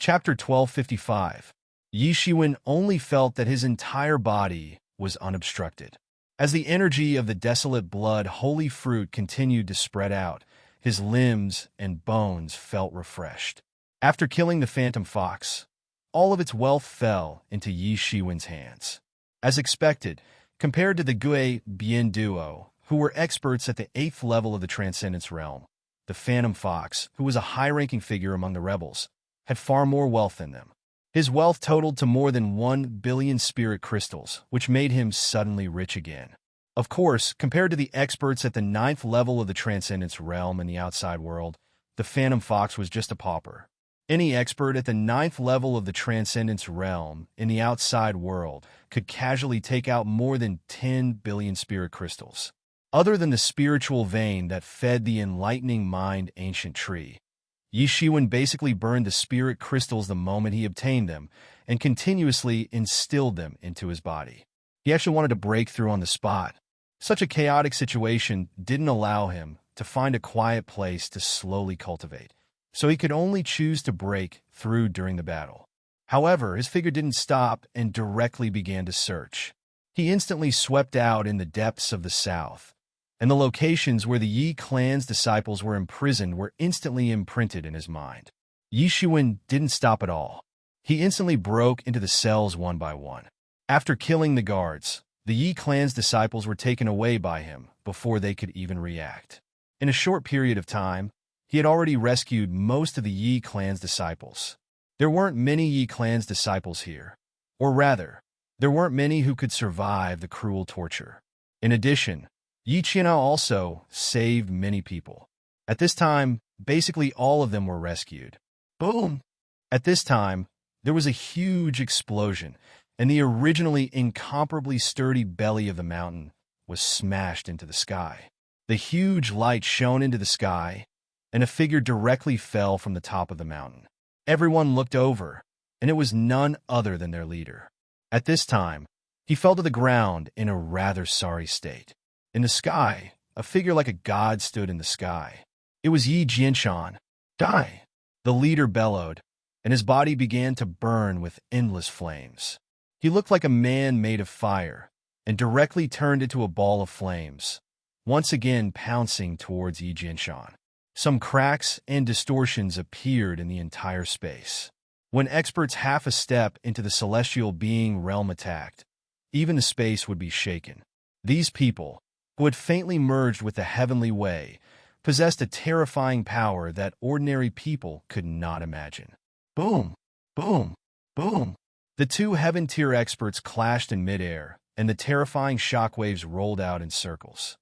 Chapter 1255. Yi Shiwen only felt that his entire body was unobstructed. As the energy of the desolate blood holy fruit continued to spread out, his limbs and bones felt refreshed. After killing the phantom fox, all of its wealth fell into Yi Shiwen's hands. As expected, compared to the Gui Bien duo, who were experts at the 8th level of the Transcendence realm, the phantom fox, who was a high-ranking figure among the rebels, had far more wealth than them. His wealth totaled to more than 1 billion spirit crystals, which made him suddenly rich again. Of course, compared to the experts at the 9th level of the Transcendence realm in the outside world, the phantom fox was just a pauper. Any expert at the 9th level of the Transcendence realm in the outside world could casually take out more than 10 billion spirit crystals. Other than the spiritual vein that fed the enlightening mind ancient tree, Yi Shiwen basically burned the spirit crystals the moment he obtained them and continuously instilled them into his body. He actually wanted to break through on the spot. Such a chaotic situation didn't allow him to find a quiet place to slowly cultivate, so he could only choose to break through during the battle. However, his figure didn't stop and directly began to search. He instantly swept out in the depths of the south, and the locations where the Yi clan's disciples were imprisoned were instantly imprinted in his mind. Yi Shiwen didn't stop at all. He instantly broke into the cells one by one. After killing the guards, the Yi clan's disciples were taken away by him before they could even react. In a short period of time, he had already rescued most of the Yi clan's disciples. There weren't many Yi clan's disciples here. Or rather, there weren't many who could survive the cruel torture. In addition, Yi Qianhao also saved many people. At this time, basically all of them were rescued. Boom! At this time, there was a huge explosion, and the originally incomparably sturdy belly of the mountain was smashed into the sky. The huge light shone into the sky, and a figure directly fell from the top of the mountain. Everyone looked over, and it was none other than their leader. At this time, he fell to the ground in a rather sorry state. In the sky, a figure like a god stood in the sky. It was Yi Jianshan. Die! The leader bellowed, and his body began to burn with endless flames. He looked like a man made of fire, and directly turned into a ball of flames, once again pouncing towards Yi Jianshan. Some cracks and distortions appeared in the entire space. When experts half a step into the celestial being realm attacked, even the space would be shaken. These people, who had faintly merged with the heavenly way, possessed a terrifying power that ordinary people could not imagine. Boom! Boom! Boom! The two heaven-tier experts clashed in midair, and the terrifying shockwaves rolled out in circles.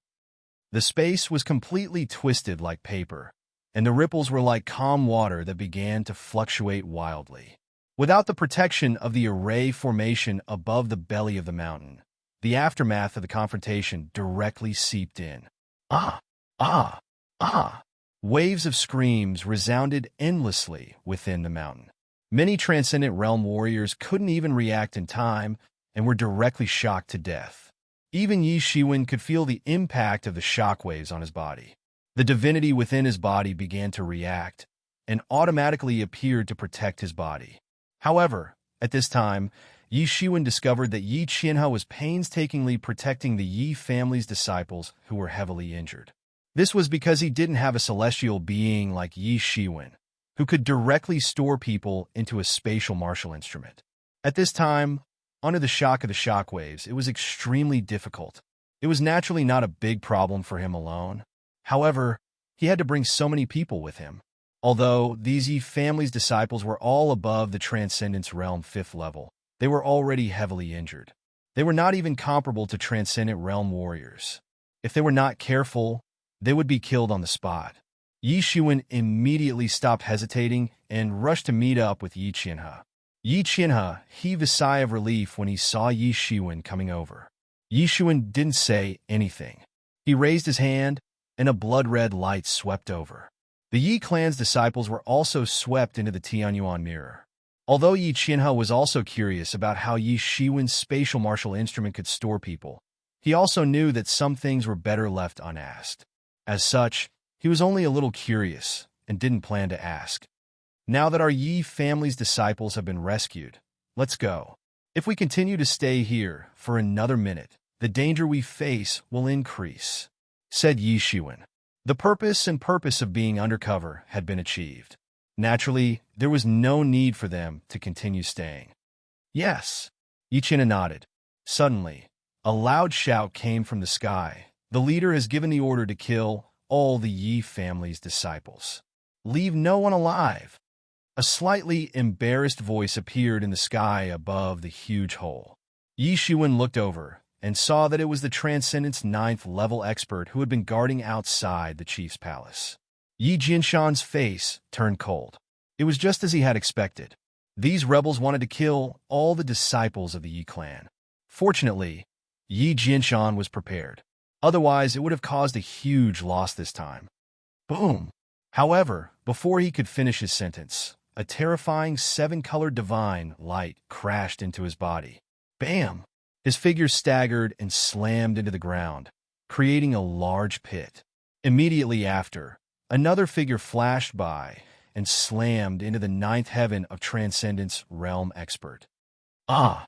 The space was completely twisted like paper, and the ripples were like calm water that began to fluctuate wildly. Without the protection of the array formation above the belly of the mountain, the aftermath of the confrontation directly seeped in. Ah! Ah! Ah! Waves of screams resounded endlessly within the mountain. Many Transcendent Realm warriors couldn't even react in time and were directly shocked to death. Even Yi Shiwen could feel the impact of the shockwaves on his body. The divinity within his body began to react and automatically appeared to protect his body. However, at this time, Yi Shiwen discovered that Yi Qianhao was painstakingly protecting the Yi family's disciples who were heavily injured. This was because he didn't have a celestial being like Yi Shiwen, who could directly store people into a spatial martial instrument. At this time, under the shock of the shockwaves, it was extremely difficult. It was naturally not a big problem for him alone. However, he had to bring so many people with him. Although these Yi family's disciples were all above the Transcendence Realm 5th level, they were already heavily injured. They were not even comparable to Transcendent Realm warriors. If they were not careful, they would be killed on the spot. Yi Shiwen immediately stopped hesitating and rushed to meet up with Yi Qianhao. Yi Qianhao heaved a sigh of relief when he saw Yi Shiwen coming over. Yi Shiwen didn't say anything. He raised his hand, and a blood-red light swept over. The Yi clan's disciples were also swept into the Tianyuan mirror. Although Yi Qianhao was also curious about how Yi Shiwen's spatial martial instrument could store people, he also knew that some things were better left unasked. As such, he was only a little curious and didn't plan to ask. Now that our Yi family's disciples have been rescued, let's go. If we continue to stay here for another minute, the danger we face will increase," said Yi Shiwen. The purpose of being undercover had been achieved. Naturally, there was no need for them to continue staying. "Yes," Yi Qianhe nodded. Suddenly, a loud shout came from the sky. "The leader has given the order to kill all the Yi family's disciples. Leave no one alive." A slightly embarrassed voice appeared in the sky above the huge hole. Yi Shiwen looked over and saw that it was the Transcendence 9th level expert who had been guarding outside the chief's palace. Yi Jinshan's face turned cold. It was just as he had expected. These rebels wanted to kill all the disciples of the Yi clan. Fortunately, Yi Jinshan was prepared. Otherwise, it would have caused a huge loss this time. Boom! However, before he could finish his sentence, a terrifying 7-colored divine light crashed into his body. Bam! His figure staggered and slammed into the ground, creating a large pit. Immediately after, another figure flashed by and slammed into the 9th heaven of Transcendence Realm Expert. Ah!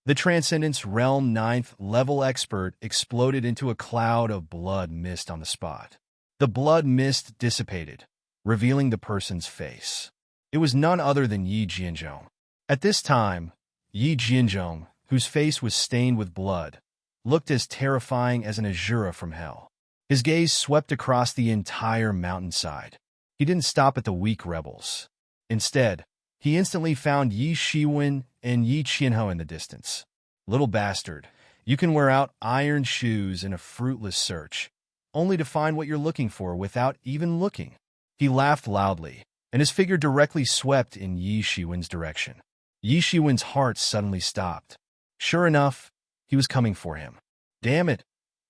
The Transcendence Realm 9th level expert exploded into a cloud of blood mist on the spot. The blood mist dissipated, revealing the person's face. It was none other than Yi Jianzhong. At this time, Yi Jianzhong, whose face was stained with blood, looked as terrifying as an Azura from hell. His gaze swept across the entire mountainside. He didn't stop at the weak rebels. Instead, he instantly found Yi Shiwen and Yi Qianhe in the distance. "Little bastard, you can wear out iron shoes in a fruitless search, only to find what you're looking for without even looking." He laughed loudly, and his figure directly swept in Yi Shiwen's direction. Yi Shiwen's heart suddenly stopped. Sure enough, he was coming for him. "Damn it!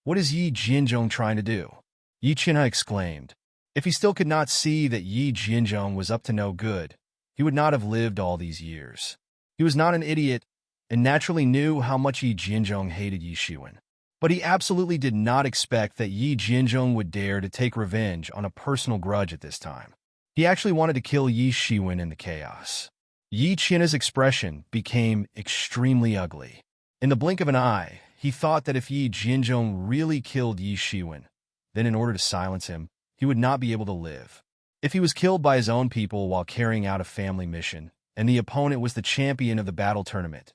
What is Yi Jianzhong trying to do?" Yi Qianhe exclaimed. If he still could not see that Yi Jianzhong was up to no good, he would not have lived all these years. He was not an idiot, and naturally knew how much Yi Jianzhong hated Yi Shiwen. But he absolutely did not expect that Yi Jianzhong would dare to take revenge on a personal grudge at this time. He actually wanted to kill Yi Shiwen in the chaos. Yi Qianhe's expression became extremely ugly. In the blink of an eye, he thought that if Yi Jianzhong really killed Yi Shiwen, then in order to silence him, he would not be able to live. If he was killed by his own people while carrying out a family mission, and the opponent was the champion of the battle tournament,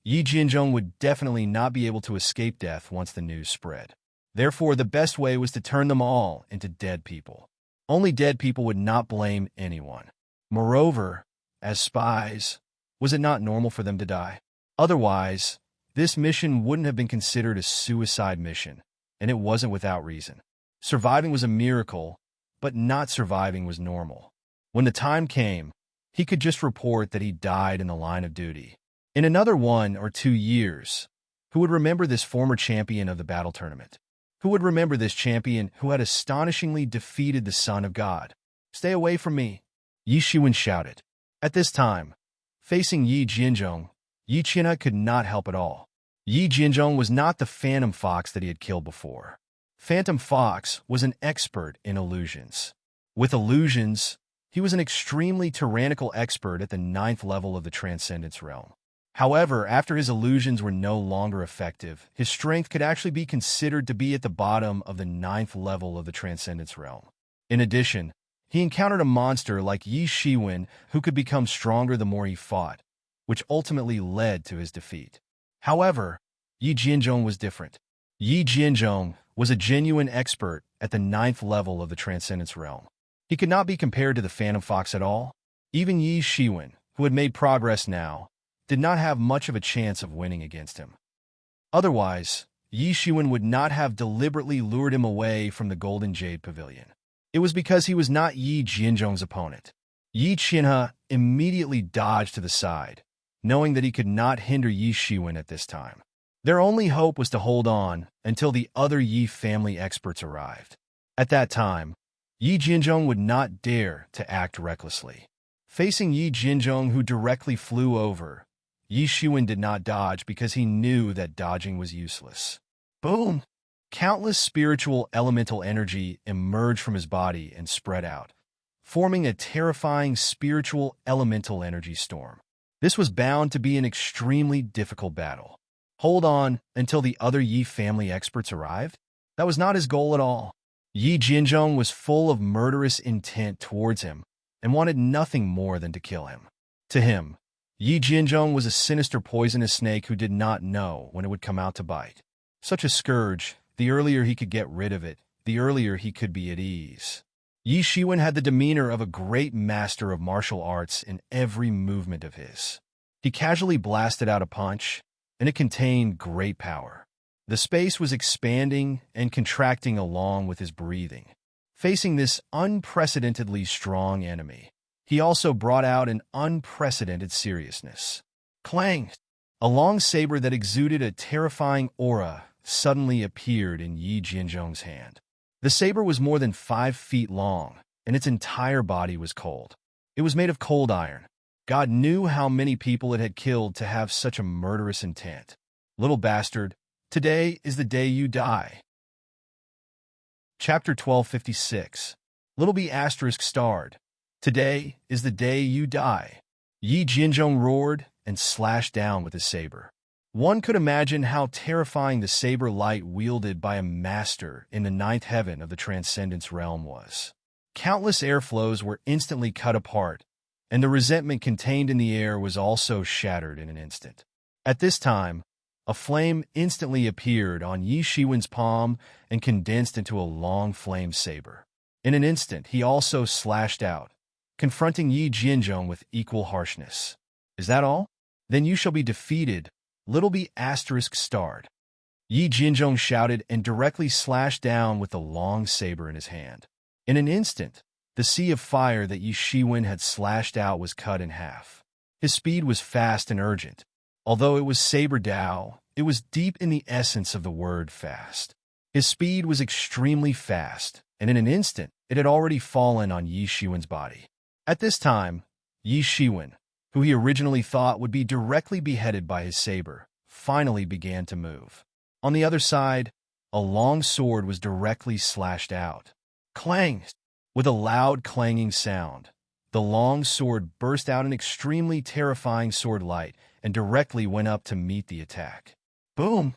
Yi Jianzhong would definitely not be able to escape death once the news spread. Therefore, the best way was to turn them all into dead people. Only dead people would not blame anyone. Moreover, as spies, was it not normal for them to die? Otherwise, this mission wouldn't have been considered a suicide mission, and it wasn't without reason. Surviving was a miracle, but not surviving was normal. When the time came, he could just report that he died in the line of duty. In another 1 or 2 years, who would remember this former champion of the battle tournament? Who would remember this champion who had astonishingly defeated the Son of God? "Stay away from me," Yi Shiwen shouted. At this time, facing Yi Jianzhong, Yi Qianhe could not help at all. Yi Jianzhong was not the Phantom Fox that he had killed before. Phantom Fox was an expert in illusions. With illusions, he was an extremely tyrannical expert at the 9th level of the Transcendence Realm. However, after his illusions were no longer effective, his strength could actually be considered to be at the bottom of the 9th level of the Transcendence Realm. In addition, he encountered a monster like Yi Shiwen who could become stronger the more he fought, which ultimately led to his defeat. However, Yi Jianzhong was different. Yi Jianzhong was a genuine expert at the 9th level of the Transcendence Realm. He could not be compared to the Phantom Fox at all. Even Yi Shiwen, who had made progress now, did not have much of a chance of winning against him. Otherwise, Yi Shiwen would not have deliberately lured him away from the Golden Jade Pavilion. It was because he was not Yi Jianzhong's opponent. Yi Qianhe immediately dodged to the side, knowing that he could not hinder Yi Shiwen at this time. Their only hope was to hold on until the other Yi family experts arrived. At that time, Yi Jianzhong would not dare to act recklessly. Facing Yi Jianzhong, who directly flew over, Yi Shiwen did not dodge because he knew that dodging was useless. Boom! Countless spiritual elemental energy emerged from his body and spread out, forming a terrifying spiritual elemental energy storm. This was bound to be an extremely difficult battle. Hold on until the other Yi family experts arrived? That was not his goal at all. Yi Jinzhong was full of murderous intent towards him and wanted nothing more than to kill him. To him, Yi Jinzhong was a sinister poisonous snake who did not know when it would come out to bite. Such a scourge, the earlier he could get rid of it, the earlier he could be at ease. Yi Shiwen had the demeanor of a great master of martial arts in every movement of his. He casually blasted out a punch, and it contained great power. The space was expanding and contracting along with his breathing. Facing this unprecedentedly strong enemy, he also brought out an unprecedented seriousness. Clang! A long saber that exuded a terrifying aura suddenly appeared in Yi Jinzhong's hand. The saber was more than 5 feet long, and its entire body was cold. It was made of cold iron. God knew how many people it had killed to have such a murderous intent. Little bastard, today is the day you die. Chapter 1256. Little B** starred. Today is the day you die. Yi Jinzhong roared and slashed down with his saber. One could imagine how terrifying the saber light wielded by a master in the 9th heaven of the Transcendence realm was. Countless airflows were instantly cut apart, and the resentment contained in the air was also shattered in an instant. At this time, a flame instantly appeared on Yi Shiwen's palm and condensed into a long flame saber. In an instant, he also slashed out, confronting Yi Jinzhong with equal harshness. Is that all? Then you shall be defeated, little B** starred. Yi Jinzhong shouted and directly slashed down with the long saber in his hand. In an instant, the sea of fire that Yi Shiwen had slashed out was cut in half. His speed was fast and urgent. Although it was saber Dao, it was deep in the essence of the word fast. His speed was extremely fast, and in an instant, it had already fallen on Yi Shiwen's body. At this time, Yi Shiwen, who he originally thought would be directly beheaded by his saber, finally began to move. On the other side, a long sword was directly slashed out. Clang! With a loud clanging sound, the long sword burst out an extremely terrifying sword light and directly went up to meet the attack. Boom!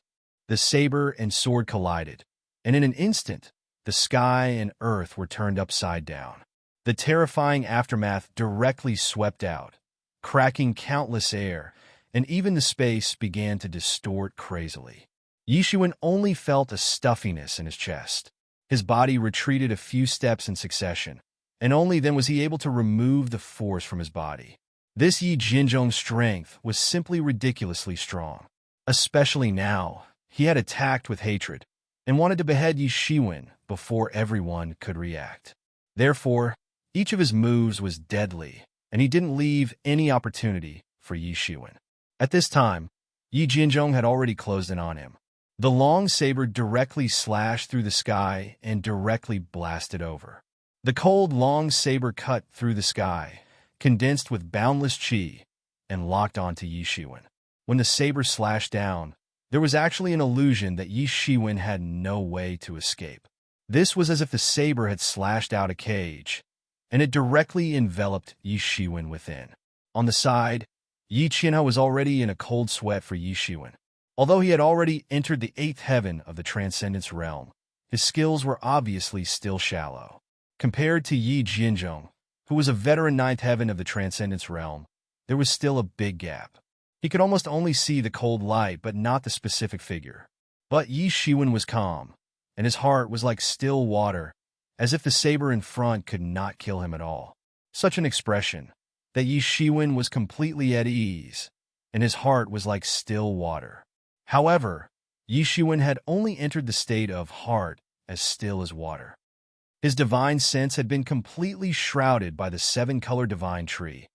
The saber and sword collided, and in an instant, the sky and earth were turned upside down. The terrifying aftermath directly swept out, cracking countless air, and even the space began to distort crazily. Yi Shiwen only felt a stuffiness in his chest. His body retreated a few steps in succession, and only then was he able to remove the force from his body. This Yi Jinzhong's strength was simply ridiculously strong. Especially now, he had attacked with hatred, and wanted to behead Yi Shiwen before everyone could react. Therefore, each of his moves was deadly, and he didn't leave any opportunity for Yi Shiwen. At this time, Yi Jinzhong had already closed in on him. The long saber directly slashed through the sky and directly blasted over. The cold long saber cut through the sky, condensed with boundless chi, and locked onto Yi Shiwen. When the saber slashed down, there was actually an illusion that Yi Shiwen had no way to escape. This was as if the saber had slashed out a cage, and it directly enveloped Yi Shiwen within. On the side, Yi Qinhe was already in a cold sweat for Yi Shiwen. Although he had already entered the 8th heaven of the Transcendence realm, his skills were obviously still shallow. Compared to Yi Jinzhong, who was a veteran 9th heaven of the Transcendence realm, there was still a big gap. He could almost only see the cold light but not the specific figure. But Yi Shiwen was calm, and his heart was like still water, as if the saber in front could not kill him at all. Such an expression, that Yi Shiwen was completely at ease, and his heart was like still water. However, Yi Shiwen had only entered the state of heart as still as water. His divine sense had been completely shrouded by the 7-color divine tree,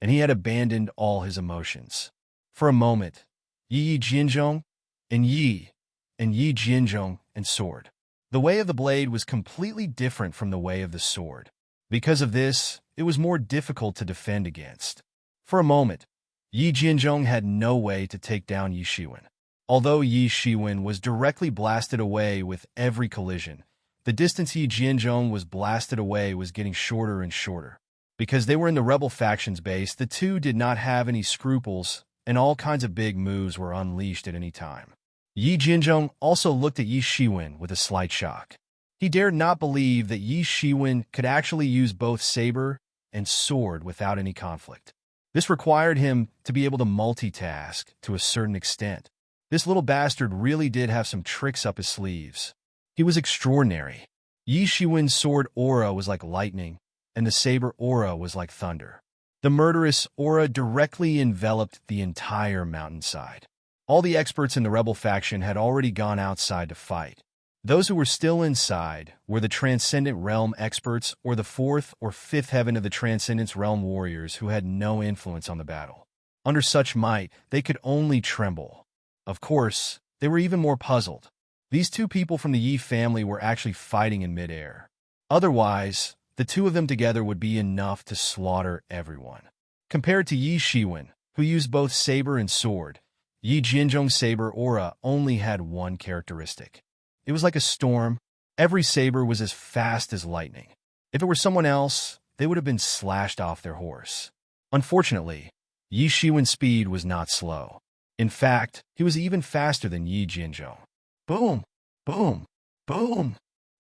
and he had abandoned all his emotions. For a moment, Yi Jinzhong and Yi Jinzhong and sword. The way of the blade was completely different from the way of the sword. Because of this, it was more difficult to defend against. For a moment, Yi Jinzhong had no way to take down Yi Shiwen. Although Yi Shiwen was directly blasted away with every collision, the distance Yi Jianzhong was blasted away was getting shorter and shorter. Because they were in the rebel faction's base, the two did not have any scruples, and all kinds of big moves were unleashed at any time. Yi Jianzhong also looked at Yi Shiwen with a slight shock. He dared not believe that Yi Shiwen could actually use both saber and sword without any conflict. This required him to be able to multitask to a certain extent. This little bastard really did have some tricks up his sleeves. He was extraordinary. Yi Shiwen's sword aura was like lightning, and the saber aura was like thunder. The murderous aura directly enveloped the entire mountainside. All the experts in the rebel faction had already gone outside to fight. Those who were still inside were the Transcendent Realm experts or the 4th or 5th heaven of the Transcendence Realm warriors who had no influence on the battle. Under such might, they could only tremble. Of course, they were even more puzzled. These two people from the Yi family were actually fighting in midair. Otherwise, the two of them together would be enough to slaughter everyone. Compared to Yi Shiwen, who used both saber and sword, Yi Jianzhong's saber aura only had one characteristic. It was like a storm. Every saber was as fast as lightning. If it were someone else, they would have been slashed off their horse. Unfortunately, Yi Shiwen's speed was not slow. In fact, he was even faster than Yi Jianzhong. Boom! Boom! Boom!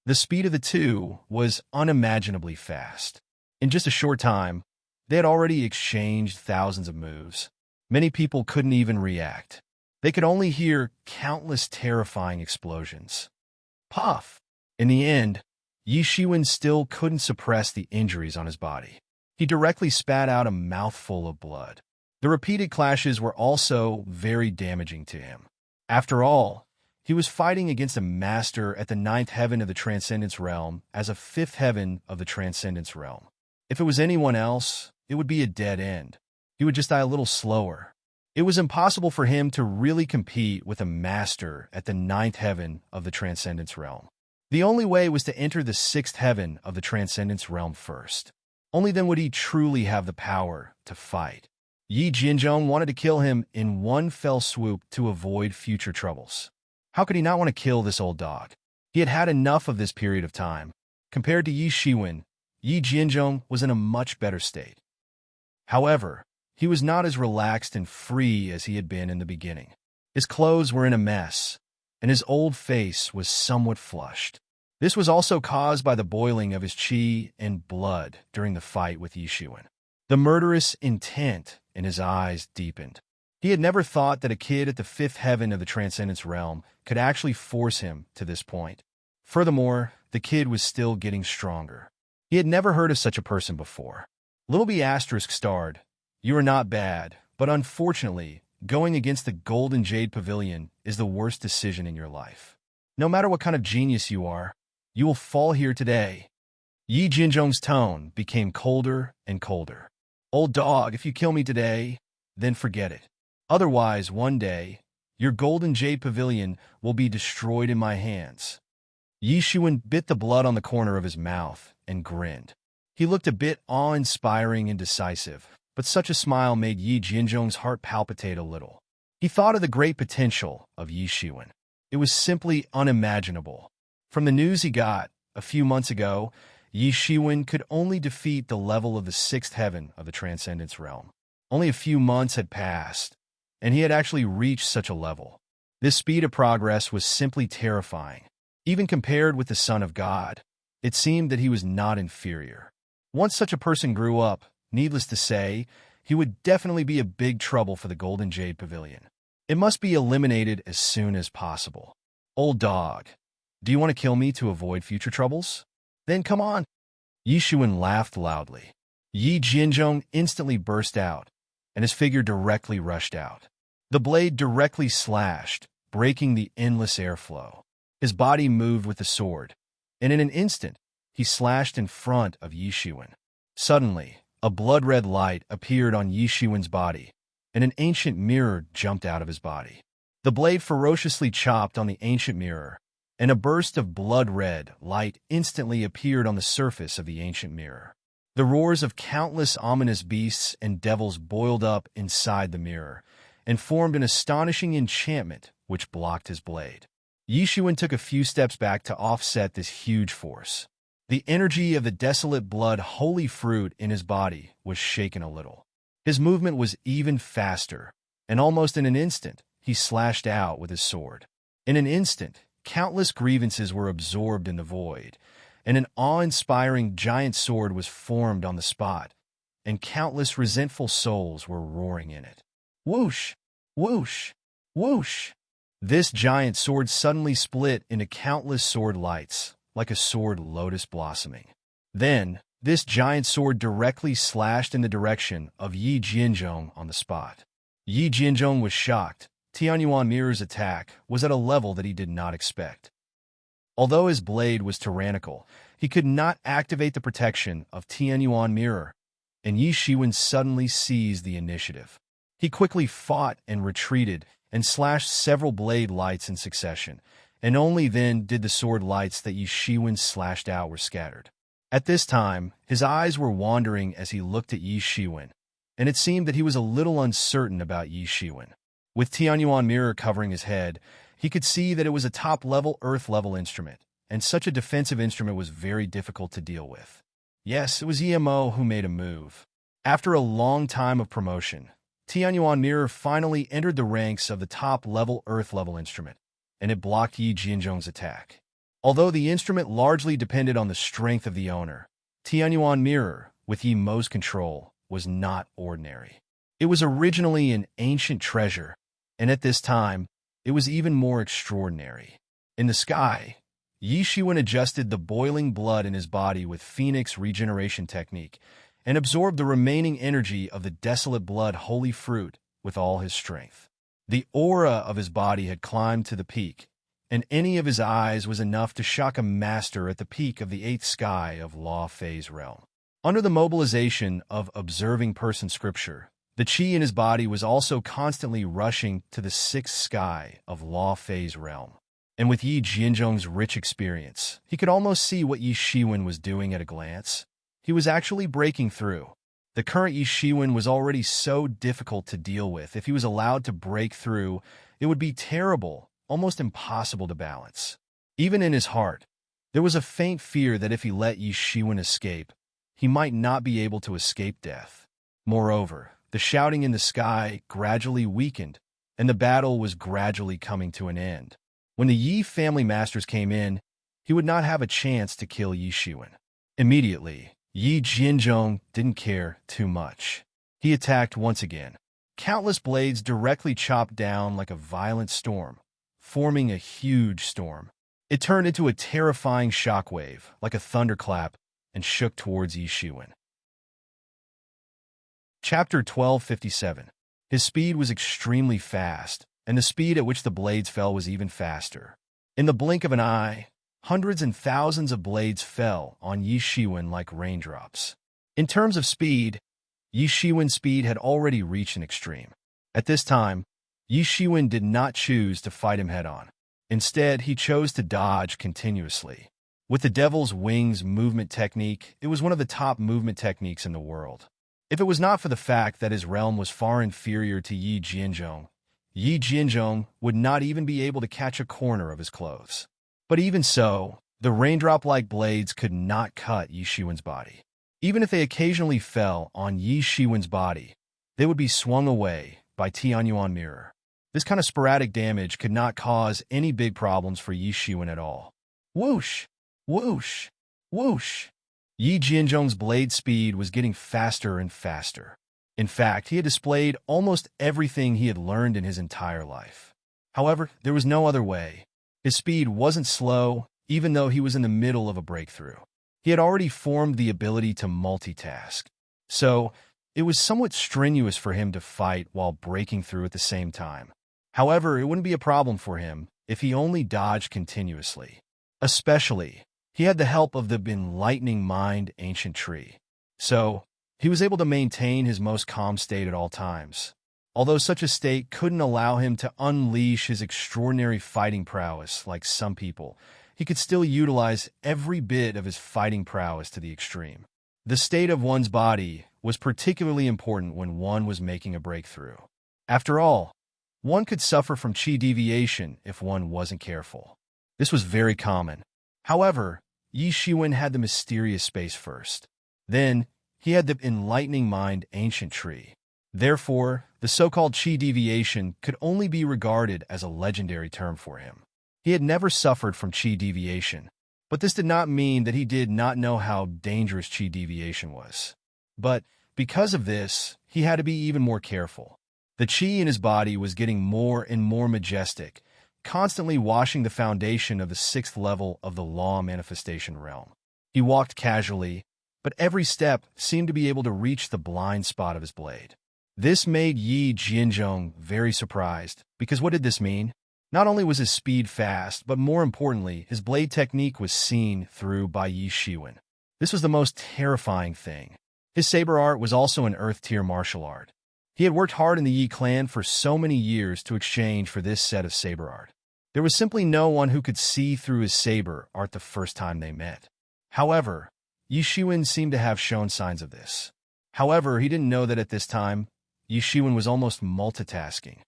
The speed of the two was unimaginably fast. In just a short time, they had already exchanged thousands of moves. Many people couldn't even react. They could only hear countless terrifying explosions. Puff! In the end, Yi Shiwen still couldn't suppress the injuries on his body. He directly spat out a mouthful of blood. The repeated clashes were also very damaging to him. After all, he was fighting against a master at the 9th heaven of the Transcendence Realm as a 5th heaven of the Transcendence Realm. If it was anyone else, it would be a dead end. He would just die a little slower. It was impossible for him to really compete with a master at the 9th heaven of the Transcendence Realm. The only way was to enter the 6th heaven of the Transcendence Realm first. Only then would he truly have the power to fight. Yi Jianzhong wanted to kill him in one fell swoop to avoid future troubles. How could he not want to kill this old dog? He had had enough of this period of time. Compared to Yi Shiwen, Yi Jianzhong was in a much better state. However, he was not as relaxed and free as he had been in the beginning. His clothes were in a mess, and his old face was somewhat flushed. This was also caused by the boiling of his qi and blood during the fight with Yi Shiwen. The murderous intent in his eyes deepened. He had never thought that a kid at the 5th heaven of the Transcendence Realm could actually force him to this point. Furthermore, the kid was still getting stronger. He had never heard of such a person before. Little B asterisk starred, "You are not bad, but unfortunately, going against the Golden Jade Pavilion is the worst decision in your life. No matter what kind of genius you are, you will fall here today." Yi Jianzhong's tone became colder and colder. "Old dog, if you kill me today, then forget it. Otherwise, one day, your Golden Jade Pavilion will be destroyed in my hands." Yi Shiwen bit the blood on the corner of his mouth and grinned. He looked a bit awe-inspiring and decisive, but such a smile made Yi Jianzhong's heart palpitate a little. He thought of the great potential of Yi Shiwen. It was simply unimaginable. From the news he got a few months ago, Yi Shiwen could only defeat the level of the 6th heaven of the Transcendence Realm. Only a few months had passed, and he had actually reached such a level. This speed of progress was simply terrifying. Even compared with the Son of God, it seemed that he was not inferior. Once such a person grew up, needless to say, he would definitely be a big trouble for the Golden Jade Pavilion. It must be eliminated as soon as possible. "Old dog, do you want to kill me to avoid future troubles? Then come on." Yi Shiwen laughed loudly. Yi Jianzhong instantly burst out, and his figure directly rushed out. The blade directly slashed, breaking the endless airflow. His body moved with the sword, and in an instant, he slashed in front of Yi Shiwen. Suddenly, a blood-red light appeared on Yi Shiwen's body, and an ancient mirror jumped out of his body. The blade ferociously chopped on the ancient mirror, and a burst of blood-red light instantly appeared on the surface of the ancient mirror. The roars of countless ominous beasts and devils boiled up inside the mirror, and formed an astonishing enchantment which blocked his blade. Yi Shiwen took a few steps back to offset this huge force. The energy of the desolate blood holy fruit in his body was shaken a little. His movement was even faster, and almost in an instant, he slashed out with his sword. In an instant, countless grievances were absorbed in the void, and an awe-inspiring giant sword was formed on the spot, and countless resentful souls were roaring in it. Whoosh! Whoosh! Whoosh! This giant sword suddenly split into countless sword lights, like a sword lotus blossoming. Then, this giant sword directly slashed in the direction of Yi Jianzhong on the spot. Yi Jianzhong was shocked. Tianyuan Mirror's attack was at a level that he did not expect. Although his blade was tyrannical, he could not activate the protection of Tianyuan Mirror, and Yi Shiwen suddenly seized the initiative. He quickly fought and retreated and slashed several blade lights in succession, and only then did the sword lights that Yi Shiwen slashed out were scattered. At this time, his eyes were wandering as he looked at Yi Shiwen, and it seemed that he was a little uncertain about Yi Shiwen. With Tianyuan Mirror covering his head, he could see that it was a top-level, Earth-level instrument, and such a defensive instrument was very difficult to deal with. Yes, it was EMO who made a move. After a long time of promotion, Tianyuan Mirror finally entered the ranks of the top-level, Earth-level instrument, and it blocked Yi Jianzhong's attack. Although the instrument largely depended on the strength of the owner, Tianyuan Mirror, with Yi Mo's control, was not ordinary. It was originally an ancient treasure, and at this time, it was even more extraordinary. In the sky, Yi Shiwen adjusted the boiling blood in his body with Phoenix regeneration technique and absorbed the remaining energy of the desolate blood holy fruit with all his strength. The aura of his body had climbed to the peak, and any of his eyes was enough to shock a master at the peak of the 8th sky of Law Phase realm. Under the mobilization of observing person scripture, the qi in his body was also constantly rushing to the 6th sky of Law Phase realm. And with Yi Jianzhong's rich experience, he could almost see what Yi Shiwen was doing at a glance. He was actually breaking through. The current Yi Shiwen was already so difficult to deal with. If he was allowed to break through, it would be terrible, almost impossible to balance. Even in his heart, there was a faint fear that if he let Yi Shiwen escape, he might not be able to escape death. Moreover, the shouting in the sky gradually weakened, and the battle was gradually coming to an end. When the Yi family masters came in, he would not have a chance to kill Yi Shiwen. Immediately, Yi Jianzhong didn't care too much. He attacked once again. Countless blades directly chopped down like a violent storm, forming a huge storm. It turned into a terrifying shockwave, like a thunderclap, and shook towards Yi Shiwen. Chapter 1257. His speed was extremely fast, and the speed at which the blades fell was even faster. In the blink of an eye, hundreds and thousands of blades fell on Yi Shiwen like raindrops. In terms of speed, Yi Shiwen's speed had already reached an extreme. At this time, Yi Shiwen did not choose to fight him head-on. Instead, he chose to dodge continuously. With the Devil's Wings movement technique, it was one of the top movement techniques in the world. If it was not for the fact that his realm was far inferior to Yi Jianzhong would not even be able to catch a corner of his clothes. But even so, the raindrop-like blades could not cut Yi Shiwen's body. Even if they occasionally fell on Yi Shiwen's body, they would be swung away by Tianyuan Mirror. This kind of sporadic damage could not cause any big problems for Yi Shiwen at all. Whoosh! Whoosh! Whoosh! Yi Jianzhong's blade speed was getting faster and faster. In fact, he had displayed almost everything he had learned in his entire life. However, there was no other way. His speed wasn't slow, even though he was in the middle of a breakthrough. He had already formed the ability to multitask. So, it was somewhat strenuous for him to fight while breaking through at the same time. However, it wouldn't be a problem for him if he only dodged continuously. Especially, he had the help of the enlightening mind ancient tree. So, he was able to maintain his most calm state at all times. Although such a state couldn't allow him to unleash his extraordinary fighting prowess like some people, he could still utilize every bit of his fighting prowess to the extreme. The state of one's body was particularly important when one was making a breakthrough. After all, one could suffer from qi deviation if one wasn't careful. This was very common. However, Yi Shiwen had the mysterious space first. Then, he had the enlightening mind ancient tree. Therefore, the so-called chi deviation could only be regarded as a legendary term for him. He had never suffered from chi deviation, but this did not mean that he did not know how dangerous chi deviation was. But because of this, he had to be even more careful. The chi in his body was getting more and more majestic, constantly washing the foundation of the sixth level of the law manifestation realm. He walked casually, but every step seemed to be able to reach the blind spot of his blade. This made Yi Jianzhong very surprised, because what did this mean? Not only was his speed fast, but more importantly, his blade technique was seen through by Yi Shiwen. This was the most terrifying thing. His saber art was also an earth-tier martial art. He had worked hard in the Yi clan for so many years to exchange for this set of saber art. There was simply no one who could see through his saber art the first time they met. However, Yi Shiwen seemed to have shown signs of this. However, he didn't know that at this time, Yi Shiwen was almost multitasking.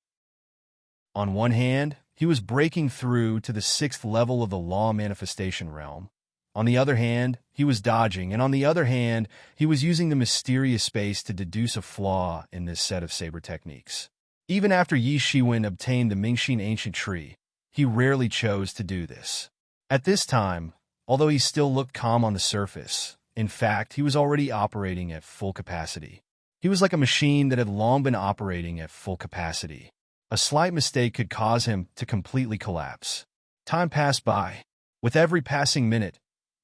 On one hand, he was breaking through to the sixth level of the law manifestation realm. On the other hand, he was dodging, and on the other hand, he was using the mysterious space to deduce a flaw in this set of saber techniques. Even after Yi Shiwen obtained the Mingxin ancient tree, he rarely chose to do this. At this time, although he still looked calm on the surface, in fact, he was already operating at full capacity. He was like a machine that had long been operating at full capacity. A slight mistake could cause him to completely collapse. Time passed by. With every passing minute,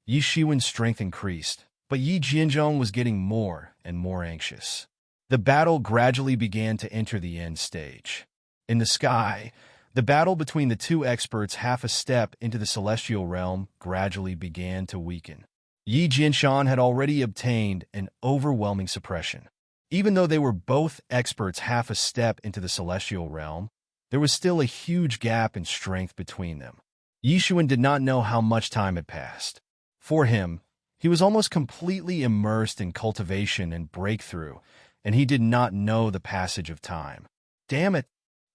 Yi Shiwen's strength increased, but Yi Jianzhong was getting more and more anxious. The battle gradually began to enter the end stage. In the sky, the battle between the two experts half a step into the celestial realm gradually began to weaken. Yi Jianshan had already obtained an overwhelming suppression. Even though they were both experts half a step into the celestial realm, there was still a huge gap in strength between them. Yi Shiwen did not know how much time had passed. For him, he was almost completely immersed in cultivation and breakthrough, and he did not know the passage of time. Damn it!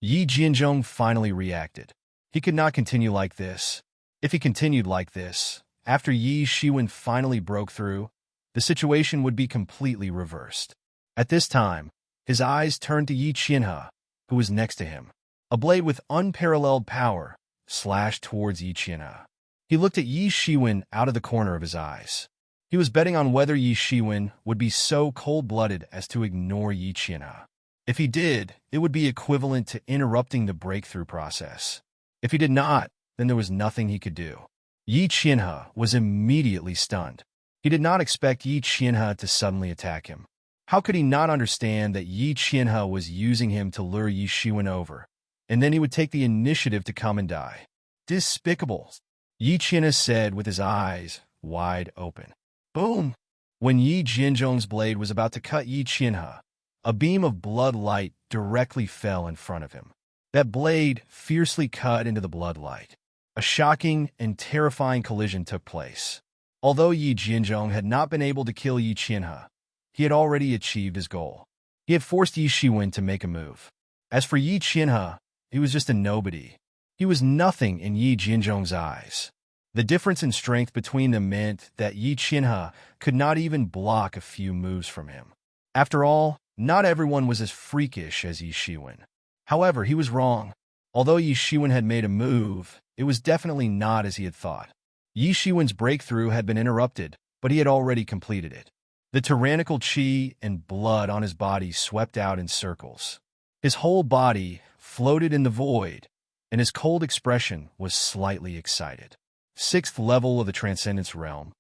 Yi Jianzhong finally reacted. He could not continue like this. If he continued like this, after Yi Shiwen finally broke through, the situation would be completely reversed. At this time, his eyes turned to Yi Qianhe, who was next to him. A blade with unparalleled power slashed towards Yi Qianhe. He looked at Yi Shiwen out of the corner of his eyes. He was betting on whether Yi Shiwen would be so cold-blooded as to ignore Yi Qianhe. If he did, it would be equivalent to interrupting the breakthrough process. If he did not, then there was nothing he could do. Yi Qianhe was immediately stunned. He did not expect Yi Qianhe to suddenly attack him. How could he not understand that Yi Qianhe was using him to lure Yi Shiwen over, and then he would take the initiative to come and die? Despicable, Yi Qianhe said with his eyes wide open. Boom! When Yi Jianzhong's blade was about to cut Yi Qianhe, a beam of blood light directly fell in front of him. That blade fiercely cut into the blood light. A shocking and terrifying collision took place. Although Yi Jianzhong had not been able to kill Yi Qianhe, he had already achieved his goal. He had forced Yi Shiwen to make a move. As for Yi Qianhe, he was just a nobody. He was nothing in Yi Jianzhong's eyes. The difference in strength between them meant that Yi Qianhe could not even block a few moves from him. After all, not everyone was as freakish as Yi Shiwen. However, he was wrong. Although Yi Shiwen had made a move, it was definitely not as he had thought. Yi Shiwen's breakthrough had been interrupted, but he had already completed it. The tyrannical chi and blood on his body swept out in circles. His whole body floated in the void, and his cold expression was slightly excited. Sixth level of the Transcendence Realm.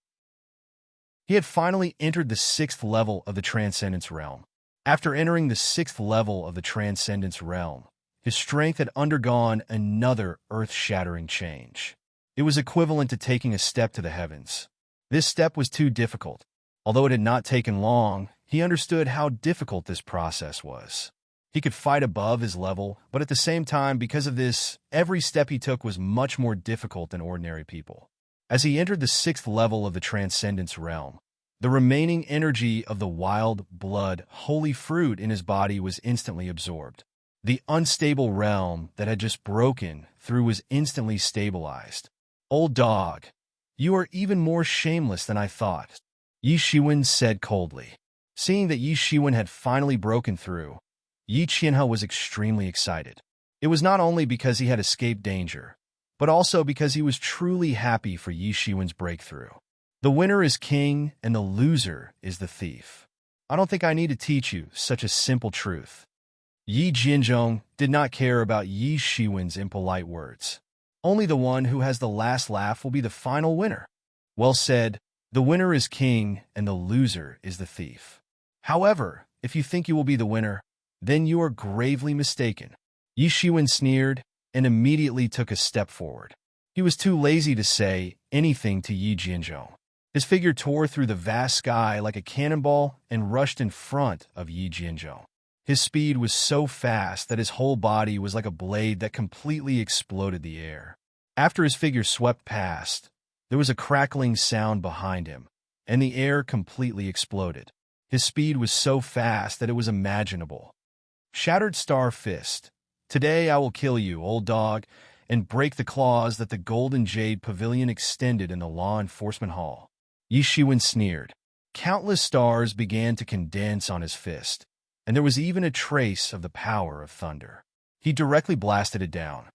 He had finally entered the sixth level of the Transcendence Realm. After entering the sixth level of the Transcendence Realm, his strength had undergone another earth-shattering change. It was equivalent to taking a step to the heavens. This step was too difficult. Although it had not taken long, he understood how difficult this process was. He could fight above his level, but at the same time, because of this, every step he took was much more difficult than ordinary people. As he entered the sixth level of the Transcendence Realm, the remaining energy of the wild blood holy fruit in his body was instantly absorbed. The unstable realm that had just broken through was instantly stabilized. Old dog, you are even more shameless than I thought, Yi Shiwen said coldly. Seeing that Yi Shiwen had finally broken through, Yi Qianhe was extremely excited. It was not only because he had escaped danger, but also because he was truly happy for Yi Shiwen's breakthrough. The winner is king and the loser is the thief. I don't think I need to teach you such a simple truth. Yi Jianzhong did not care about Yi Shiwen's impolite words. Only the one who has the last laugh will be the final winner. Well said, the winner is king and the loser is the thief. However, if you think you will be the winner, then you are gravely mistaken. Yi Shiwen sneered and immediately took a step forward. He was too lazy to say anything to Yi Jianzhong. His figure tore through the vast sky like a cannonball and rushed in front of Yi Jianzhong. His speed was so fast that his whole body was like a blade that completely exploded the air. After his figure swept past, there was a crackling sound behind him, and the air completely exploded. His speed was so fast that it was imaginable. Shattered Star Fist. Today I will kill you, old dog, and break the claws that the Golden Jade Pavilion extended in the law enforcement hall. Yi Shiwen sneered. Countless stars began to condense on his fist, and there was even a trace of the power of thunder. He directly blasted it down.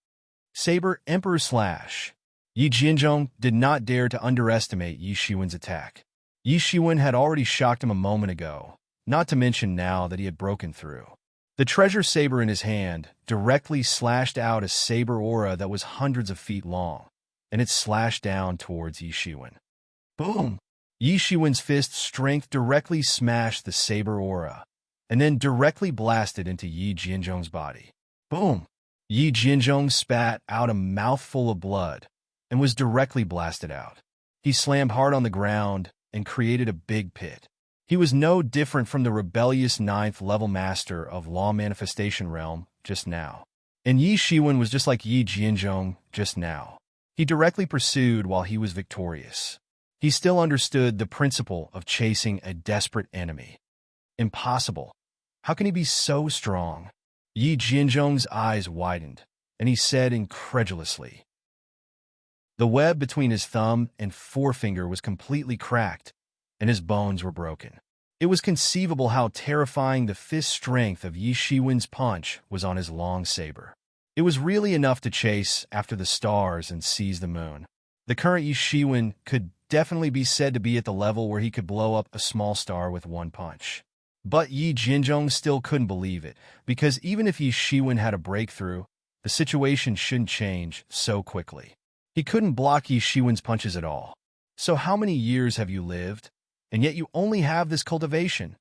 Saber Emperor Slash. Yi Jianzhong did not dare to underestimate Yi Shiwen's attack. Yi Shiwen had already shocked him a moment ago, not to mention now that he had broken through. The treasure saber in his hand directly slashed out a saber aura that was hundreds of feet long, and it slashed down towards Yi Shiwen. Boom! Yi Shiwen's fist strength directly smashed the saber aura, and then directly blasted into Yi Jianzhong's body. Boom! Yi Jianzhong spat out a mouthful of blood and was directly blasted out. He slammed hard on the ground and created a big pit. He was no different from the rebellious 9th-level master of Law Manifestation Realm just now. And Yi Shiwen was just like Yi Jianzhong just now. He directly pursued while he was victorious. He still understood the principle of chasing a desperate enemy. Impossible. How can he be so strong? Yi Jianzhong's eyes widened, and he said incredulously. The web between his thumb and forefinger was completely cracked, and his bones were broken. It was conceivable how terrifying the fist strength of Yi Shiwen's punch was on his long saber. It was really enough to chase after the stars and seize the moon. The current Yi Shiwen could definitely be said to be at the level where he could blow up a small star with one punch. But Yi Jianzhong still couldn't believe it, because even if Yi Shiwen had a breakthrough, the situation shouldn't change so quickly. He couldn't block Yi Shiwen's punches at all. So how many years have you lived? And yet you only have this cultivation.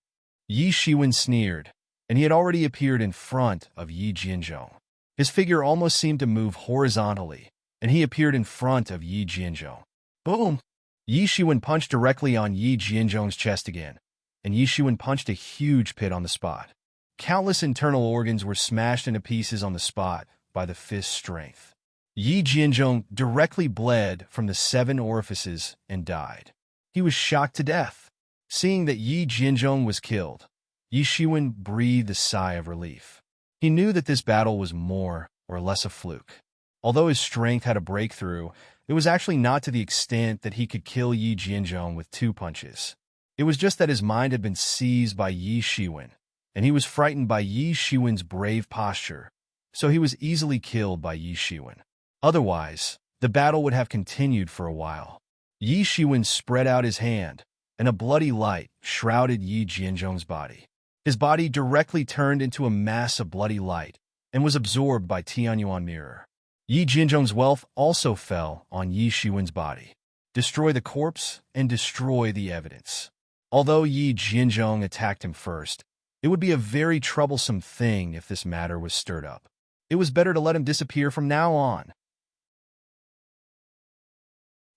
Yi Shiwen sneered, and he had already appeared in front of Yi Jianzhong. His figure almost seemed to move horizontally, and he appeared in front of Yi Jianzhong. Boom! Yi Shiwen punched directly on Yi Jianzhong's chest again, and Yi Shiwen punched a huge pit on the spot. Countless internal organs were smashed into pieces on the spot by the fist's strength. Yi Jianzhong directly bled from the 7 orifices and died. He was shocked to death. Seeing that Yi Jianzhong was killed, Yi Shiwen breathed a sigh of relief. He knew that this battle was more or less a fluke. Although his strength had a breakthrough, it was actually not to the extent that he could kill Yi Jianzhong with 2 punches. It was just that his mind had been seized by Yi Shiwen, and he was frightened by Yi Shiwen's brave posture, so he was easily killed by Yi Shiwen. Otherwise, the battle would have continued for a while. Yi Shiwen spread out his hand, and a bloody light shrouded Yi Jianzhong's body. His body directly turned into a mass of bloody light and was absorbed by Tianyuan Mirror. Yi Jianzhong's wealth also fell on Yi Shiwen's body. Destroy the corpse and destroy the evidence. Although Yi Jianzhong attacked him first, it would be a very troublesome thing if this matter was stirred up. It was better to let him disappear from now on.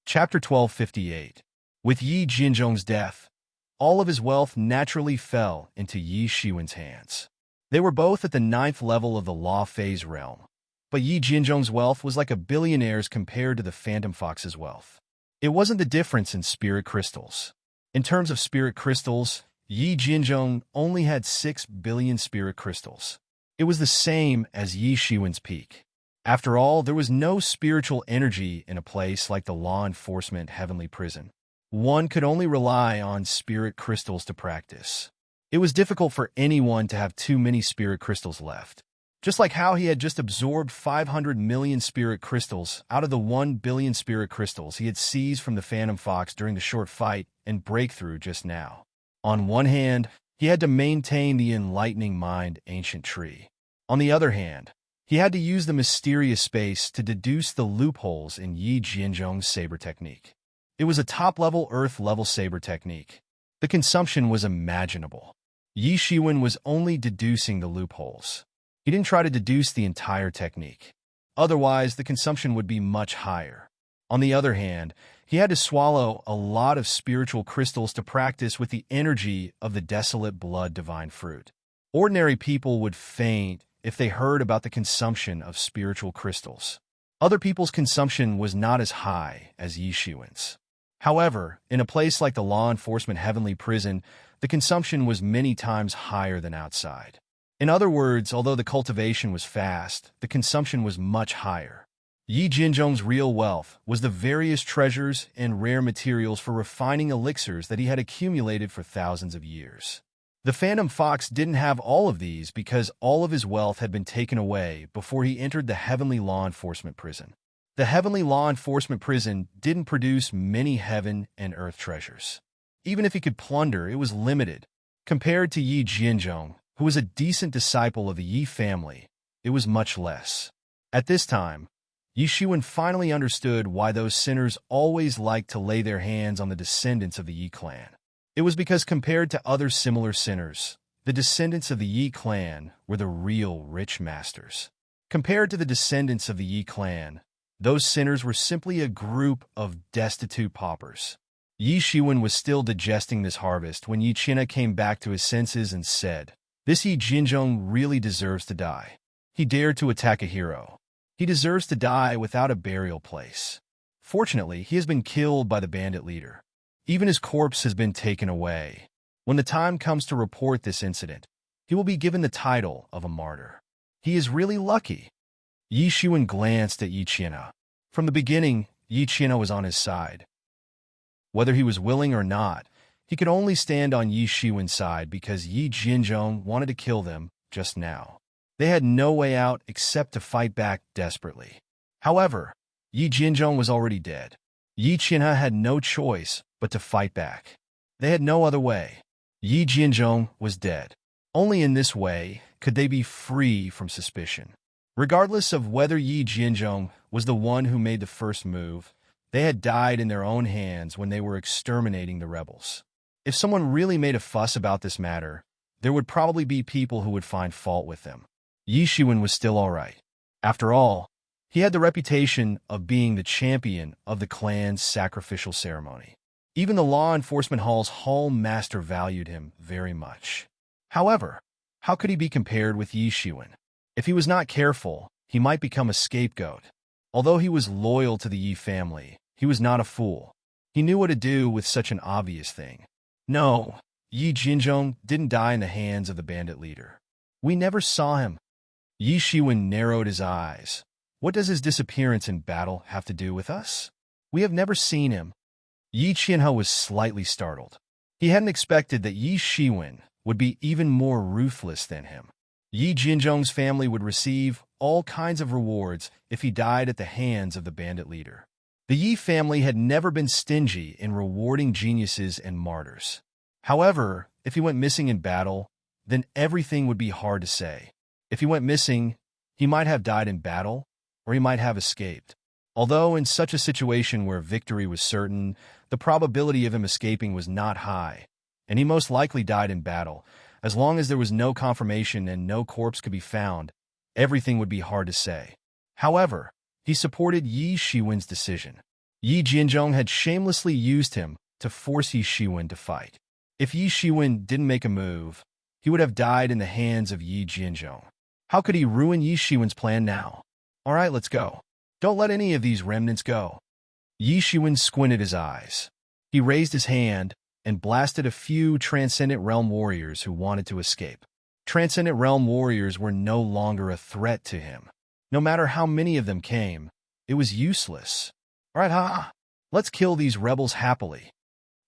Chapter 1258. With Yi Jianzhong's death, all of his wealth naturally fell into Yi Shiwen's hands. They were both at the 9th level of the Law Phase realm, but Yi Jianzhong's wealth was like a billionaire's compared to the Phantom Fox's wealth. It wasn't the difference in spirit crystals. In terms of spirit crystals, Yi Jianzhong only had 6 billion spirit crystals. It was the same as Yi Shiwen's peak. After all, there was no spiritual energy in a place like the law enforcement heavenly prison. One could only rely on spirit crystals to practice. It was difficult for anyone to have too many spirit crystals left. Just like how he had just absorbed 500 million spirit crystals out of the 1 billion spirit crystals he had seized from the Phantom Fox during the short fight and breakthrough just now. On one hand, he had to maintain the enlightening mind ancient tree. On the other hand, he had to use the mysterious space to deduce the loopholes in Yi Jianzhong's saber technique. It was a top-level earth-level saber technique. The consumption was imaginable. Yi Shiwen was only deducing the loopholes. He didn't try to deduce the entire technique. Otherwise, the consumption would be much higher. On the other hand, he had to swallow a lot of spiritual crystals to practice with the energy of the desolate blood divine fruit. Ordinary people would faint if they heard about the consumption of spiritual crystals. Other people's consumption was not as high as Yi Shiwen's. However, in a place like the law enforcement heavenly prison, the consumption was many times higher than outside. In other words, although the cultivation was fast, the consumption was much higher. Yi Jinzhong's real wealth was the various treasures and rare materials for refining elixirs that he had accumulated for thousands of years. The Phantom Fox didn't have all of these because all of his wealth had been taken away before he entered the heavenly law enforcement prison. The heavenly law enforcement prison didn't produce many heaven and earth treasures. Even if he could plunder, it was limited. Compared to Yi Jinzhong, who was a decent disciple of the Yi family, it was much less. At this time, Yi Shiwen finally understood why those sinners always liked to lay their hands on the descendants of the Yi clan. It was because compared to other similar sinners, the descendants of the Yi clan were the real rich masters. Compared to the descendants of the Yi clan, those sinners were simply a group of destitute paupers. Yi Shiwen was still digesting this harvest when Yi Qinna came back to his senses and said, "This Yi Jinzhong really deserves to die. He dared to attack a hero. He deserves to die without a burial place. Fortunately, he has been killed by the bandit leader. Even his corpse has been taken away. When the time comes to report this incident, he will be given the title of a martyr. He is really lucky." Yi Shiwen glanced at Yi Qinna. From the beginning, Yi Qinna was on his side. Whether he was willing or not, he could only stand on Yi Shiwen's side because Yi Jinzhong wanted to kill them just now. They had no way out except to fight back desperately. However, Yi Jinzhong was already dead. Yi Qinna had no choice but to fight back. They had no other way. Yi Jinzhong was dead. Only in this way could they be free from suspicion. Regardless of whether Yi Jinzhong was the one who made the first move, they had died in their own hands when they were exterminating the rebels. If someone really made a fuss about this matter, there would probably be people who would find fault with them. Yi Shiwen was still all right. After all, he had the reputation of being the champion of the clan's sacrificial ceremony. Even the law enforcement hall's hall master valued him very much. However, how could he be compared with Yi Shiwen? If he was not careful, he might become a scapegoat. Although he was loyal to the Yi family, he was not a fool. He knew what to do with such an obvious thing. No, Yi Jinzhong didn't die in the hands of the bandit leader. We never saw him. Yi Shiwen narrowed his eyes. What does his disappearance in battle have to do with us? We have never seen him. Yi Qinna was slightly startled. He hadn't expected that Yi Shiwen would be even more ruthless than him. Yi Jinzhong's family would receive all kinds of rewards if he died at the hands of the bandit leader. The Yi family had never been stingy in rewarding geniuses and martyrs. However, if he went missing in battle, then everything would be hard to say. If he went missing, he might have died in battle, or he might have escaped. Although in such a situation where victory was certain, the probability of him escaping was not high, and he most likely died in battle. As long as there was no confirmation and no corpse could be found, everything would be hard to say. However, he supported Yi Shiwen's decision. Yi Jinzhong had shamelessly used him to force Yi Shiwen to fight. If Yi Shiwen didn't make a move, he would have died in the hands of Yi Jinzhong. How could he ruin Yi Shiwen's plan now? All right, let's go. Don't let any of these remnants go. Yi Shiwen squinted his eyes. He raised his hand and blasted a few Transcendent Realm warriors who wanted to escape. Transcendent Realm warriors were no longer a threat to him. No matter how many of them came, it was useless. All right, let's kill these rebels happily.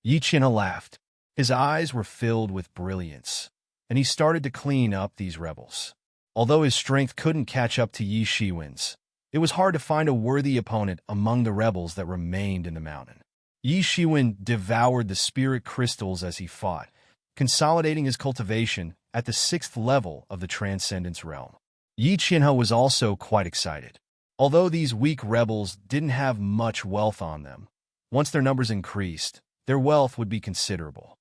Yi Qianhe laughed. His eyes were filled with brilliance, and he started to clean up these rebels. Although his strength couldn't catch up to Yi Shiwen's, it was hard to find a worthy opponent among the rebels that remained in the mountain. Yi Shiwen devoured the spirit crystals as he fought, consolidating his cultivation at the 6th level of the Transcendence realm. Yi Qianhe was also quite excited. Although these weak rebels didn't have much wealth on them, once their numbers increased, their wealth would be considerable.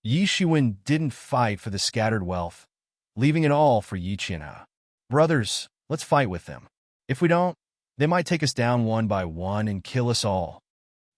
Yi Shiwen didn't fight for the scattered wealth, leaving it all for Yi Qianhe. Brothers, let's fight with them. If we don't, they might take us down one by one and kill us all.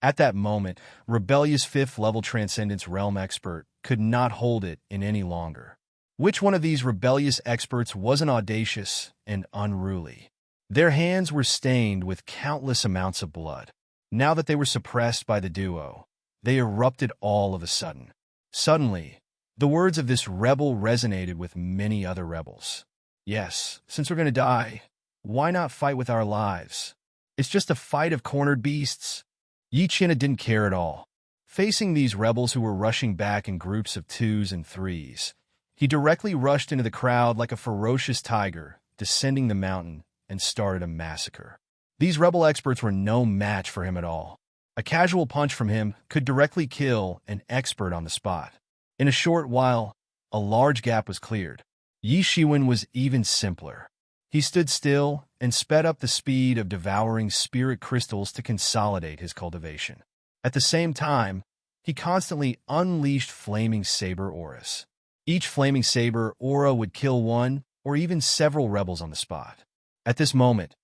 At that moment, rebellious 5th-level Transcendence Realm expert could not hold it in any longer. Which one of these rebellious experts wasn't audacious and unruly? Their hands were stained with countless amounts of blood. Now that they were suppressed by the duo, they erupted all of a sudden. Suddenly, the words of this rebel resonated with many other rebels. Yes, since we're going to die, why not fight with our lives? It's just a fight of cornered beasts. Yi Qianhe didn't care at all. Facing these rebels who were rushing back in groups of 2s and 3s, he directly rushed into the crowd like a ferocious tiger, descending the mountain, and started a massacre. These rebel experts were no match for him at all. A casual punch from him could directly kill an expert on the spot. In a short while, a large gap was cleared. Yi Shiwen was even simpler. He stood still and sped up the speed of devouring spirit crystals to consolidate his cultivation. At the same time, he constantly unleashed flaming saber auras. Each flaming saber aura would kill one or even several rebels on the spot. At this moment,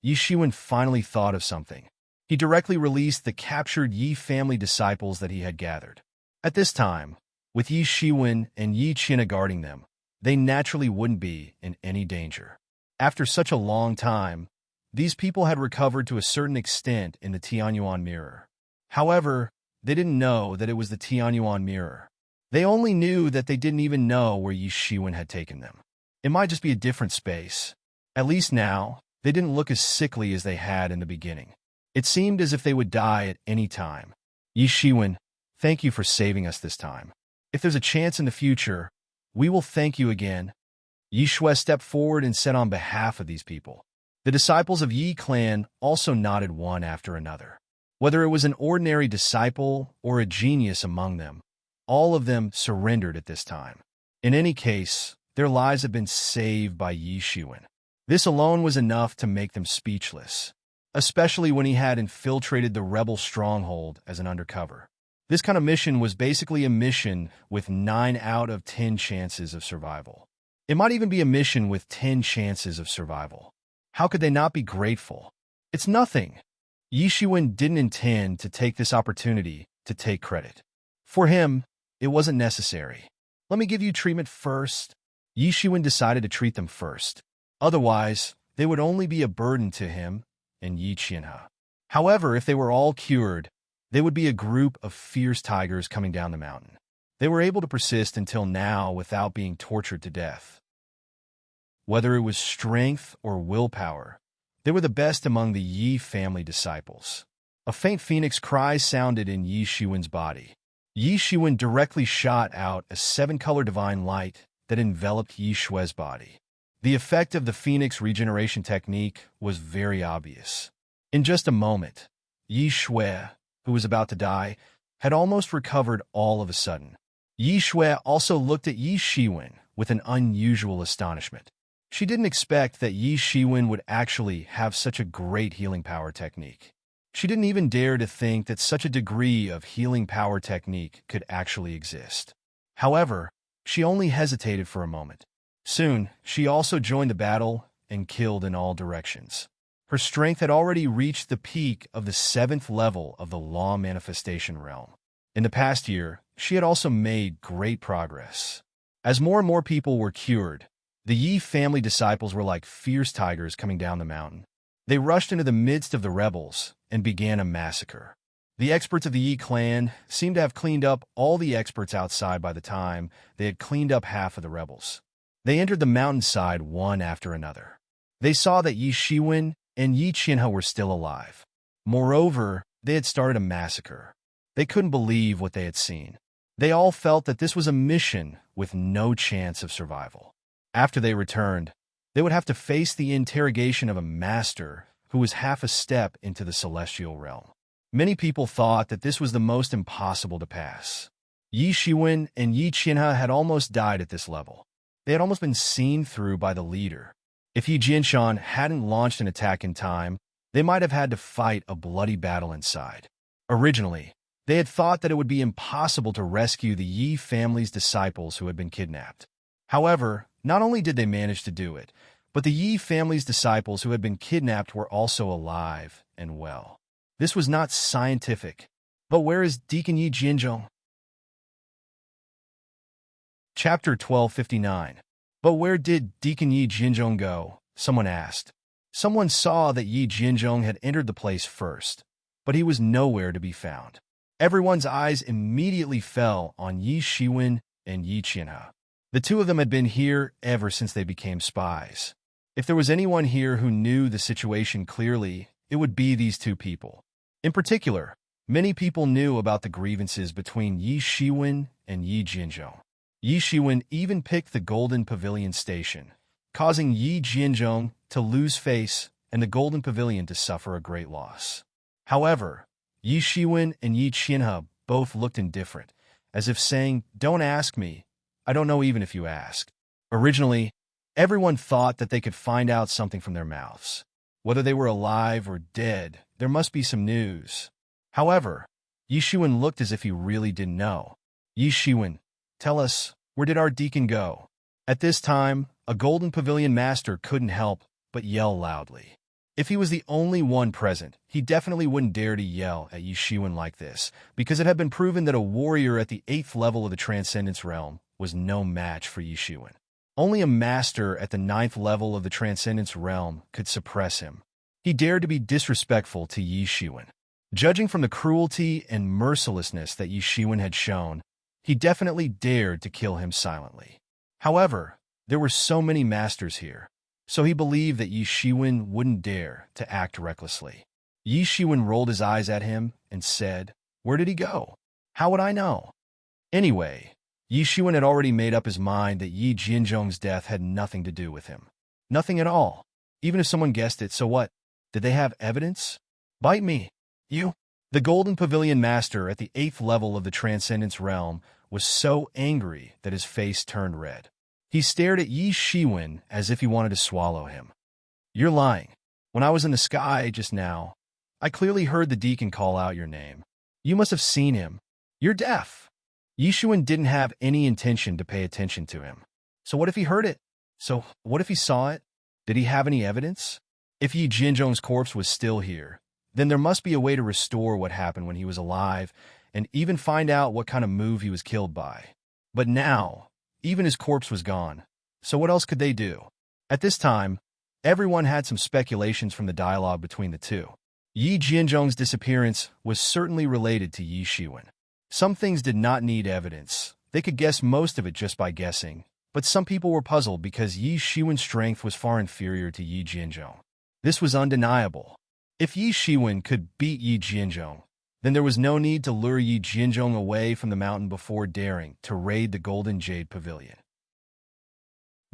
Yi Shiwen finally thought of something. He directly released the captured Yi family disciples that he had gathered. At this time, with Yi Shiwen and Yi Qianhe guarding them, they naturally wouldn't be in any danger. After such a long time, these people had recovered to a certain extent in the Tianyuan mirror. However, they didn't know that it was the Tianyuan mirror. They only knew that they didn't even know where Yi Shiwen had taken them. It might just be a different space. At least now, they didn't look as sickly as they had in the beginning. It seemed as if they would die at any time. Yi Shiwen, thank you for saving us this time. If there's a chance in the future, we will thank you again. Yi Shui stepped forward and said on behalf of these people. The disciples of Yi clan also nodded one after another. Whether it was an ordinary disciple or a genius among them, all of them surrendered at this time. In any case, their lives had been saved by Yi Shiwen. This alone was enough to make them speechless, especially when he had infiltrated the rebel stronghold as an undercover. This kind of mission was basically a mission with 9 out of 10 chances of survival. It might even be a mission with 10 chances of survival. How could they not be grateful? It's nothing. Yi Shiwen didn't intend to take this opportunity to take credit. For him, it wasn't necessary. Let me give you treatment first. Yi Shiwen decided to treat them first. Otherwise, they would only be a burden to him and Yi Qianhe. However, if they were all cured, they would be a group of fierce tigers coming down the mountain. They were able to persist until now without being tortured to death. Whether it was strength or willpower, they were the best among the Yi family disciples. A faint phoenix cry sounded in Yi Shiwen's body. Yi Shiwen directly shot out a 7-color divine light that enveloped Yi Shui's body. The effect of the phoenix regeneration technique was very obvious. In just a moment, Yi Shui, who was about to die, had almost recovered all of a sudden. Yi Shui also looked at Yi Shiwen with an unusual astonishment. She didn't expect that Yi Shiwen would actually have such a great healing power technique. She didn't even dare to think that such a degree of healing power technique could actually exist. However, she only hesitated for a moment. Soon, she also joined the battle and killed in all directions. Her strength had already reached the peak of the 7th level of the Law Manifestation realm. In the past year, she had also made great progress. As more and more people were cured, the Yi family disciples were like fierce tigers coming down the mountain. They rushed into the midst of the rebels and began a massacre. The experts of the Yi clan seemed to have cleaned up all the experts outside by the time they had cleaned up half of the rebels. They entered the mountainside one after another. They saw that Yi Shiwen and Yi Qianhe were still alive. Moreover, they had started a massacre. They couldn't believe what they had seen. They all felt that this was a mission with no chance of survival. After they returned, they would have to face the interrogation of a master who was half a step into the celestial realm. Many people thought that this was the most impossible to pass. Yi Shiwen and Yi Qianhe had almost died at this level. They had almost been seen through by the leader. If Yi Jinshan hadn't launched an attack in time, they might have had to fight a bloody battle inside. Originally, they had thought that it would be impossible to rescue the Yi family's disciples who had been kidnapped. However, not only did they manage to do it, but the Yi family's disciples who had been kidnapped were also alive and well. This was not scientific. But where is Deacon Yi Jianzhong? Chapter 1259. But where did Deacon Yi Jianzhong go? Someone asked. Someone saw that Yi Jianzhong had entered the place first, but he was nowhere to be found. Everyone's eyes immediately fell on Yi Shiwen and Yi Qianhe. The two of them had been here ever since they became spies. If there was anyone here who knew the situation clearly, it would be these two people. In particular, many people knew about the grievances between Yi Shiwen and Yi Jianzhong. Yi Shiwen even picked the Golden Pavilion station, causing Yi Jianzhong to lose face and the Golden Pavilion to suffer a great loss. However, Yi Shiwen and Yi Qianhe both looked indifferent, as if saying, "Don't ask me. I don't know even if you ask." Originally, everyone thought that they could find out something from their mouths. Whether they were alive or dead, there must be some news. However, Yi Shiwen looked as if he really didn't know. Yi Shiwen, tell us, where did our deacon go? At this time, a Golden Pavilion master couldn't help but yell loudly. If he was the only one present, he definitely wouldn't dare to yell at Yi Shiwen like this, because it had been proven that a warrior at the 8th level of the Transcendence Realm was no match for Yi Shiwen. Only a master at the 9th level of the Transcendence Realm could suppress him. He dared to be disrespectful to Yi Shiwen. Judging from the cruelty and mercilessness that Yi Shiwen had shown, he definitely dared to kill him silently. However, there were so many masters here, so he believed that Yi Shiwen wouldn't dare to act recklessly. Yi Shiwen rolled his eyes at him and said, "Where did he go? How would I know?" Anyway, Yi Shiwen had already made up his mind that Yi Jianzhong's death had nothing to do with him. Nothing at all. Even if someone guessed it, so what? Did they have evidence? Bite me. You? The Golden Pavilion Master at the 8th level of the Transcendence Realm was so angry that his face turned red. He stared at Yi Shiwen as if he wanted to swallow him. "You're lying. When I was in the sky just now, I clearly heard the deacon call out your name. You must have seen him. You're deaf." Yi Shiwen didn't have any intention to pay attention to him. So what if he heard it? So what if he saw it? Did he have any evidence? If Yi Jianzhong's corpse was still here, then there must be a way to restore what happened when he was alive and even find out what kind of move he was killed by. But now, even his corpse was gone. So what else could they do? At this time, everyone had some speculations from the dialogue between the two. Yi Jianzhong's disappearance was certainly related to Yi Shiwen. Some things did not need evidence. They could guess most of it just by guessing. But some people were puzzled because Yi Shiwen's strength was far inferior to Yi Jianzhong. This was undeniable. If Yi Shiwen could beat Yi Jianzhong, then there was no need to lure Yi Jianzhong away from the mountain before daring to raid the Golden Jade Pavilion.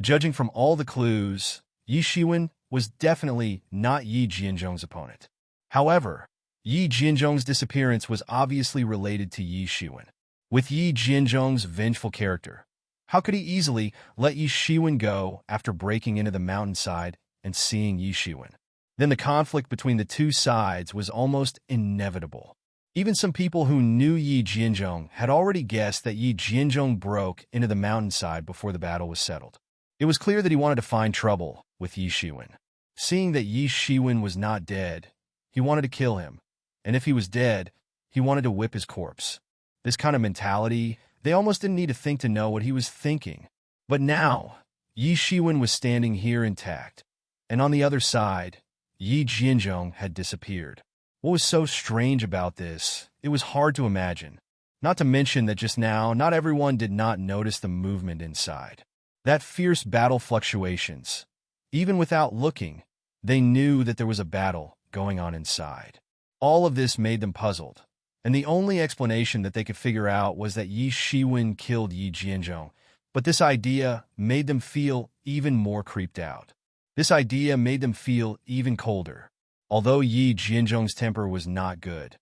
Judging from all the clues, Yi Shiwen was definitely not Yi Jianzhong's opponent. However, Yi Jianzhong's disappearance was obviously related to Yi Shiwen. With Yi Jianzhong's vengeful character, how could he easily let Yi Shiwen go after breaking into the mountainside and seeing Yi Shiwen? Then the conflict between the two sides was almost inevitable. Even some people who knew Yi Jianzhong had already guessed that Yi Jianzhong broke into the mountainside before the battle was settled. It was clear that he wanted to find trouble with Yi Shiwen. Seeing that Yi Shiwen was not dead, he wanted to kill him. And if he was dead, he wanted to whip his corpse. This kind of mentality, they almost didn't need to think to know what he was thinking. But now, Yi Shiwen was standing here intact. And on the other side, Yi Jianzhong had disappeared. What was so strange about this? It was hard to imagine. Not to mention that just now, not everyone did not notice the movement inside. That fierce battle fluctuations. Even without looking, they knew that there was a battle going on inside. All of this made them puzzled, and the only explanation that they could figure out was that Yi Shiwen killed Yi Jianzhong. But this idea made them feel even more creeped out. This idea made them feel even colder. Although Yi Jianzhong's temper was not good,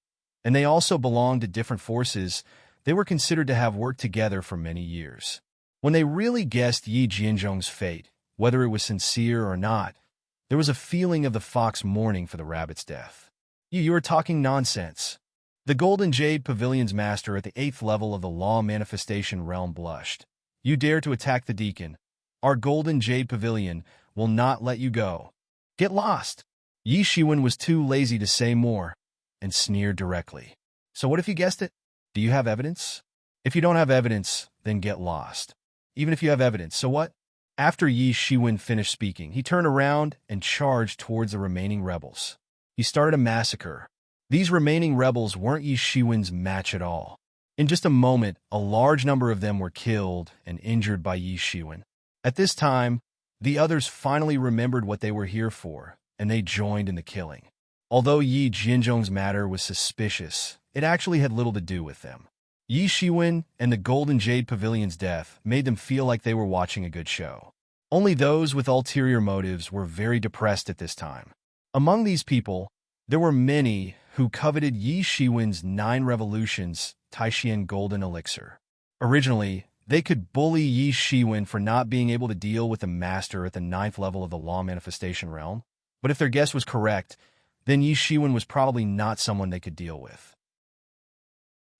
and they also belonged to different forces, they were considered to have worked together for many years. When they really guessed Yi Jianzhong's fate, whether it was sincere or not, there was a feeling of the fox mourning for the rabbit's death. You are talking nonsense. The Golden Jade Pavilion's master at the 8th level of the Law Manifestation Realm blushed. You dare to attack the deacon. Our Golden Jade Pavilion will not let you go. Get lost. Yi Shiwen was too lazy to say more, and sneered directly. So what if you guessed it? Do you have evidence? If you don't have evidence, then get lost. Even if you have evidence, so what? After Yi Shiwen finished speaking, he turned around and charged towards the remaining rebels. He started a massacre. These remaining rebels weren't Yi Shiwen's match at all. In just a moment, a large number of them were killed and injured by Yi Shiwen. At this time, the others finally remembered what they were here for, and they joined in the killing. Although Yi Jianzhong's matter was suspicious, it actually had little to do with them. Yi Shiwen and the Golden Jade Pavilion's death made them feel like they were watching a good show. Only those with ulterior motives were very depressed at this time. Among these people, there were many who coveted Yi Shiwen's 9 Revolutions Taishian Golden Elixir. Originally, they could bully Yi Shiwen for not being able to deal with the master at the 9th level of the Law Manifestation Realm, but if their guess was correct, then Yi Shiwen was probably not someone they could deal with.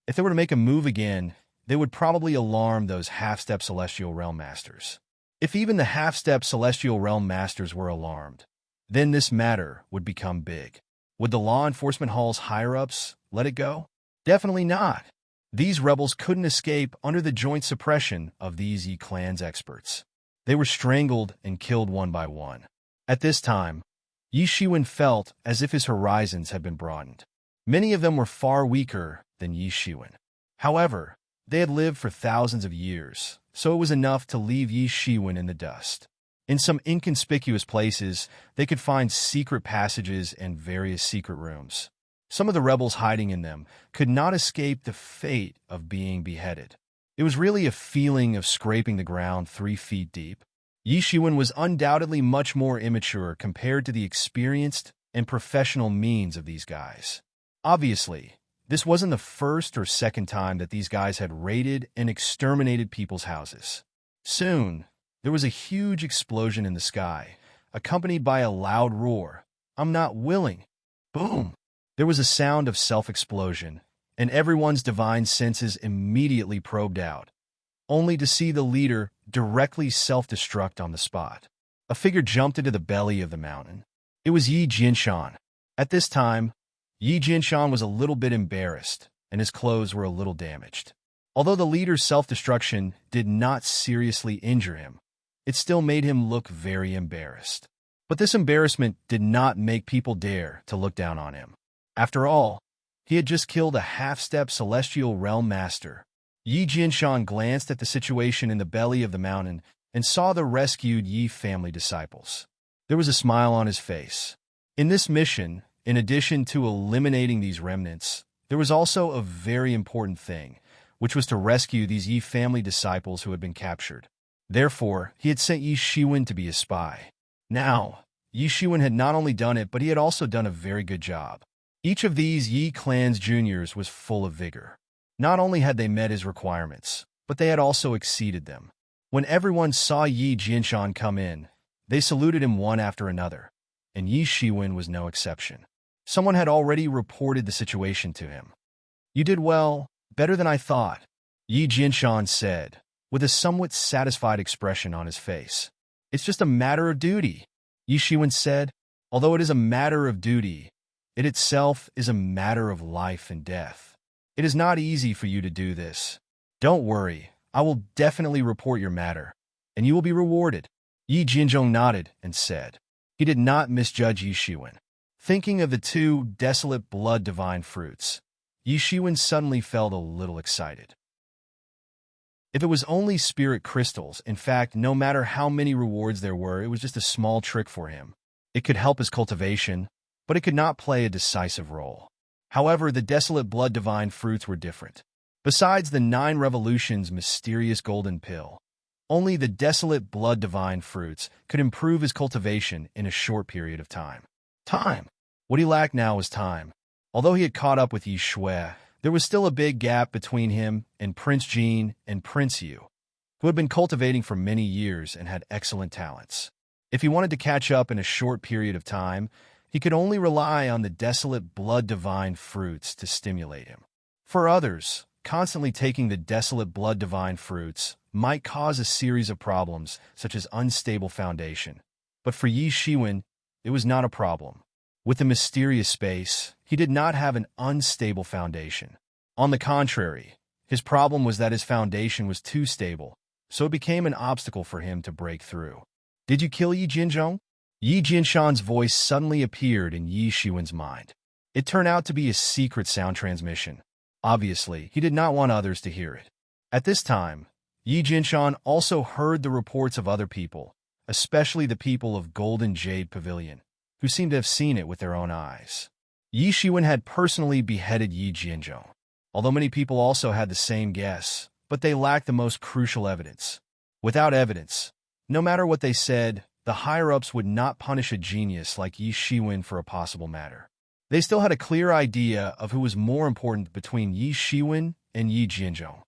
If they were to make a move again, they would probably alarm those half-step Celestial Realm Masters. If even the half-step Celestial Realm Masters were alarmed, then this matter would become big. Would the law enforcement hall's higher-ups let it go? Definitely not. These rebels couldn't escape under the joint suppression of these Yi clan's experts. They were strangled and killed one by one. At this time, Yi Shiwen felt as if his horizons had been broadened. Many of them were far weaker than Yi Shiwen. However, they had lived for thousands of years, so it was enough to leave Yi Shiwen in the dust. In some inconspicuous places, they could find secret passages and various secret rooms. Some of the rebels hiding in them could not escape the fate of being beheaded. It was really a feeling of scraping the ground 3 feet deep. Yi Shiwen was undoubtedly much more immature compared to the experienced and professional means of these guys. Obviously, this wasn't the first or second time that these guys had raided and exterminated people's houses. Soon, there was a huge explosion in the sky, accompanied by a loud roar. "I'm not willing." Boom! There was a sound of self-explosion, and everyone's divine senses immediately probed out, only to see the leader directly self-destruct on the spot. A figure jumped into the belly of the mountain. It was Yi Jianshan. At this time, Yi Jianshan was a little bit embarrassed, and his clothes were a little damaged. Although the leader's self-destruction did not seriously injure him, it still made him look very embarrassed. But this embarrassment did not make people dare to look down on him. After all, he had just killed a half-step Celestial Realm Master. Yi Jianshan glanced at the situation in the belly of the mountain and saw the rescued Yi family disciples. There was a smile on his face. In this mission, in addition to eliminating these remnants, there was also a very important thing, which was to rescue these Yi family disciples who had been captured. Therefore, he had sent Yi Shiwen to be a spy. Now, Yi Shiwen had not only done it, but he had also done a very good job. Each of these Yi clan's juniors was full of vigor. Not only had they met his requirements, but they had also exceeded them. When everyone saw Yi Jianshan come in, they saluted him one after another, and Yi Shiwen was no exception. Someone had already reported the situation to him. "You did well, better than I thought," Yi Jianshan said, with a somewhat satisfied expression on his face. "It's just a matter of duty," Yi Shiwen said. "Although it is a matter of duty, it itself is a matter of life and death. It is not easy for you to do this. Don't worry, I will definitely report your matter, and you will be rewarded." Yi Jianzhong nodded and said. He did not misjudge Yi Shiwen. Thinking of the 2 desolate blood divine fruits, Yi Shiwen suddenly felt a little excited. If it was only spirit crystals, in fact, no matter how many rewards there were, it was just a small trick for him. It could help his cultivation, but it could not play a decisive role. However, the desolate blood divine fruits were different. Besides the 9 revolutions mysterious golden pill, only the desolate blood divine fruits could improve his cultivation in a short period of time. What he lacked now was time. Although he had caught up with Yi Shui, there was still a big gap between him and Prince Jin and Prince Yu, who had been cultivating for many years and had excellent talents. If he wanted to catch up in a short period of time, he could only rely on the desolate blood divine fruits to stimulate him. For others, constantly taking the desolate blood divine fruits might cause a series of problems, such as unstable foundation. But for Yi Shiwen, it was not a problem. With the mysterious space, he did not have an unstable foundation. On the contrary, his problem was that his foundation was too stable, so it became an obstacle for him to break through. Did you kill Yi Jinzhong? Yi Jinshan's voice suddenly appeared in Yi Shiwen's mind. It turned out to be a secret sound transmission. Obviously, he did not want others to hear it. At this time, Yi Jinshan also heard the reports of other people, especially the people of Golden Jade Pavilion, who seemed to have seen it with their own eyes. Yi Shiwen had personally beheaded Yi Jinzhong, although many people also had the same guess, but they lacked the most crucial evidence. Without evidence, no matter what they said, the higher-ups would not punish a genius like Yi Shiwen for a possible matter. They still had a clear idea of who was more important between Yi Shiwen and Yi Jinzhong.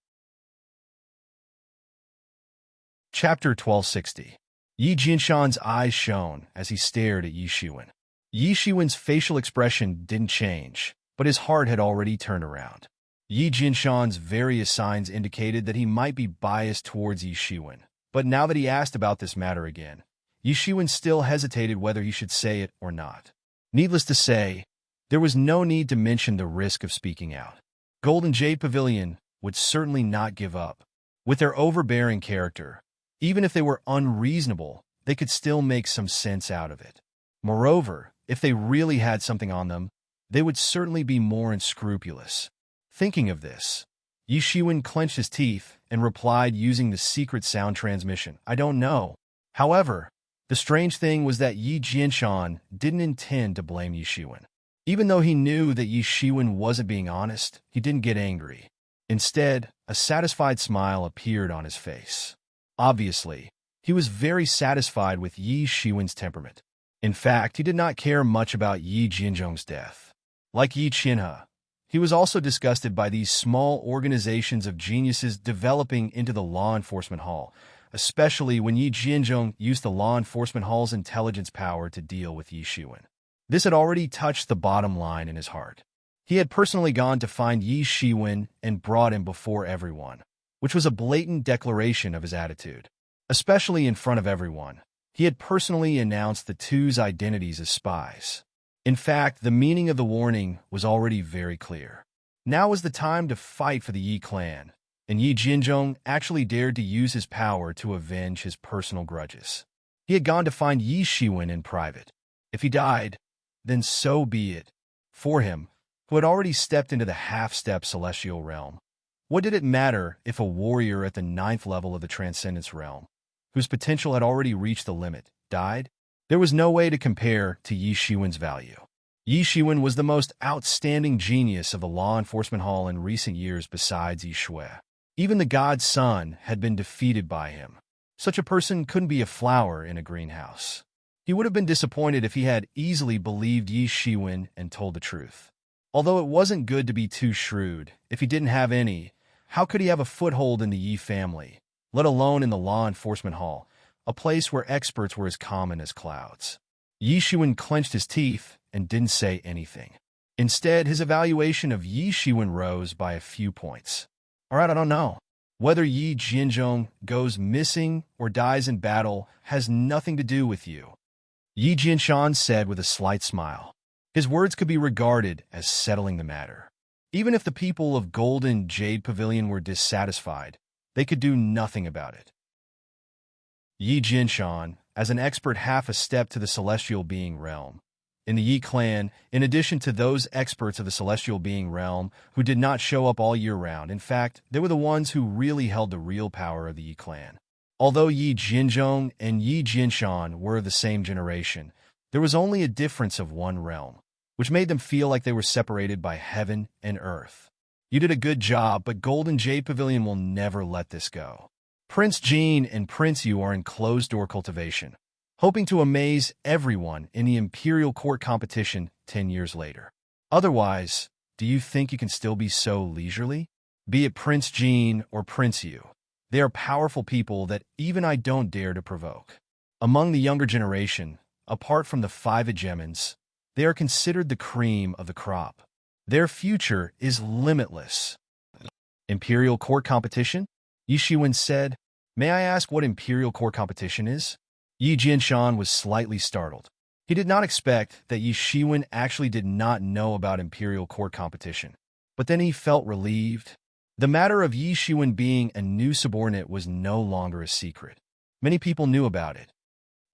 Chapter 1260. Yi Jinshan's eyes shone as he stared at Yi Shiwen. Yi Shiwen's facial expression didn't change, but his heart had already turned around. Yi Jinshan's various signs indicated that he might be biased towards Yi Shiwen, but now that he asked about this matter again, Yi Shiwen still hesitated whether he should say it or not. Needless to say, there was no need to mention the risk of speaking out. Golden Jade Pavilion would certainly not give up. With their overbearing character, even if they were unreasonable, they could still make some sense out of it. Moreover, if they really had something on them, they would certainly be more unscrupulous. Thinking of this, Yi Shiwen clenched his teeth and replied using the secret sound transmission, "I don't know." However, the strange thing was that Yi Jinshan didn't intend to blame Yi Shiwen. Even though he knew that Yi Shiwen wasn't being honest, he didn't get angry. Instead, a satisfied smile appeared on his face. Obviously, he was very satisfied with Yi Shiwen's temperament. In fact, he did not care much about Yi Jinzhong's death. Like Yi Qinhe, he was also disgusted by these small organizations of geniuses developing into the law enforcement hall, especially when Yi Jinzhong used the law enforcement hall's intelligence power to deal with Yi Shiwen. This had already touched the bottom line in his heart. He had personally gone to find Yi Shiwen and brought him before everyone, which was a blatant declaration of his attitude. Especially in front of everyone, he had personally announced the two's identities as spies. In fact, the meaning of the warning was already very clear. Now was the time to fight for the Yi clan, and Yi Jinzhong actually dared to use his power to avenge his personal grudges. He had gone to find Yi Shiwen in private. If he died, then so be it. For him, who had already stepped into the half-step celestial realm, what did it matter if a warrior at the 9th level of the Transcendence realm, whose potential had already reached the limit, died? There was no way to compare to Yi Shiwen's value. Yi Shiwen was the most outstanding genius of the law enforcement hall in recent years besides Yi Shui. Even the god's son had been defeated by him. Such a person couldn't be a flower in a greenhouse. He would have been disappointed if he had easily believed Yi Shiwen and told the truth. Although it wasn't good to be too shrewd, if he didn't have any, how could he have a foothold in the Yi family, let alone in the law enforcement hall, a place where experts were as common as clouds? Yi Shiwen clenched his teeth and didn't say anything. Instead, his evaluation of Yi Shiwen rose by a few points. All right, I don't know. Whether Yi Jinzhong goes missing or dies in battle has nothing to do with you, Yi Jinshan said with a slight smile. His words could be regarded as settling the matter. Even if the people of Golden Jade Pavilion were dissatisfied, they could do nothing about it. Yi Jinshan, as an expert half a step to the celestial being realm, In the Yi clan, in addition to those experts of the celestial being realm who did not show up all year round, in fact, they were the ones who really held the real power of the Yi clan. Although Yi Jinzhong and Yi Jinshan were of the same generation, there was only a difference of one realm, which made them feel like they were separated by heaven and earth. You did a good job, but Golden Jade Pavilion will never let this go. Prince Jean and Prince Yu are in closed-door cultivation, hoping to amaze everyone in the Imperial Court competition 10 years later. Otherwise, do you think you can still be so leisurely? Be it Prince Jean or Prince Yu, they are powerful people that even I don't dare to provoke. Among the younger generation, apart from the 5 hegemons, they are considered the cream of the crop. Their future is limitless. Imperial Court competition? Yi Shiwen said. May I ask what Imperial Court competition is? Yi Jinshan was slightly startled. He did not expect that Yi Shiwen actually did not know about Imperial Court competition. But then he felt relieved. The matter of Yi Shiwen being a new subordinate was no longer a secret. Many people knew about it.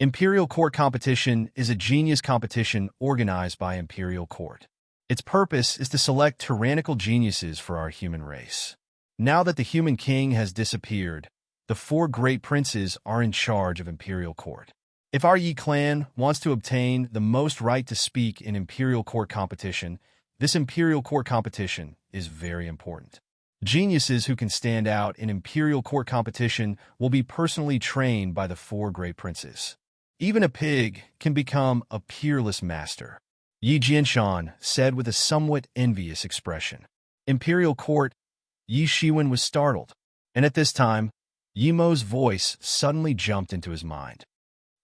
Imperial Court competition is a genius competition organized by Imperial Court. Its purpose is to select tyrannical geniuses for our human race. Now that the human king has disappeared, the 4 great princes are in charge of Imperial Court. If our Yi clan wants to obtain the most right to speak in Imperial Court competition, this Imperial Court competition is very important. Geniuses who can stand out in Imperial Court competition will be personally trained by the 4 great princes. Even a pig can become a peerless master, Yi Jianshan said with a somewhat envious expression. Imperial Court, Yi Shiwen was startled, and at this time, Yi Mo's voice suddenly jumped into his mind.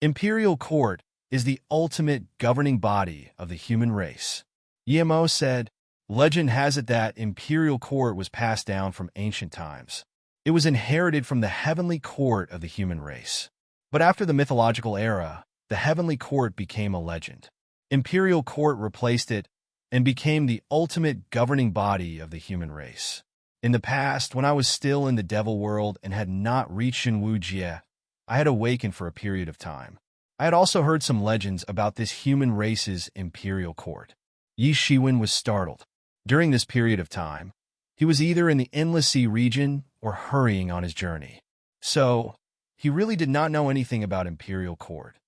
Imperial Court is the ultimate governing body of the human race. Yi Mo said, legend has it that Imperial Court was passed down from ancient times. It was inherited from the heavenly court of the human race. But after the mythological era, the heavenly court became a legend. Imperial Court replaced it and became the ultimate governing body of the human race. In the past, when I was still in the devil world and had not reached Shinwu Jie, I had awakened for a period of time. I had also heard some legends about this human race's Imperial Court. Yi Shiwen was startled. During this period of time, he was either in the Endless Sea region or hurrying on his journey. So, he really did not know anything about Imperial Court.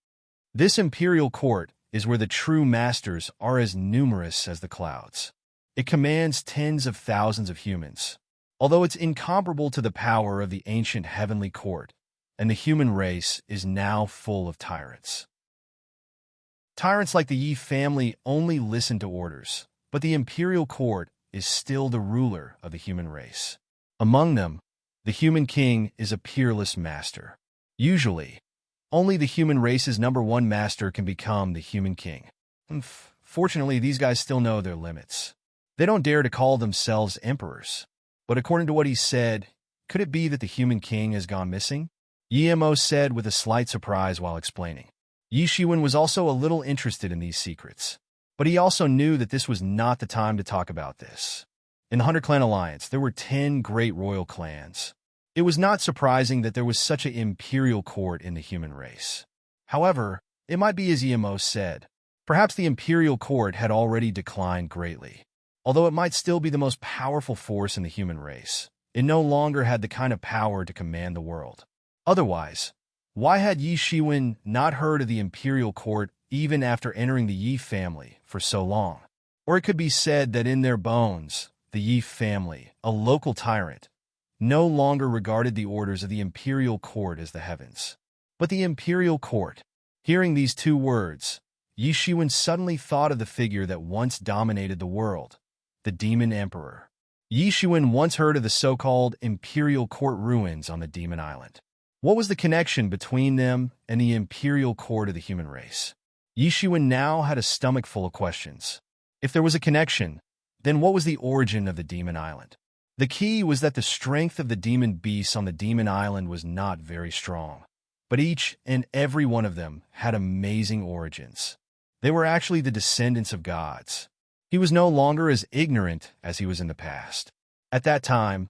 This Imperial Court is where the true masters are as numerous as the clouds. It commands tens of thousands of humans, although it's incomparable to the power of the ancient heavenly court, and the human race is now full of tyrants. Tyrants like the Yi family only listen to orders, but the Imperial Court is still the ruler of the human race. Among them, the human king is a peerless master. Usually, only the human race's #1 master can become the human king. Fortunately, these guys still know their limits. They don't dare to call themselves emperors. But according to what he said, could it be that the human king has gone missing? Yi Mo said with a slight surprise while explaining. Yi Shiwen was also a little interested in these secrets, but he also knew that this was not the time to talk about this. In the 100 Clan Alliance, there were 10 great royal clans. It was not surprising that there was such an imperial court in the human race. However, it might be as Yi Mo said. Perhaps the imperial court had already declined greatly. Although it might still be the most powerful force in the human race, it no longer had the kind of power to command the world. Otherwise, why had Yi Shiwen not heard of the imperial court even after entering the Yi family for so long? Or it could be said that in their bones, the Yi family, a local tyrant, no longer regarded the orders of the imperial court as the heavens. But the imperial court, hearing these 2 words, Yi Shiwen suddenly thought of the figure that once dominated the world, the Demon Emperor. Yi Shiwen once heard of the so-called imperial court ruins on the Demon Island. What was the connection between them and the imperial court of the human race? Yi Shiwen now had a stomach full of questions. If there was a connection, then what was the origin of the Demon Island? The key was that the strength of the demon beasts on the Demon Island was not very strong, but each and every one of them had amazing origins. They were actually the descendants of gods. He was no longer as ignorant as he was in the past. At that time,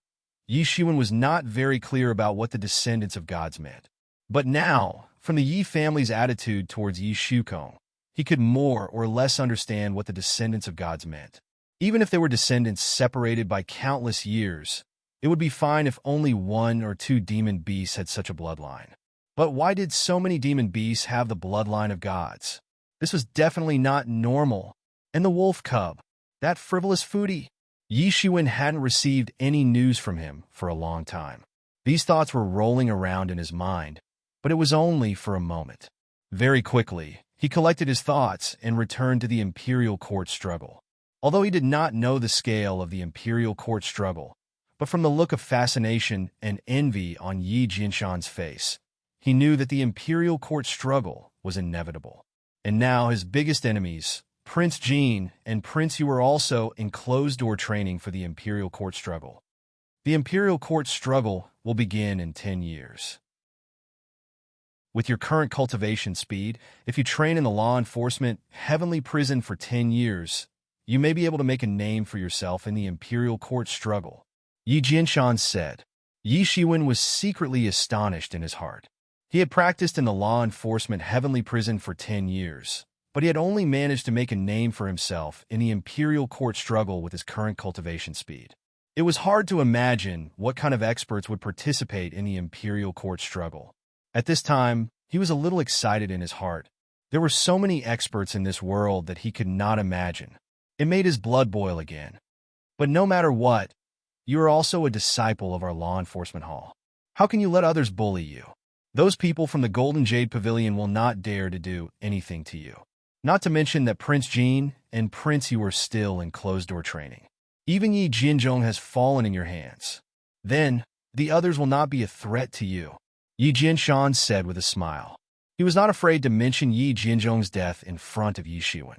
Yi Shiwen was not very clear about what the descendants of gods meant. But now, from the Yi family's attitude towards Yi Shukong, he could more or less understand what the descendants of gods meant. Even if they were descendants separated by countless years, it would be fine if only one or two demon beasts had such a bloodline. But why did so many demon beasts have the bloodline of gods? This was definitely not normal. And the wolf cub, that frivolous foodie? Yi Shiwen hadn't received any news from him for a long time. These thoughts were rolling around in his mind, but it was only for a moment. Very quickly, he collected his thoughts and returned to the imperial court struggle. Although he did not know the scale of the imperial court struggle, but from the look of fascination and envy on Yi Jinshan's face, he knew that the imperial court struggle was inevitable. And now his biggest enemies, Prince Jean and Prince Yu, were also in closed-door training for the imperial court struggle. The imperial court struggle will begin in 10 years. With your current cultivation speed, if you train in the law enforcement heavenly prison for 10 years, you may be able to make a name for yourself in the imperial court struggle, Yi Jinshan said. Yi Shiwen was secretly astonished in his heart. He had practiced in the law enforcement heavenly prison for 10 years, but he had only managed to make a name for himself in the imperial court struggle with his current cultivation speed. It was hard to imagine what kind of experts would participate in the imperial court struggle. At this time, he was a little excited in his heart. There were so many experts in this world that he could not imagine. It made his blood boil again. But no matter what, you are also a disciple of our law enforcement hall. How can you let others bully you? Those people from the Golden Jade Pavilion will not dare to do anything to you. Not to mention that Prince Jean and Prince Yu are still in closed-door training. Even Yi Jinzhong has fallen in your hands. Then, the others will not be a threat to you, Yi Jinshan said with a smile. He was not afraid to mention Yi Jinzhong's death in front of Yi Shiwen.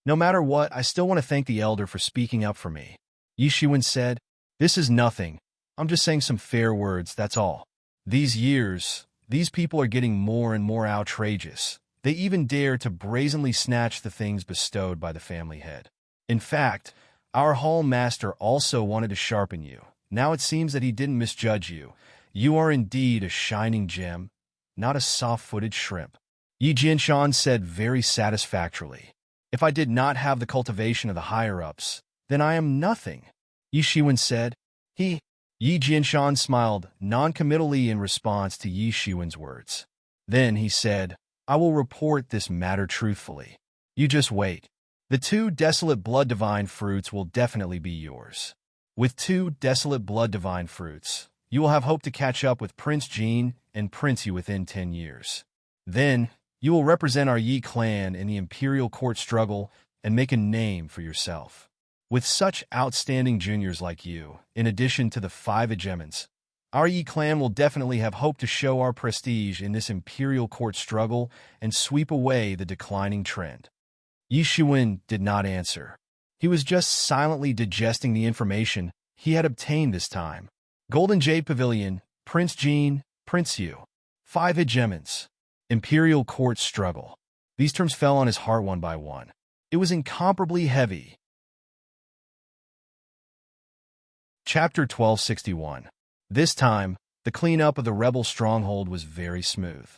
No matter what, I still want to thank the elder for speaking up for me, Yi Shiwen said. This is nothing. I'm just saying some fair words, that's all. These years, these people are getting more and more outrageous. They even dare to brazenly snatch the things bestowed by the family head. In fact, our hall master also wanted to sharpen you. Now it seems that he didn't misjudge you. You are indeed a shining gem, not a soft-footed shrimp, Yi Jinshan said very satisfactorily. If I did not have the cultivation of the higher-ups, then I am nothing, Yi Shiwen said. Yi Jinshan smiled non-committally in response to Yi Shiwen's words. Then he said, I will report this matter truthfully. You just wait. The 2 desolate blood divine fruits will definitely be yours. With 2 desolate blood divine fruits, you will have hope to catch up with Prince Jean and Prince Yu within 10 years. Then, you will represent our Yi clan in the imperial court struggle and make a name for yourself. With such outstanding juniors like you, in addition to the 5 hegemons, our Yi clan will definitely have hope to show our prestige in this imperial court struggle and sweep away the declining trend. Yi Shiwen did not answer. He was just silently digesting the information he had obtained this time. Golden Jade Pavilion, Prince Jean, Prince Yu, 5 hegemons, imperial court struggle. These terms fell on his heart one by one. It was incomparably heavy. Chapter 1261. This time, the cleanup of the rebel stronghold was very smooth.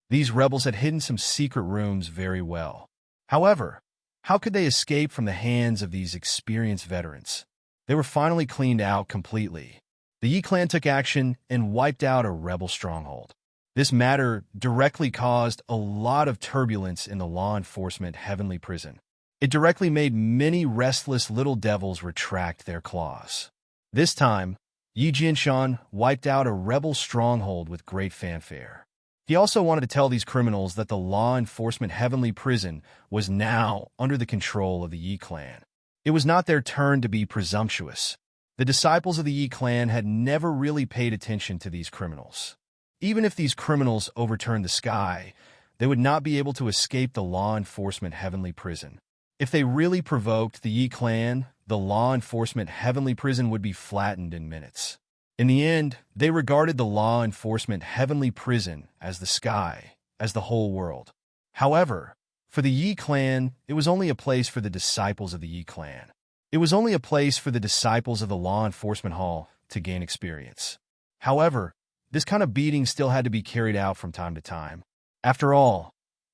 These rebels had hidden some secret rooms very well. However, how could they escape from the hands of these experienced veterans? They were finally cleaned out completely. The Yi clan took action and wiped out a rebel stronghold. This matter directly caused a lot of turbulence in the law enforcement heavenly prison. It directly made many restless little devils retract their claws. This time, Yi Jinshan wiped out a rebel stronghold with great fanfare. He also wanted to tell these criminals that the law enforcement heavenly prison was now under the control of the Yi clan. It was not their turn to be presumptuous. The disciples of the Yi clan had never really paid attention to these criminals. Even if these criminals overturned the sky, they would not be able to escape the law enforcement heavenly prison. If they really provoked the Yi clan, the law enforcement heavenly prison would be flattened in minutes. In the end, they regarded the law enforcement heavenly prison as the sky, as the whole world. However, for the Yi clan, it was only a place for the disciples of the Yi clan. It was only a place for the disciples of the law enforcement hall to gain experience. However, this kind of beating still had to be carried out from time to time. After all,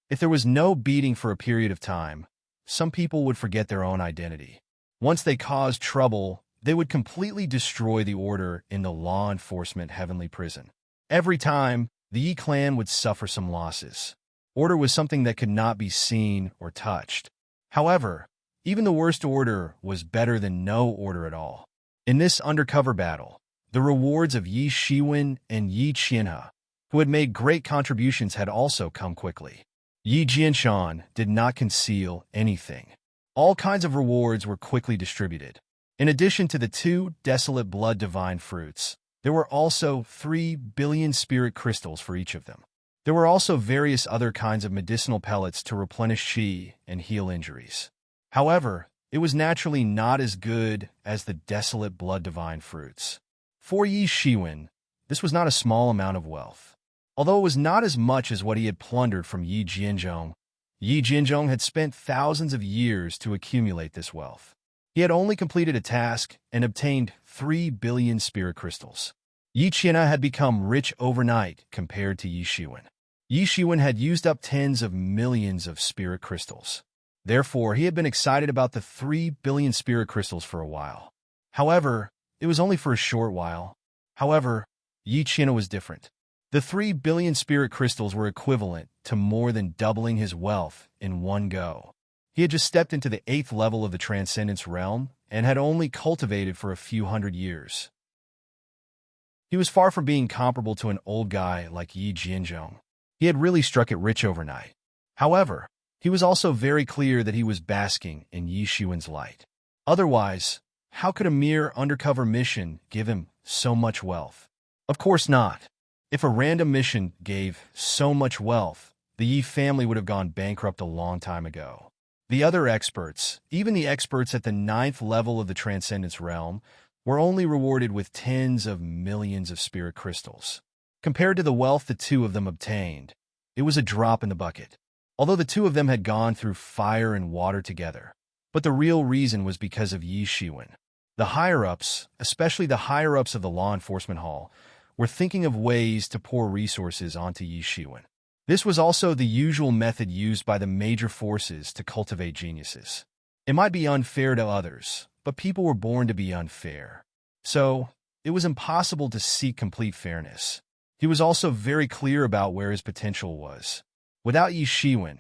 If there was no beating for a period of time, some people would forget their own identity. Once they caused trouble, they would completely destroy the order in the law enforcement heavenly prison. Every time, the Yi clan would suffer some losses. Order was something that could not be seen or touched. However, even the worst order was better than no order at all. In this undercover battle, the rewards of Yi Shiwen and Yi Qianhe, who had made great contributions, had also come quickly. Yi Jianshan did not conceal anything. All kinds of rewards were quickly distributed. In addition to the 2 desolate blood divine fruits, there were also 3 billion spirit crystals for each of them. There were also various other kinds of medicinal pellets to replenish qi and heal injuries. However, it was naturally not as good as the desolate blood divine fruits. For Yi Shiwen, this was not a small amount of wealth. Although it was not as much as what he had plundered from Yi Jianzhong had spent thousands of years to accumulate this wealth. He had only completed a task and obtained 3 billion spirit crystals. Yi Qianhe had become rich overnight compared to Yi Shiwen. Yi Shiwen had used up tens of millions of spirit crystals. Therefore, he had been excited about the 3 billion spirit crystals for a while. However, it was only for a short while. However, Yi Qianhe was different. The 3 billion spirit crystals were equivalent to more than doubling his wealth in one go. He had just stepped into the 8th level of the Transcendence realm and had only cultivated for a few hundred years. He was far from being comparable to an old guy like Yi Jianzhong. He had really struck it rich overnight. However, he was also very clear that he was basking in Yi Shiwen's light. Otherwise, how could a mere undercover mission give him so much wealth? Of course not. If a random mission gave so much wealth, the Yi family would have gone bankrupt a long time ago. The other experts, even the experts at the 9th level of the Transcendence realm, were only rewarded with tens of millions of spirit crystals. Compared to the wealth the 2 of them obtained, it was a drop in the bucket. Although the 2 of them had gone through fire and water together. But the real reason was because of Yi Shiwen. The higher-ups, especially the higher-ups of the law enforcement hall, were thinking of ways to pour resources onto Yi Shiwen. This was also the usual method used by the major forces to cultivate geniuses. It might be unfair to others, but people were born to be unfair. So, it was impossible to seek complete fairness. He was also very clear about where his potential was. Without Yi Shiwen,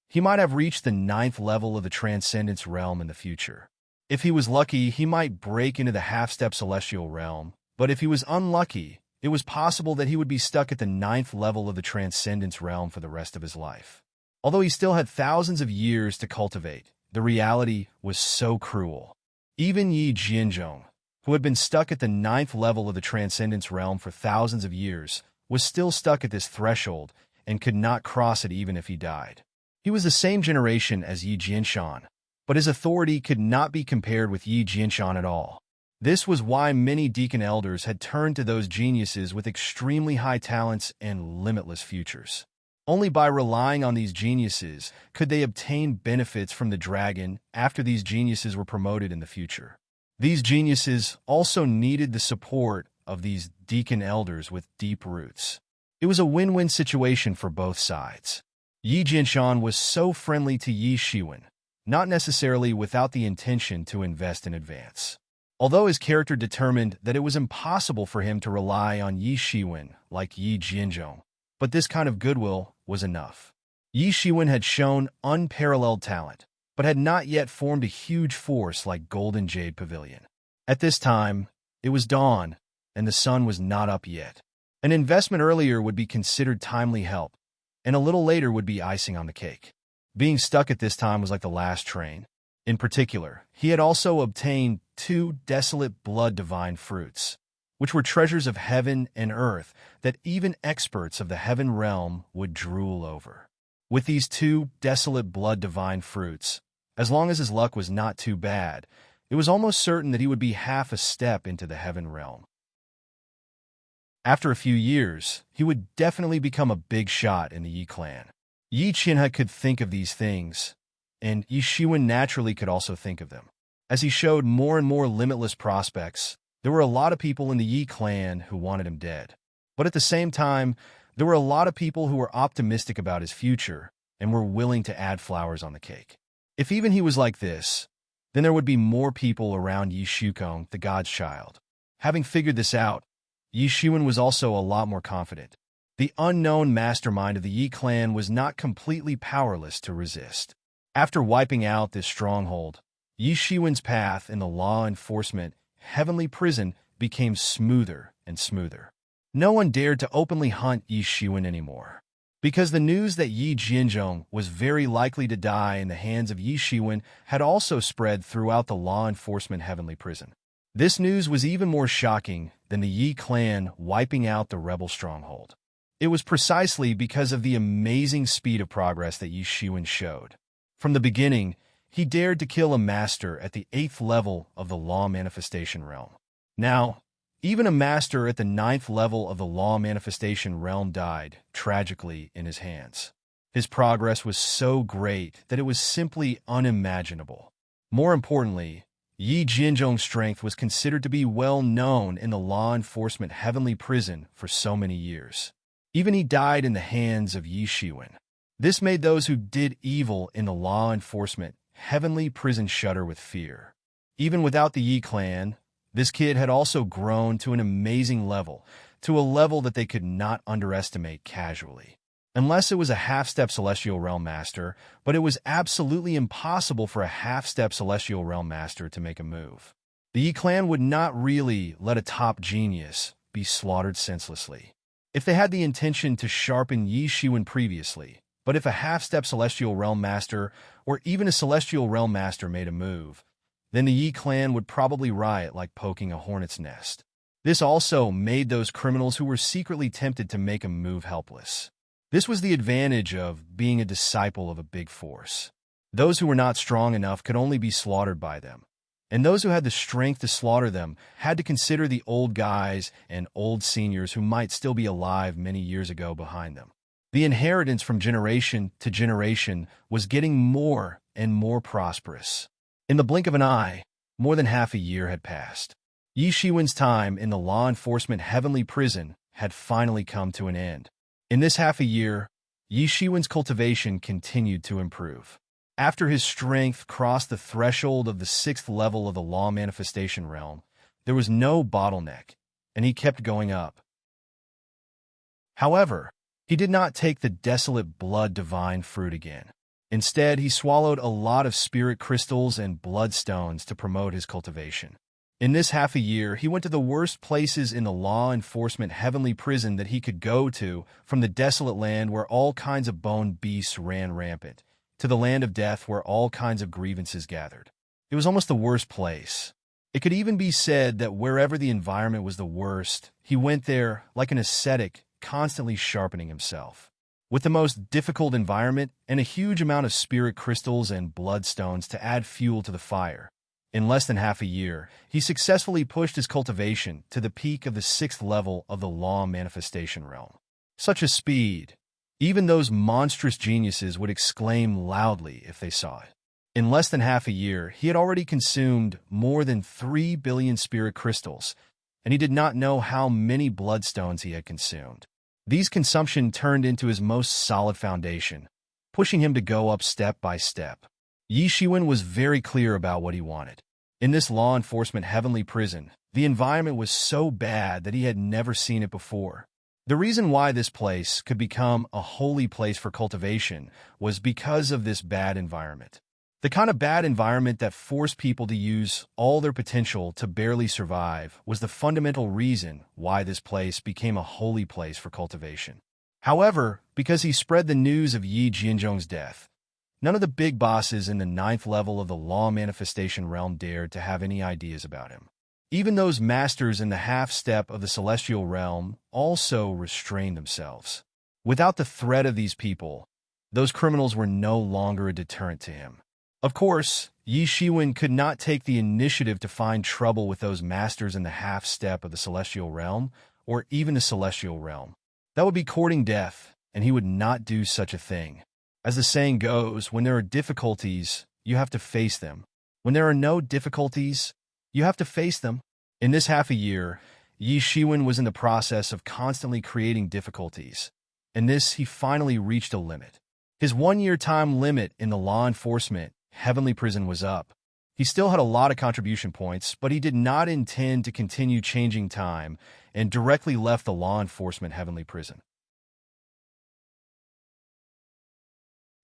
he might have reached the 9th level of the Transcendence realm in the future. If he was lucky, he might break into the half-step celestial realm, but if he was unlucky, it was possible that he would be stuck at the 9th level of the Transcendence realm for the rest of his life. Although he still had thousands of years to cultivate, the reality was so cruel. Even Yi Jianzhong, who had been stuck at the 9th level of the Transcendence realm for thousands of years, was still stuck at this threshold and could not cross it even if he died. He was the same generation as Yi Jianshan, but his authority could not be compared with Yi Jianshan at all. This was why many deacon elders had turned to those geniuses with extremely high talents and limitless futures. Only by relying on these geniuses could they obtain benefits from the dragon after these geniuses were promoted in the future. These geniuses also needed the support of these deacon elders with deep roots. It was a win-win situation for both sides. Yi Jianshan was so friendly to Yi Shiwen, not necessarily without the intention to invest in advance. Although his character determined that it was impossible for him to rely on Yi Shiwen like Yi Jianzhong, but this kind of goodwill was enough. Yi Shiwen had shown unparalleled talent, but had not yet formed a huge force like Golden Jade Pavilion. At this time, it was dawn, and the sun was not up yet. An investment earlier would be considered timely help, and a little later would be icing on the cake. Being stuck at this time was like the last train. In particular, he had also obtained 2 desolate blood divine fruits, which were treasures of heaven and earth that even experts of the heaven realm would drool over. With these 2 desolate blood divine fruits, as long as his luck was not too bad, it was almost certain that he would be half a step into the heaven realm. After a few years, he would definitely become a big shot in the Yi clan. Yi Qianhe could think of these things, and Yi Shiwen naturally could also think of them. As he showed more and more limitless prospects, there were a lot of people in the Yi clan who wanted him dead. But at the same time, there were a lot of people who were optimistic about his future and were willing to add flowers on the cake. If even he was like this, then there would be more people around Yi Shukong, the god's child. Having figured this out, Yi Shiwen was also a lot more confident. The unknown mastermind of the Yi clan was not completely powerless to resist. After wiping out this stronghold, Yi Shiwen's path in the law enforcement heavenly prison became smoother and smoother. No one dared to openly hunt Yi Shiwen anymore, because the news that Yi Jianzhong was very likely to die in the hands of Yi Shiwen had also spread throughout the law enforcement heavenly prison. This news was even more shocking than the Yi clan wiping out the rebel stronghold. It was precisely because of the amazing speed of progress that Yi Shiwen showed. From the beginning, he dared to kill a master at the 8th level of the law manifestation realm. Now, even a master at the 9th level of the law manifestation realm died, tragically, in his hands. His progress was so great that it was simply unimaginable. More importantly, Yi Jianzhong's strength was considered to be well known in the law enforcement heavenly prison for so many years. Even he died in the hands of Yi Shiwen. This made those who did evil in the law enforcement heavenly prison shudder with fear. Even without the Yi clan, this kid had also grown to an amazing level, to a level that they could not underestimate casually. Unless it was a half-step Celestial Realm Master, but it was absolutely impossible for a half-step Celestial Realm Master to make a move. The Yi clan would not really let a top genius be slaughtered senselessly. If they had the intention to sharpen Yi Shiwen previously, but if a half-step Celestial Realm Master or even a Celestial Realm Master made a move, then the Yi clan would probably riot like poking a hornet's nest. This also made those criminals who were secretly tempted to make a move helpless. This was the advantage of being a disciple of a big force. Those who were not strong enough could only be slaughtered by them, and those who had the strength to slaughter them had to consider the old guys and old seniors who might still be alive many years ago behind them. The inheritance from generation to generation was getting more and more prosperous. In the blink of an eye, more than half a year had passed. Yi Shiwen's time in the law enforcement heavenly prison had finally come to an end. In this half a year, Yi Shiwen's cultivation continued to improve. After his strength crossed the threshold of the 6th level of the law manifestation realm, there was no bottleneck, and he kept going up. However, he did not take the desolate blood divine fruit again. Instead, he swallowed a lot of spirit crystals and bloodstones to promote his cultivation. In this half a year, he went to the worst places in the law enforcement heavenly prison that he could go to, from the desolate land where all kinds of bone beasts ran rampant, to the land of death where all kinds of grievances gathered. It was almost the worst place. It could even be said that wherever the environment was the worst, he went there like an ascetic, constantly sharpening himself. With the most difficult environment and a huge amount of spirit crystals and bloodstones to add fuel to the fire, in less than half a year, he successfully pushed his cultivation to the peak of the 6th level of the law manifestation realm. Such a speed! Even those monstrous geniuses would exclaim loudly if they saw it. In less than half a year, he had already consumed more than 3 billion spirit crystals, and he did not know how many bloodstones he had consumed. These consumption turned into his most solid foundation, pushing him to go up step by step. Yi Shiwen was very clear about what he wanted. In this law enforcement heavenly prison, the environment was so bad that he had never seen it before. The reason why this place could become a holy place for cultivation was because of this bad environment. The kind of bad environment that forced people to use all their potential to barely survive was the fundamental reason why this place became a holy place for cultivation. However, because he spread the news of Yi Jianzhong's death, none of the big bosses in the 9th level of the law manifestation realm dared to have any ideas about him. Even those masters in the half-step of the celestial realm also restrained themselves. Without the threat of these people, those criminals were no longer a deterrent to him. Of course, Yi Shiwen could not take the initiative to find trouble with those masters in the half-step of the celestial realm, or even the celestial realm. That would be courting death, and he would not do such a thing. As the saying goes, when there are difficulties, you have to face them. When there are no difficulties, you have to face them. In this half a year, Yi Shiwen was in the process of constantly creating difficulties. In this, he finally reached a limit. His one-year time limit in the law enforcement heavenly prison was up. He still had a lot of contribution points, but he did not intend to continue changing time and directly left the law enforcement heavenly prison.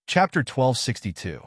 Chapter 1262.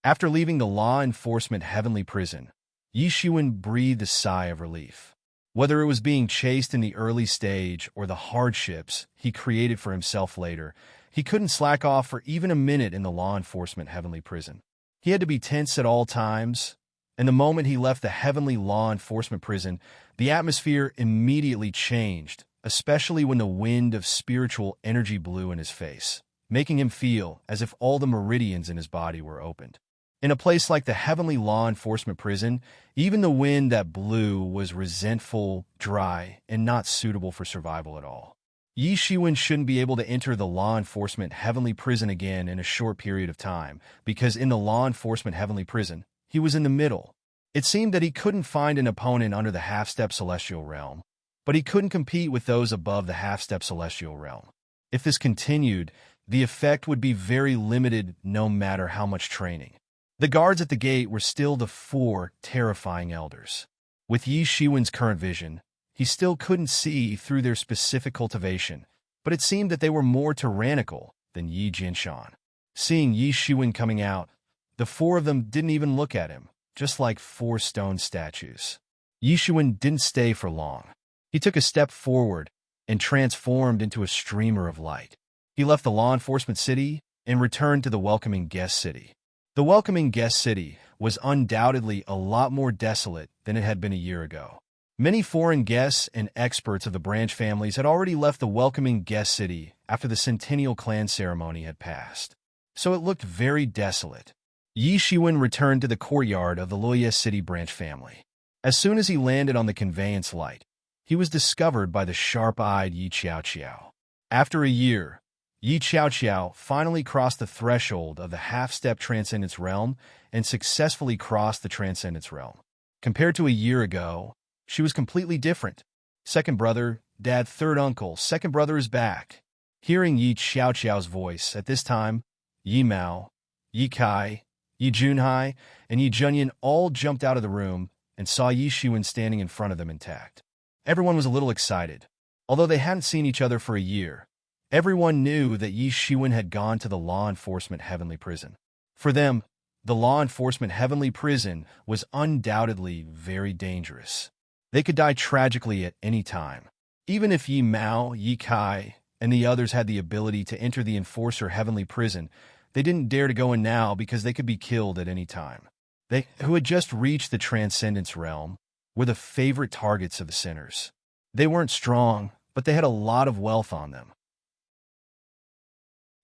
After leaving the law enforcement heavenly prison, Yi Shiwen breathed a sigh of relief. Whether it was being chased in the early stage or the hardships he created for himself later, he couldn't slack off for even a minute in the law enforcement heavenly prison. He had to be tense at all times, and the moment he left the heavenly law enforcement prison, the atmosphere immediately changed, especially when the wind of spiritual energy blew in his face, making him feel as if all the meridians in his body were opened. In a place like the heavenly law enforcement prison, even the wind that blew was resentful, dry, and not suitable for survival at all. Yi Shiwen shouldn't be able to enter the law enforcement heavenly prison again in a short period of time, because in the law enforcement heavenly prison, he was in the middle. It seemed that he couldn't find an opponent under the half-step celestial realm, but he couldn't compete with those above the half-step celestial realm. If this continued, the effect would be very limited no matter how much training. The guards at the gate were still the four terrifying elders. With Yi Shiwen's current vision, he still couldn't see through their specific cultivation, but it seemed that they were more tyrannical than Yi Jinshan. Seeing Yi Shiwen coming out, the four of them didn't even look at him, just like four stone statues. Yi Shiwen didn't stay for long. He took a step forward and transformed into a streamer of light. He left the law enforcement city and returned to the welcoming guest city. The welcoming guest city was undoubtedly a lot more desolate than it had been a year ago. Many foreign guests and experts of the branch families had already left the welcoming guest city after the Centennial Clan ceremony had passed, so it looked very desolate. Yi Shiwen returned to the courtyard of the Luoye City branch family. As soon as he landed on the conveyance light, he was discovered by the sharp-eyed Yi Qiao. After a year, Yi Qiao finally crossed the threshold of the half-step transcendence realm and successfully crossed the transcendence realm. Compared to a year ago, she was completely different. Second brother, dad, third uncle, second brother is back. Hearing Yi Qiao's voice at this time, Yi Mao, Yi Kai, Yi Junhai, and Yi Junyan all jumped out of the room and saw Yi Shiwen standing in front of them intact. Everyone was a little excited. Although they hadn't seen each other for a year, everyone knew that Yi Shiwen had gone to the law enforcement heavenly prison. For them, the law enforcement heavenly prison was undoubtedly very dangerous. They could die tragically at any time. Even if Yi Mao, Yi Kai, and the others had the ability to enter the enforcer heavenly prison, they didn't dare to go in now because they could be killed at any time. They, who had just reached the transcendence realm, were the favorite targets of the sinners. They weren't strong, but they had a lot of wealth on them.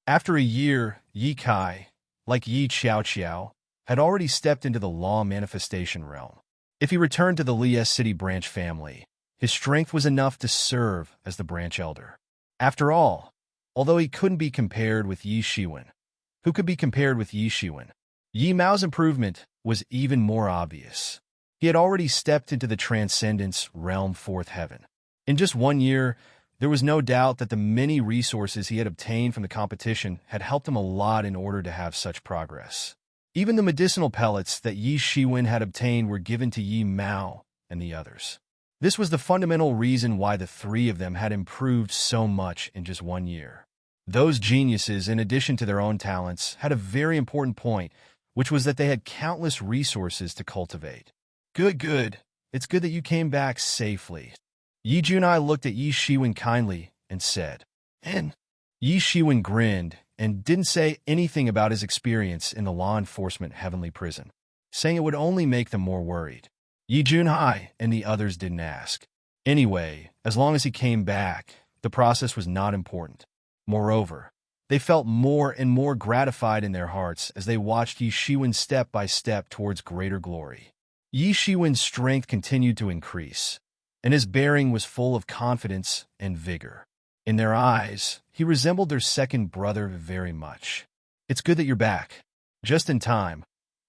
After a year, Yi Kai, like Yi Qiao, had already stepped into the law manifestation realm. If he returned to the Luoye City branch family, his strength was enough to serve as the branch elder. After all, although he couldn't be compared with Yi Shiwen, who could be compared with Yi Shiwen? Yi Mao's improvement was even more obvious. He had already stepped into the transcendence realm fourth heaven. In just 1 year, there was no doubt that the many resources he had obtained from the competition had helped him a lot in order to have such progress. Even the medicinal pellets that Yi Shiwen had obtained were given to Yi Mao and the others. This was the fundamental reason why the three of them had improved so much in just 1 year. Those geniuses, in addition to their own talents, had a very important point, which was that they had countless resources to cultivate. Good. It's good that you came back safely. Yi Junhai looked at Yi Shiwen kindly and said, "And?" Yi Shiwen grinned and didn't say anything about his experience in the law enforcement heavenly prison, saying it would only make them more worried. Yi Junhai and the others didn't ask. Anyway, as long as he came back, the process was not important. Moreover, they felt more and more gratified in their hearts as they watched Yi Shiwen step by step towards greater glory. Yi Shiwen's strength continued to increase, and his bearing was full of confidence and vigor. In their eyes, he resembled their second brother very much. "It's good that you're back. Just in time.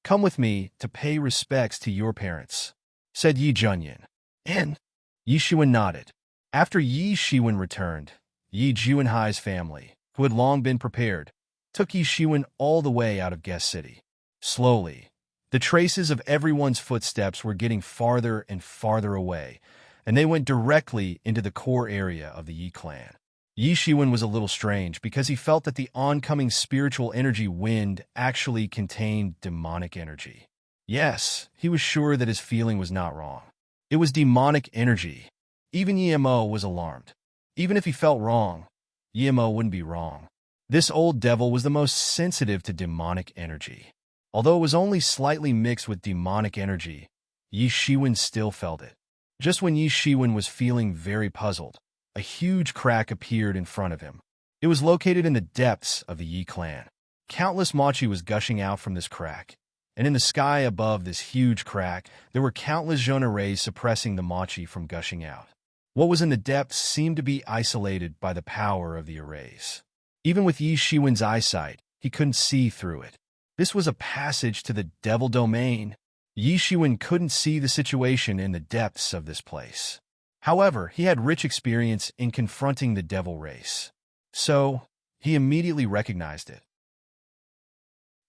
Come with me to pay respects to your parents," said Yi Junyan. And Yi Shiwen nodded. After Yi Shiwen returned, Yi Junhai's family, who had long been prepared, took Yi Shiwen all the way out of Guest City. Slowly, the traces of everyone's footsteps were getting farther and farther away, and they went directly into the core area of the Yi clan. Yi Shiwen was a little strange because he felt that the oncoming spiritual energy wind actually contained demonic energy. Yes, he was sure that his feeling was not wrong. It was demonic energy. Even Yimo was alarmed. Even if he felt wrong, Yimo wouldn't be wrong. This old devil was the most sensitive to demonic energy. Although it was only slightly mixed with demonic energy, Yi Shiwen still felt it. Just when Yi Shiwen was feeling very puzzled, a huge crack appeared in front of him. It was located in the depths of the Yi clan. Countless mochi was gushing out from this crack, and in the sky above this huge crack, there were countless Zhona rays suppressing the mochi from gushing out. What was in the depths seemed to be isolated by the power of the arrays. Even with Yi Shiwen's eyesight, he couldn't see through it. This was a passage to the devil domain. Yi Shiwen couldn't see the situation in the depths of this place. However, he had rich experience in confronting the devil race, so he immediately recognized it.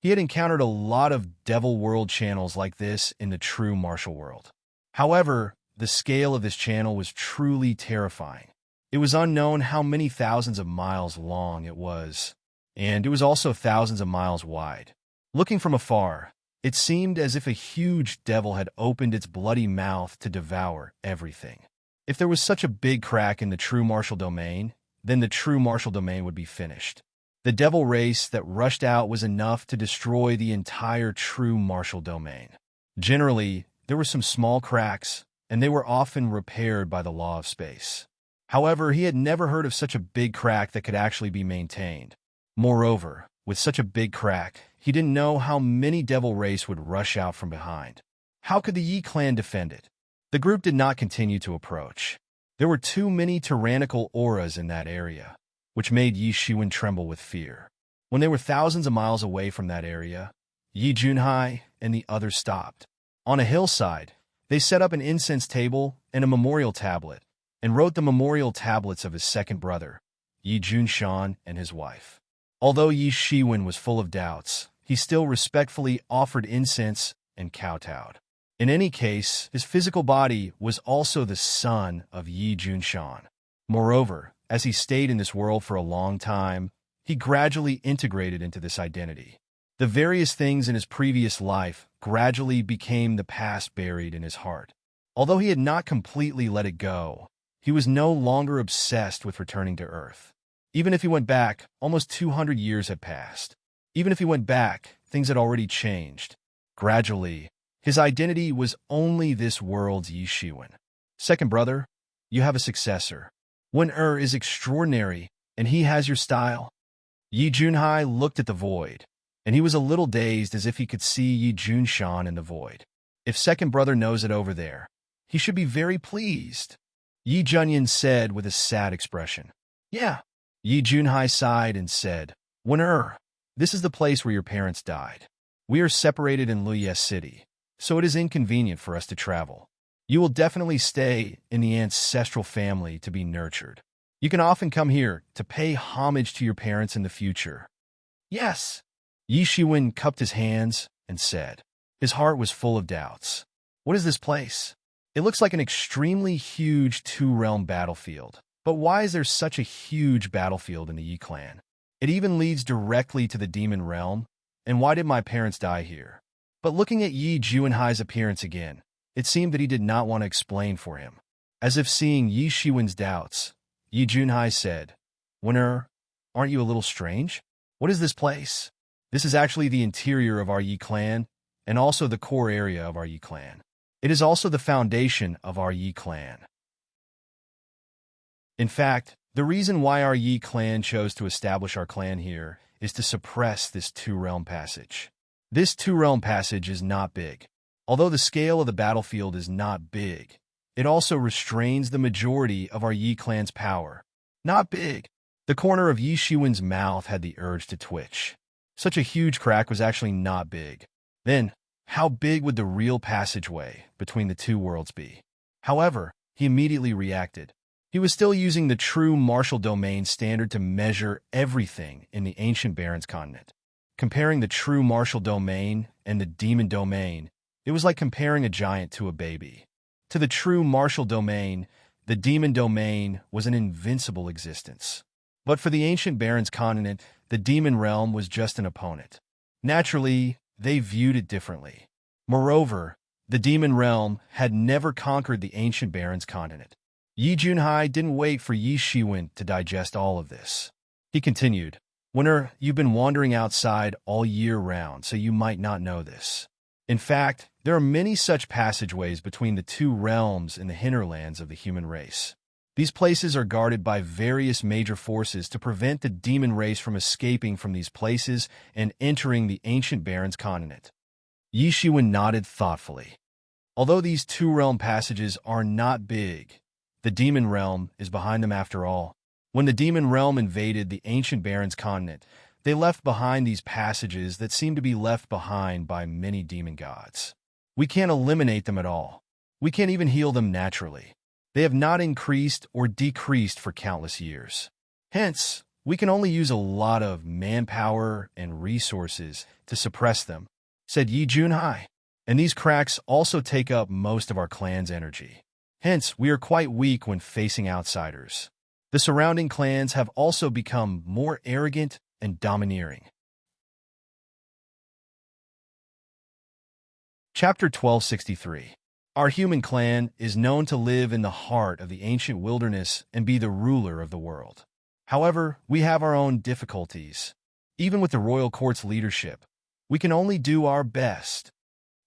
He had encountered a lot of devil world channels like this in the true martial world. However, the scale of this channel was truly terrifying. It was unknown how many thousands of miles long it was, and it was also thousands of miles wide. Looking from afar, it seemed as if a huge devil had opened its bloody mouth to devour everything. If there was such a big crack in the true martial domain, then the true martial domain would be finished. The devil race that rushed out was enough to destroy the entire true martial domain. Generally, there were some small cracks, and they were often repaired by the law of space. However, he had never heard of such a big crack that could actually be maintained. Moreover, with such a big crack, he didn't know how many devil race would rush out from behind. How could the Yi clan defend it? The group did not continue to approach. There were too many tyrannical auras in that area, which made Yi Shiwen tremble with fear. When they were thousands of miles away from that area, Yi Junhai and the others stopped. On a hillside, they set up an incense table and a memorial tablet, and wrote the memorial tablets of his second brother, Yi Junshan, and his wife. Although Yi Shiwen was full of doubts, he still respectfully offered incense and kowtowed. In any case, his physical body was also the son of Yi Junshan. Moreover, as he stayed in this world for a long time, he gradually integrated into this identity. The various things in his previous life gradually became the past buried in his heart. Although he had not completely let it go, he was no longer obsessed with returning to Earth. Even if he went back, almost 200 years had passed. Even if he went back, things had already changed. Gradually, his identity was only this world's Yi Shiwen. Second brother, you have a successor. When is extraordinary, and he has your style. Yi Junhai looked at the void, and he was a little dazed as if he could see Yi Junshan in the void. If second brother knows it over there, he should be very pleased. Yi Junyan said with a sad expression. Yeah. Yi Junhai sighed and said, When this is the place where your parents died. We are separated in Luye City, so it is inconvenient for us to travel. You will definitely stay in the ancestral family to be nurtured. You can often come here to pay homage to your parents in the future. Yes. Yi Shiwen cupped his hands and said. His heart was full of doubts. What is this place? It looks like an extremely huge two-realm battlefield. But why is there such a huge battlefield in the Yi clan? It even leads directly to the demon realm. And why did my parents die here? But looking at Yi Junhai's appearance again, it seemed that he did not want to explain for him. As if seeing Yi Shiwen's doubts, Yi Junhai said, Winner, aren't you a little strange? What is this place? This is actually the interior of our Yi clan, and also the core area of our Yi clan. It is also the foundation of our Yi clan. In fact, the reason why our Yi clan chose to establish our clan here is to suppress this two-realm passage. This two-realm passage is not big. Although the scale of the battlefield is not big, it also restrains the majority of our Yi clan's power. Not big. The corner of Yi Shiwen's mouth had the urge to twitch. Such a huge crack was actually not big. Then, how big would the real passageway between the two worlds be? However, he immediately reacted. He was still using the true martial domain standard to measure everything in the ancient Barrens continent. Comparing the true martial domain and the demon domain, it was like comparing a giant to a baby. To the true martial domain, the demon domain was an invincible existence. But for the ancient Barrens continent, the demon realm was just an opponent. Naturally, they viewed it differently. Moreover, the demon realm had never conquered the ancient Barrens continent. Yi Junhai didn't wait for Yi Shiwen to digest all of this. He continued, "Winner, you've been wandering outside all year round, so you might not know this. In fact, there are many such passageways between the two realms in the hinterlands of the human race. These places are guarded by various major forces to prevent the demon race from escaping from these places and entering the ancient Barrens continent." Yi Shiwen nodded thoughtfully. Although these two-realm passages are not big, the demon realm is behind them after all. When the demon realm invaded the ancient Barrens continent, they left behind these passages that seem to be left behind by many demon gods. We can't eliminate them at all. We can't even heal them naturally. They have not increased or decreased for countless years. Hence, we can only use a lot of manpower and resources to suppress them, said Yi Junhai. And these cracks also take up most of our clan's energy. Hence, we are quite weak when facing outsiders. The surrounding clans have also become more arrogant and domineering. Chapter 1263. Our human clan is known to live in the heart of the ancient wilderness and be the ruler of the world. However, we have our own difficulties. Even with the royal court's leadership, we can only do our best.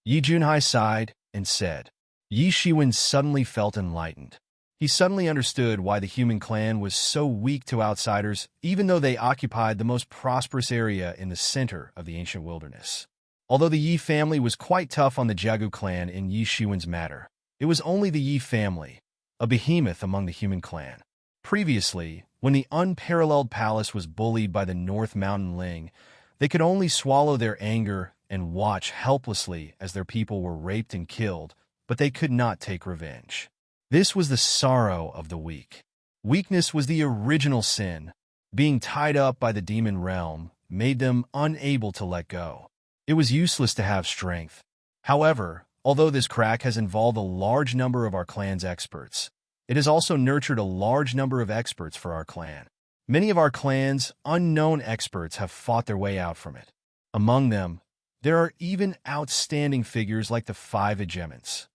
Yi Junhai sighed and said. Yi Shiwen suddenly felt enlightened. He suddenly understood why the human clan was so weak to outsiders, even though they occupied the most prosperous area in the center of the ancient wilderness. Although the Yi family was quite tough on the Jiagu clan in Yi Shiwen's matter, it was only the Yi family, a behemoth among the human clan. Previously, when the unparalleled palace was bullied by the North Mountain Ling, they could only swallow their anger and watch helplessly as their people were raped and killed, but they could not take revenge. This was the sorrow of the weak. Weakness was the original sin. Being tied up by the demon realm made them unable to let go. It was useless to have strength. However, although this crack has involved a large number of our clan's experts, it has also nurtured a large number of experts for our clan. Many of our clan's unknown experts have fought their way out from it. Among them, there are even outstanding figures like the 5 enchantments.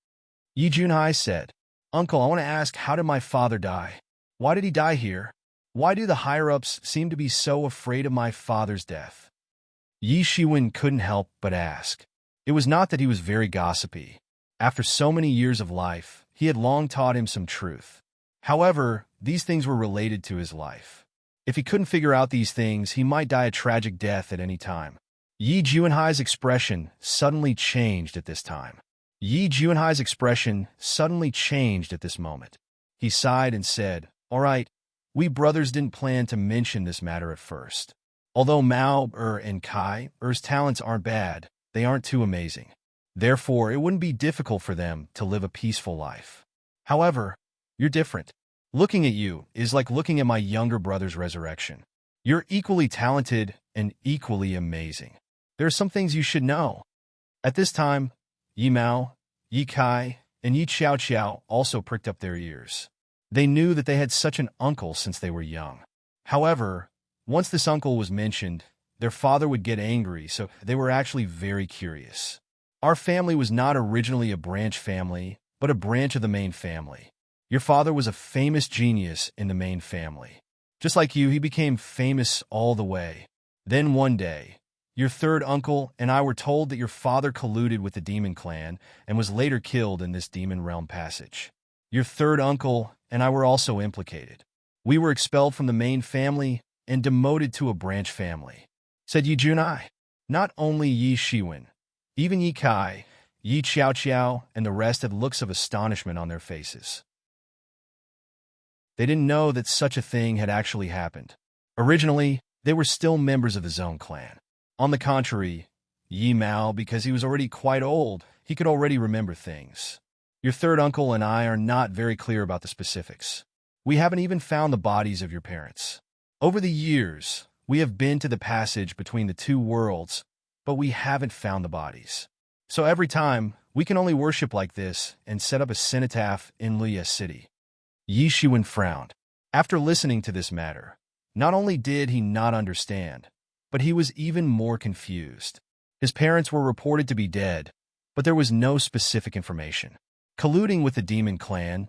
Yi Junhai said, "Uncle, I want to ask, how did my father die? Why did he die here? Why do the higher-ups seem to be so afraid of my father's death?" Yi Shiwen couldn't help but ask. It was not that he was very gossipy. After so many years of life, he had long taught him some truth. However, these things were related to his life. If he couldn't figure out these things, he might die a tragic death at any time. Yi Junhai's expression suddenly changed at this time. Yi Junhai's expression suddenly changed at this moment. He sighed and said, "All right, we brothers didn't plan to mention this matter at first. Although Mao, and Kai, talents aren't bad, they aren't too amazing. Therefore, it wouldn't be difficult for them to live a peaceful life. However, you're different. Looking at you is like looking at my younger brother's resurrection. You're equally talented and equally amazing. There are some things you should know." At this time, Yi Mao, Yi Kai, and Yi Qiao Qiao also pricked up their ears. They knew that they had such an uncle since they were young. However, once this uncle was mentioned, their father would get angry, so they were actually very curious. "Our family was not originally a branch family, but a branch of the main family. Your father was a famous genius in the main family. Just like you, he became famous all the way. Then one day, your third uncle and I were told that your father colluded with the demon clan and was later killed in this demon realm passage. Your third uncle and I were also implicated. We were expelled from the main family and demoted to a branch family," said Yi Junhai. Not only Yi Shiwen, even Yi Kai, Yi Qiao Qiao, and the rest had looks of astonishment on their faces. They didn't know that such a thing had actually happened. Originally, they were still members of the Zone clan. On the contrary, Yi Mao, because he was already quite old, he could already remember things. Your third uncle and I are not very clear about the specifics. We haven't even found the bodies of your parents. Over the years, we have been to the passage between the two worlds, but we haven't found the bodies. So every time, we can only worship like this and set up a cenotaph in Luya City." Yi Shiwen frowned. After listening to this matter, not only did he not understand, but he was even more confused. His parents were reported to be dead, but there was no specific information. Colluding with the demon clan,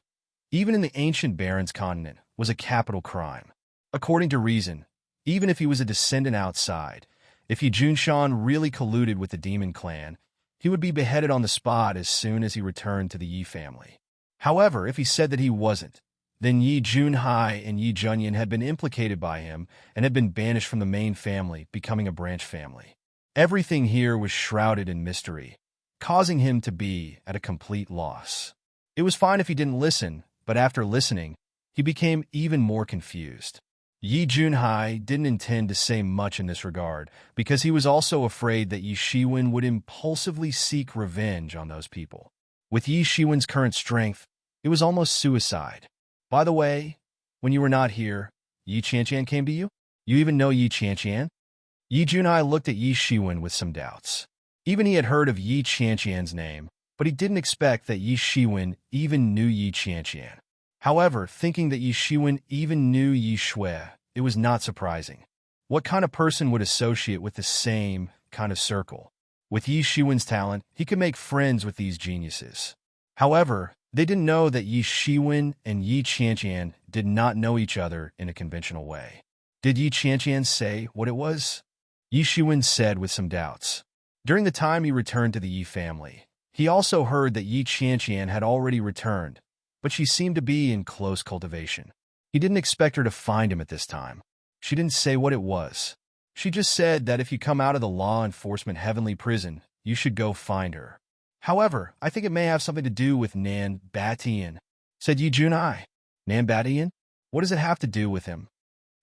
even in the ancient Baron's continent, was a capital crime. According to reason, even if he was a descendant outside, if Yi Junshan really colluded with the demon clan, he would be beheaded on the spot as soon as he returned to the Yi family. However, if he said that he wasn't, then Yi Junhai and Yi Junyan had been implicated by him and had been banished from the main family, becoming a branch family. Everything here was shrouded in mystery, causing him to be at a complete loss. It was fine if he didn't listen, but after listening, he became even more confused. Yi Junhai didn't intend to say much in this regard because he was also afraid that Yi Shiwen would impulsively seek revenge on those people. With Yi Shiwen's current strength, it was almost suicide. By the way, when you were not here, Yi Qianqian came to you? You even know Yi Qianqian? Yi Junhai looked at Yi Shiwen with some doubts. Even he had heard of Yi Qianqian's name, but he didn't expect that Yi Shiwen even knew Yi Qianqian. However, thinking that Yi Shiwen even knew Yi Shui, it was not surprising. What kind of person would associate with the same kind of circle? With Yi Shiwen's talent, he could make friends with these geniuses. However, they didn't know that Yi Shiwen and Yi Qianqian did not know each other in a conventional way. Did Yi Qianqian say what it was? Yi Shiwen said with some doubts. During the time he returned to the Yi family, he also heard that Yi Qianqian had already returned, but she seemed to be in close cultivation. He didn't expect her to find him at this time. She didn't say what it was. She just said that if you come out of the law enforcement heavenly prison, you should go find her. However, I think it may have something to do with Nan Batian, said Yi Junhai. Nan Batian? What does it have to do with him?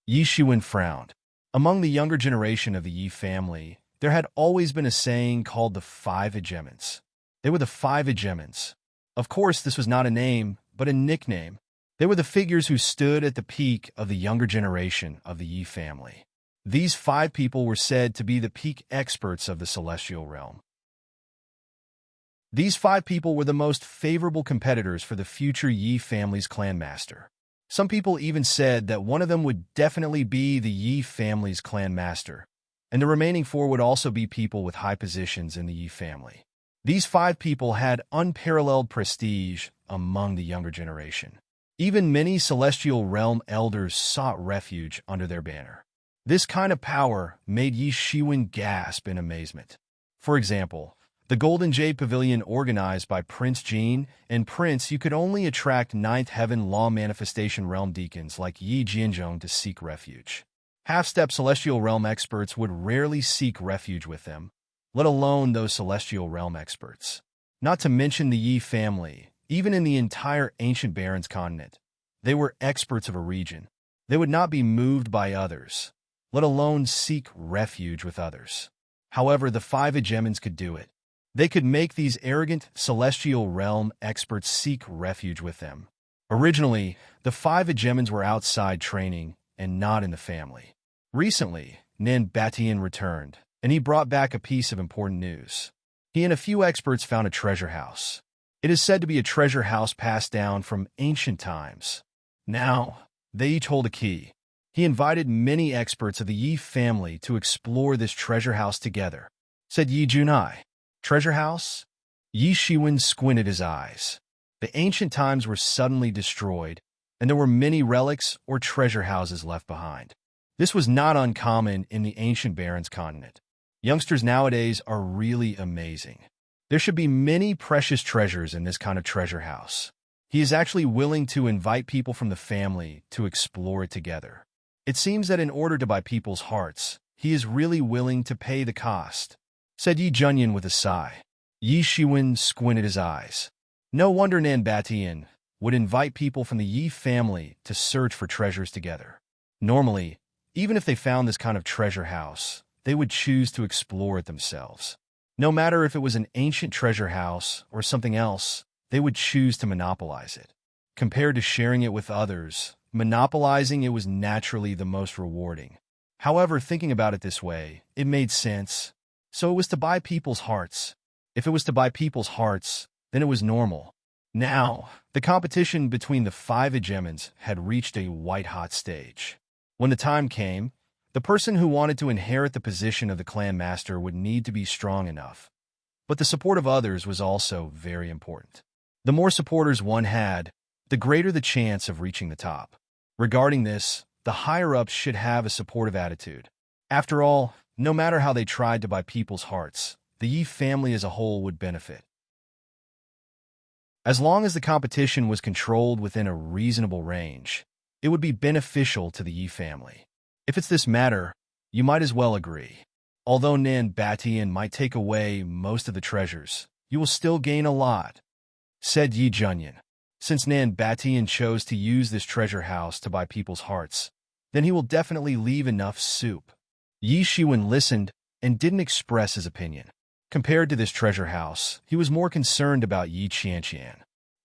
Yi Shiwen frowned. Among the younger generation of the Yi family, there had always been a saying called the Five Hegemons. They were the Five Hegemons. Of course, this was not a name, but a nickname. They were the figures who stood at the peak of the younger generation of the Yi family. These 5 people were said to be the peak experts of the celestial realm. These 5 people were the most favorable competitors for the future Yi family's clan master. Some people even said that one of them would definitely be the Yi family's clan master, and the remaining 4 would also be people with high positions in the Yi family. These 5 people had unparalleled prestige among the younger generation. Even many celestial realm elders sought refuge under their banner. This kind of power made Yi Shiwen gasp in amazement. For example, the Golden Jade Pavilion organized by Prince Jean and Prince, you could only attract 9th Heaven Law Manifestation Realm deacons like Yi Jianzhong to seek refuge. Half-step celestial realm experts would rarely seek refuge with them, let alone those celestial realm experts. Not to mention the Yi family, even in the entire ancient Baron's continent. They were experts of a region. They would not be moved by others, let alone seek refuge with others. However, the 5 Hegemons could do it. They could make these arrogant celestial realm experts seek refuge with them. Originally, the 5 Hegemons were outside training and not in the family. Recently, Nan Batian returned, and he brought back a piece of important news. He and a few experts found a treasure house. It is said to be a treasure house passed down from ancient times. Now, they each hold a key. He invited many experts of the Yi family to explore this treasure house together, said Yi Junhai. Treasure house? Yi Shiwen squinted his eyes. The ancient times were suddenly destroyed, and there were many relics or treasure houses left behind. This was not uncommon in the ancient Baron's continent. Youngsters nowadays are really amazing. There should be many precious treasures in this kind of treasure house. He is actually willing to invite people from the family to explore it together. It seems that in order to buy people's hearts, he is really willing to pay the cost, said Yi Junyan with a sigh. Yi Shiwen squinted his eyes. No wonder Nan Batian would invite people from the Yi family to search for treasures together. Normally, even if they found this kind of treasure house, they would choose to explore it themselves. No matter if it was an ancient treasure house or something else, they would choose to monopolize it. Compared to sharing it with others, monopolizing it was naturally the most rewarding. However, thinking about it this way, it made sense. So it was to buy people's hearts. If it was to buy people's hearts, then it was normal. Now, the competition between the 5 hegemons had reached a white-hot stage. When the time came, the person who wanted to inherit the position of the clan master would need to be strong enough. But the support of others was also very important. The more supporters one had, the greater the chance of reaching the top. Regarding this, the higher-ups should have a supportive attitude. After all, no matter how they tried to buy people's hearts, the Yi family as a whole would benefit. As long as the competition was controlled within a reasonable range, it would be beneficial to the Yi family. If it's this matter, you might as well agree. Although Nan Batian might take away most of the treasures, you will still gain a lot, said Yi Junyan. Since Nan Batian chose to use this treasure house to buy people's hearts, then he will definitely leave enough soup. Yi Shiwen listened and didn't express his opinion. Compared to this treasure house, he was more concerned about Yi Qianqian.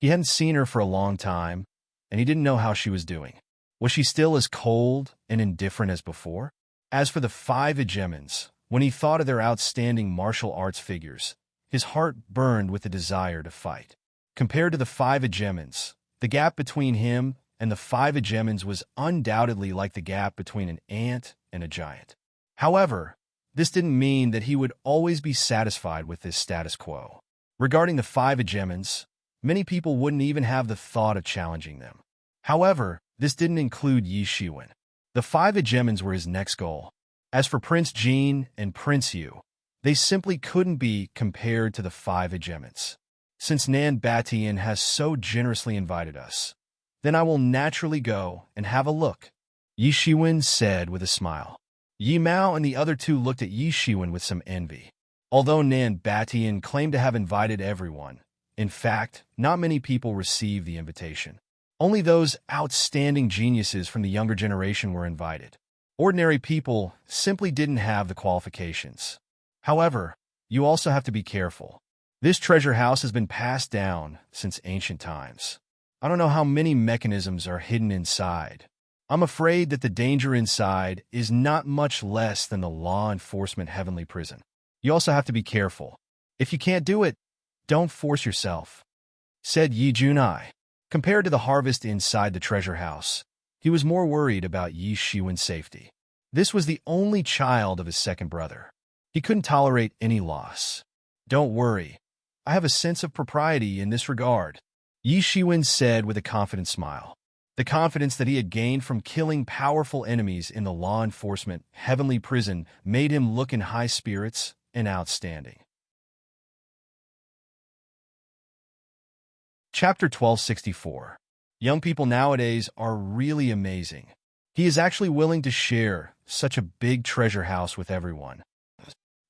He hadn't seen her for a long time, and he didn't know how she was doing. Was she still as cold and indifferent as before? As for the 5 hegemons, when he thought of their outstanding martial arts figures, his heart burned with the desire to fight. Compared to the 5 hegemons, the gap between him and the 5 hegemons was undoubtedly like the gap between an ant and a giant. However, this didn't mean that he would always be satisfied with this status quo. Regarding the 5 hegemons, many people wouldn't even have the thought of challenging them. However, this didn't include Yi Shiwen. The 5 hegemons were his next goal. As for Prince Jin and Prince Yu, they simply couldn't be compared to the 5 hegemons. Since Nan Batian has so generously invited us, then I will naturally go and have a look, Yi Shiwen said with a smile. Yi Mao and the other 2 looked at Yi Shiwen with some envy. Although Nan Batian claimed to have invited everyone, in fact, not many people received the invitation. Only those outstanding geniuses from the younger generation were invited. Ordinary people simply didn't have the qualifications. However, you also have to be careful. This treasure house has been passed down since ancient times. I don't know how many mechanisms are hidden inside. I'm afraid that the danger inside is not much less than the law enforcement heavenly prison. You also have to be careful. If you can't do it, don't force yourself, said Yi Junai. Compared to the harvest inside the treasure house, he was more worried about Yi Shiwen's safety. This was the only child of his second brother. He couldn't tolerate any loss. Don't worry. I have a sense of propriety in this regard, Yi Shiwen said with a confident smile. The confidence that he had gained from killing powerful enemies in the law enforcement heavenly prison made him look in high spirits and outstanding. Chapter 1264. Young people nowadays are really amazing. He is actually willing to share such a big treasure house with everyone.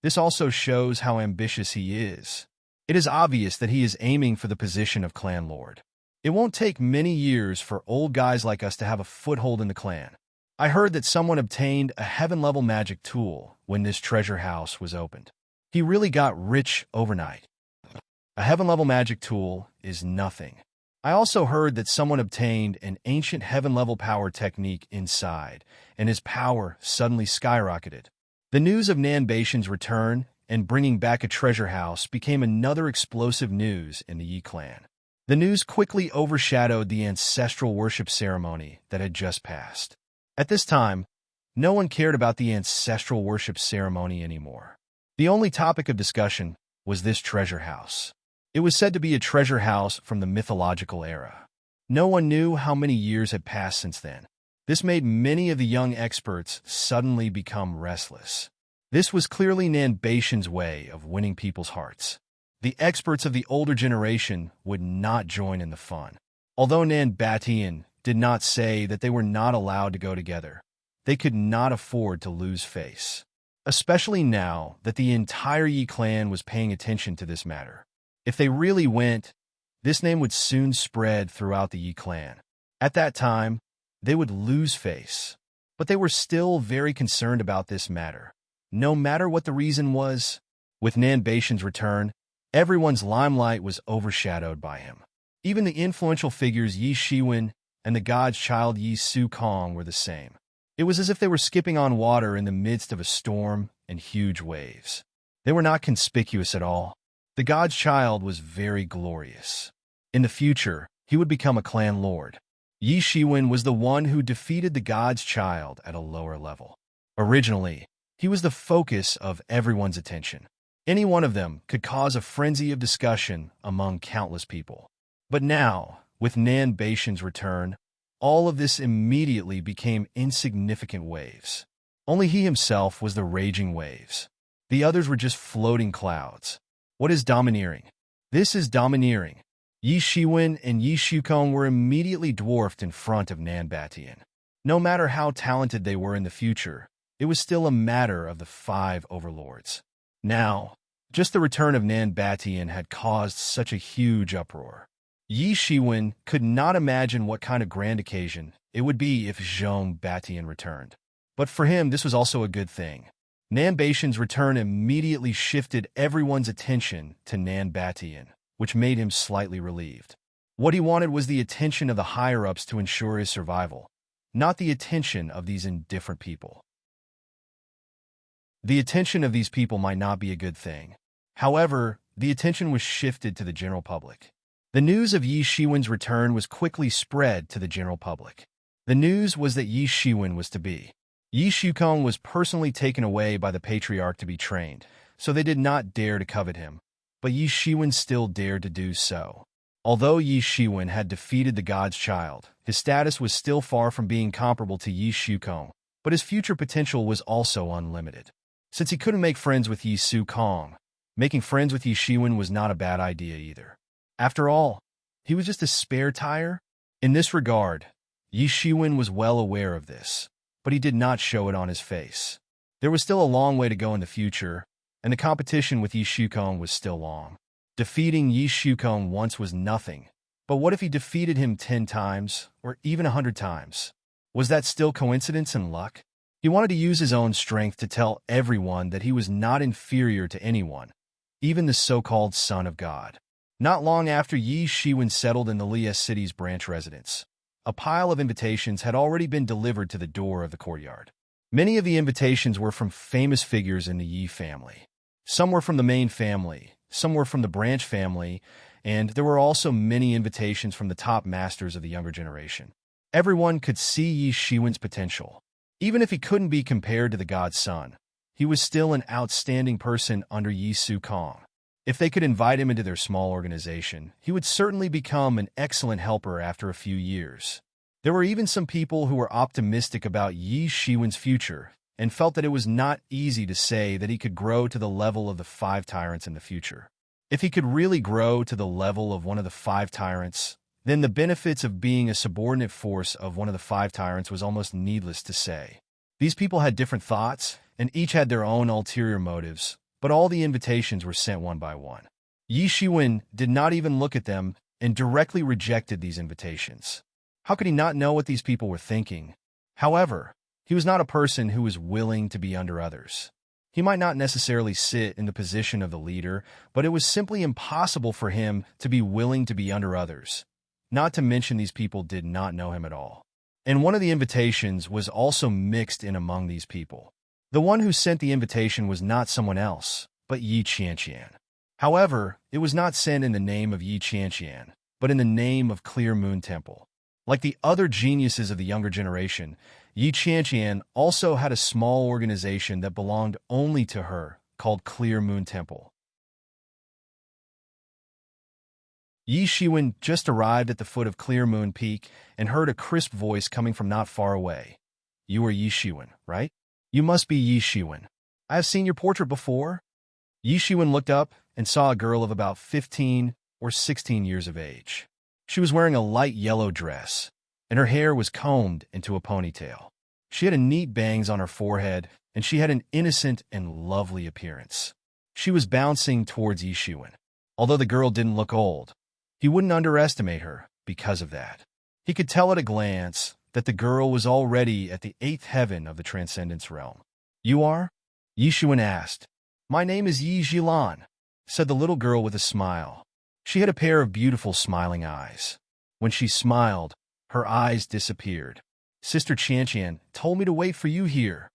This also shows how ambitious he is. It is obvious that he is aiming for the position of clan lord. It won't take many years for old guys like us to have a foothold in the clan. I heard that someone obtained a heaven-level magic tool when this treasure house was opened. He really got rich overnight. A heaven-level magic tool is nothing. I also heard that someone obtained an ancient heaven-level power technique inside, and his power suddenly skyrocketed. The news of Nan Baishan's return and bringing back a treasure house became another explosive news in the Yi clan. The news quickly overshadowed the ancestral worship ceremony that had just passed. At this time, no one cared about the ancestral worship ceremony anymore. The only topic of discussion was this treasure house. It was said to be a treasure house from the mythological era. No one knew how many years had passed since then. This made many of the young experts suddenly become restless. This was clearly Nan Baishan's way of winning people's hearts. The experts of the older generation would not join in the fun. Although Nan Batian did not say that they were not allowed to go together, they could not afford to lose face. Especially now that the entire Yi clan was paying attention to this matter. If they really went, this name would soon spread throughout the Yi clan. At that time, they would lose face. But they were still very concerned about this matter. No matter what the reason was, with Nan Baishan's return, everyone's limelight was overshadowed by him. Even the influential figures Yi Shiwen and the god's child Yi Su Kong were the same. It was as if they were skipping on water in the midst of a storm and huge waves. They were not conspicuous at all. The god's child was very glorious. In the future, he would become a clan lord. Yi Shiwen was the one who defeated the god's child at a lower level. Originally, he was the focus of everyone's attention. Any one of them could cause a frenzy of discussion among countless people. But now, with Nan Baishan's return, all of this immediately became insignificant waves. Only he himself was the raging waves. The others were just floating clouds. What is domineering? This is domineering. Yi Shiwen and Yi Shukong were immediately dwarfed in front of Nan Batian. No matter how talented they were in the future, it was still a matter of the 5 overlords. Now, just the return of Nan Batian had caused such a huge uproar. Yi Shiwen could not imagine what kind of grand occasion it would be if Zhong Batian returned. But for him, this was also a good thing. Nan Baishan's return immediately shifted everyone's attention to Nan Batian, which made him slightly relieved. What he wanted was the attention of the higher-ups to ensure his survival, not the attention of these indifferent people. The attention of these people might not be a good thing. However, the attention was shifted to the general public. The news of Yi Shiwen's return was quickly spread to the general public. The news was that Yi Shiwen was to be. Yi Shukong was personally taken away by the patriarch to be trained, so they did not dare to covet him. But Yi Shiwen still dared to do so. Although Yi Shiwen had defeated the god's child, his status was still far from being comparable to Yi Shukong, but his future potential was also unlimited. Since he couldn't make friends with Yi Su Kong, making friends with Yi Shiwen was not a bad idea either. After all, he was just a spare tire. In this regard, Yi Shiwen was well aware of this, but he did not show it on his face. There was still a long way to go in the future, and the competition with Yi Shukong was still long. Defeating Yi Shukong once was nothing, but what if he defeated him 10 times, or even 100 times? Was that still coincidence and luck? He wanted to use his own strength to tell everyone that he was not inferior to anyone, even the so-called son of God. Not long after Yi Shiwen settled in the Liya city's branch residence, a pile of invitations had already been delivered to the door of the courtyard. Many of the invitations were from famous figures in the Yi family. Some were from the main family, some were from the branch family, and there were also many invitations from the top masters of the younger generation. Everyone could see Yi Shiwen's potential. Even if he couldn't be compared to the god's son, he was still an outstanding person under Yi Su Kong. If they could invite him into their small organization, he would certainly become an excellent helper after a few years. There were even some people who were optimistic about Yi Shiwen's future and felt that it was not easy to say that he could grow to the level of the 5 tyrants in the future. If he could really grow to the level of one of the 5 tyrants, then the benefits of being a subordinate force of one of the 5 tyrants was almost needless to say. These people had different thoughts, and each had their own ulterior motives, but all the invitations were sent one by one. Yi Shiwen did not even look at them and directly rejected these invitations. How could he not know what these people were thinking? However, he was not a person who was willing to be under others. He might not necessarily sit in the position of the leader, but it was simply impossible for him to be willing to be under others. Not to mention these people did not know him at all. And one of the invitations was also mixed in among these people. The one who sent the invitation was not someone else, but Yi Qianqian. However, it was not sent in the name of Yi Qianqian, but in the name of Clear Moon Temple. Like the other geniuses of the younger generation, Yi Qianqian also had a small organization that belonged only to her, called Clear Moon Temple. Yi Shiwen just arrived at the foot of Clear Moon Peak and heard a crisp voice coming from not far away. "You are Yi Shiwen, right? You must be Yi Shiwen. I have seen your portrait before." Yi Shiwen looked up and saw a girl of about 15 or 16 years of age. She was wearing a light yellow dress, and her hair was combed into a ponytail. She had a neat bangs on her forehead, and she had an innocent and lovely appearance. She was bouncing towards Yi Shiwen. Although the girl didn't look old, he wouldn't underestimate her because of that. He could tell at a glance that the girl was already at the 8th heaven of the Transcendence realm. "You are?" Yi Shiwen asked. "My name is Yi Jilan," said the little girl with a smile. She had a pair of beautiful smiling eyes. When she smiled, Her eyes disappeared. Sister Qianqian told me to wait for you here.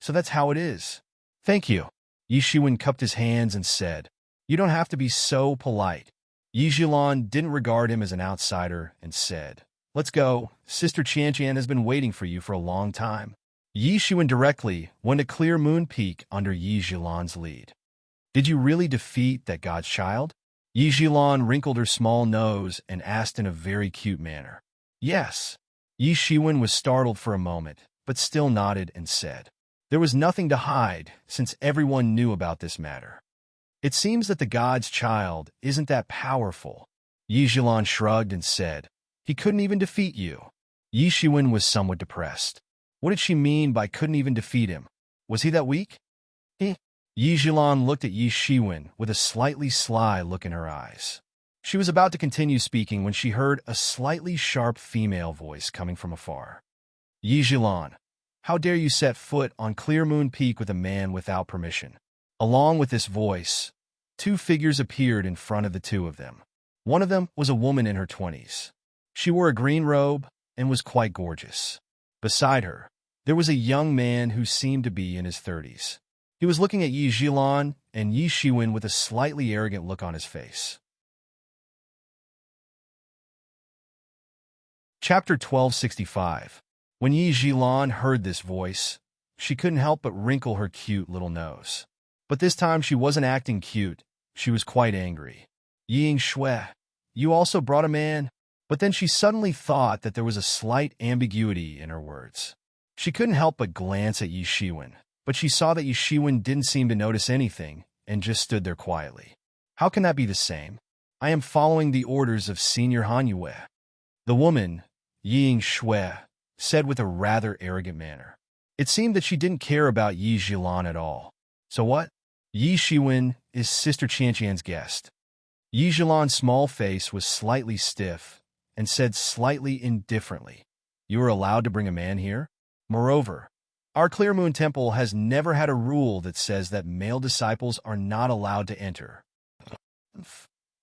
So that's how it is. Thank you. Yi Shiwen cupped his hands and said, You don't have to be so polite. Yi Zhilan didn't regard him as an outsider and said, Let's go. Sister Qianqian has been waiting for you for a long time. Yi Shiwen directly went to Clear Moon Peak under Yi Zhilan's lead. Did you really defeat that god's child? Yi Zhilan wrinkled her small nose and asked in a very cute manner. Yes. Yi Shiwen was startled for a moment, but still nodded and said, There was nothing to hide, since everyone knew about this matter. It seems that the god's child isn't that powerful. Yi Zhilan shrugged and said, He couldn't even defeat you. Yi Shiwen was somewhat depressed. What did she mean by couldn't even defeat him? Was he that weak? Yi Zhilan looked at Yi Shiwen with a slightly sly look in her eyes. She was about to continue speaking when she heard a slightly sharp female voice coming from afar. Yi Zhilan, how dare you set foot on Clear Moon Peak with a man without permission? Along with this voice, two figures appeared in front of the two of them. One of them was a woman in her 20s. She wore a green robe and was quite gorgeous. Beside her, there was a young man who seemed to be in his 30s. He was looking at Yi Zhilan and Yi Shiwen with a slightly arrogant look on his face. Chapter 1265. When Yi Zhilan heard this voice, she couldn't help but wrinkle her cute little nose. But this time she wasn't acting cute, she was quite angry. Ying Shui, you also brought a man? But then she suddenly thought that there was a slight ambiguity in her words. She couldn't help but glance at Yi Shiwen, but she saw that Yi Shiwen didn't seem to notice anything and just stood there quietly. How can that be the same? I am following the orders of Senior Han Yue. The woman, Ying Shui, said with a rather arrogant manner. It seemed that she didn't care about Yi Zhilan at all. So what? Yi Shiwen is Sister Qianqian's guest. Yi Zhilan's small face was slightly stiff and said slightly indifferently, You are allowed to bring a man here? Moreover, our Clear Moon Temple has never had a rule that says that male disciples are not allowed to enter.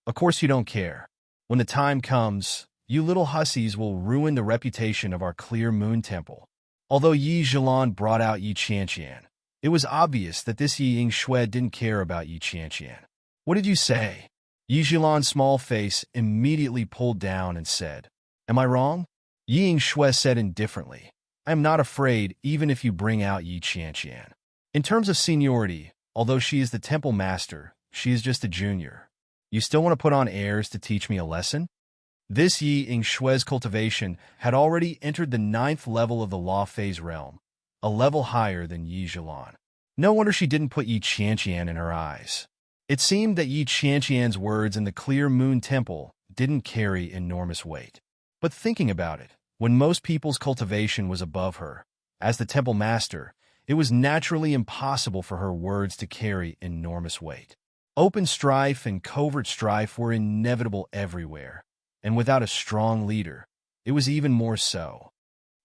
Of course you don't care. When the time comes, you little hussies will ruin the reputation of our Clear Moon Temple. Although Yi Zhilan brought out Yi Qianqian, it was obvious that this Ying Shui didn't care about Yi Qianqian. What did you say? Yi Zhilan's small face immediately pulled down and said, Am I wrong? Ying Shui said indifferently, I am not afraid even if you bring out Yi Qianqian. In terms of seniority, although she is the temple master, she is just a junior. You still want to put on airs to teach me a lesson? This Ying Shui's cultivation had already entered the 9th level of the law phase realm, a level higher than Yi Zhilan. No wonder she didn't put Yi Qianqian in her eyes. It seemed that Yi Qianqian's words in the Clear Moon Temple didn't carry enormous weight. But thinking about it, when most people's cultivation was above her, as the temple master, it was naturally impossible for her words to carry enormous weight. Open strife and covert strife were inevitable everywhere, and without a strong leader, it was even more so.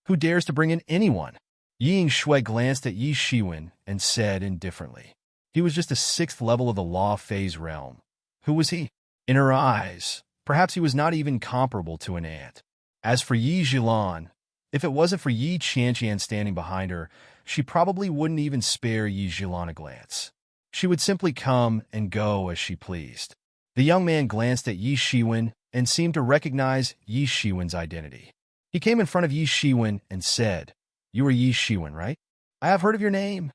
Who dares to bring in anyone? Ying Shui glanced at Yi Shiwen and said indifferently, He was just a 6th level of the law phase realm. Who was he? In her eyes, perhaps he was not even comparable to an ant. As for Yi Zhilan, if it wasn't for Yi Qianqian standing behind her, she probably wouldn't even spare Yi Zhilan a glance. She would simply come and go as she pleased. The young man glanced at Yi Shiwen and seemed to recognize Yi Shiwen's identity. He came in front of Yi Shiwen and said, You are Yi Shiwen, right? I have heard of your name.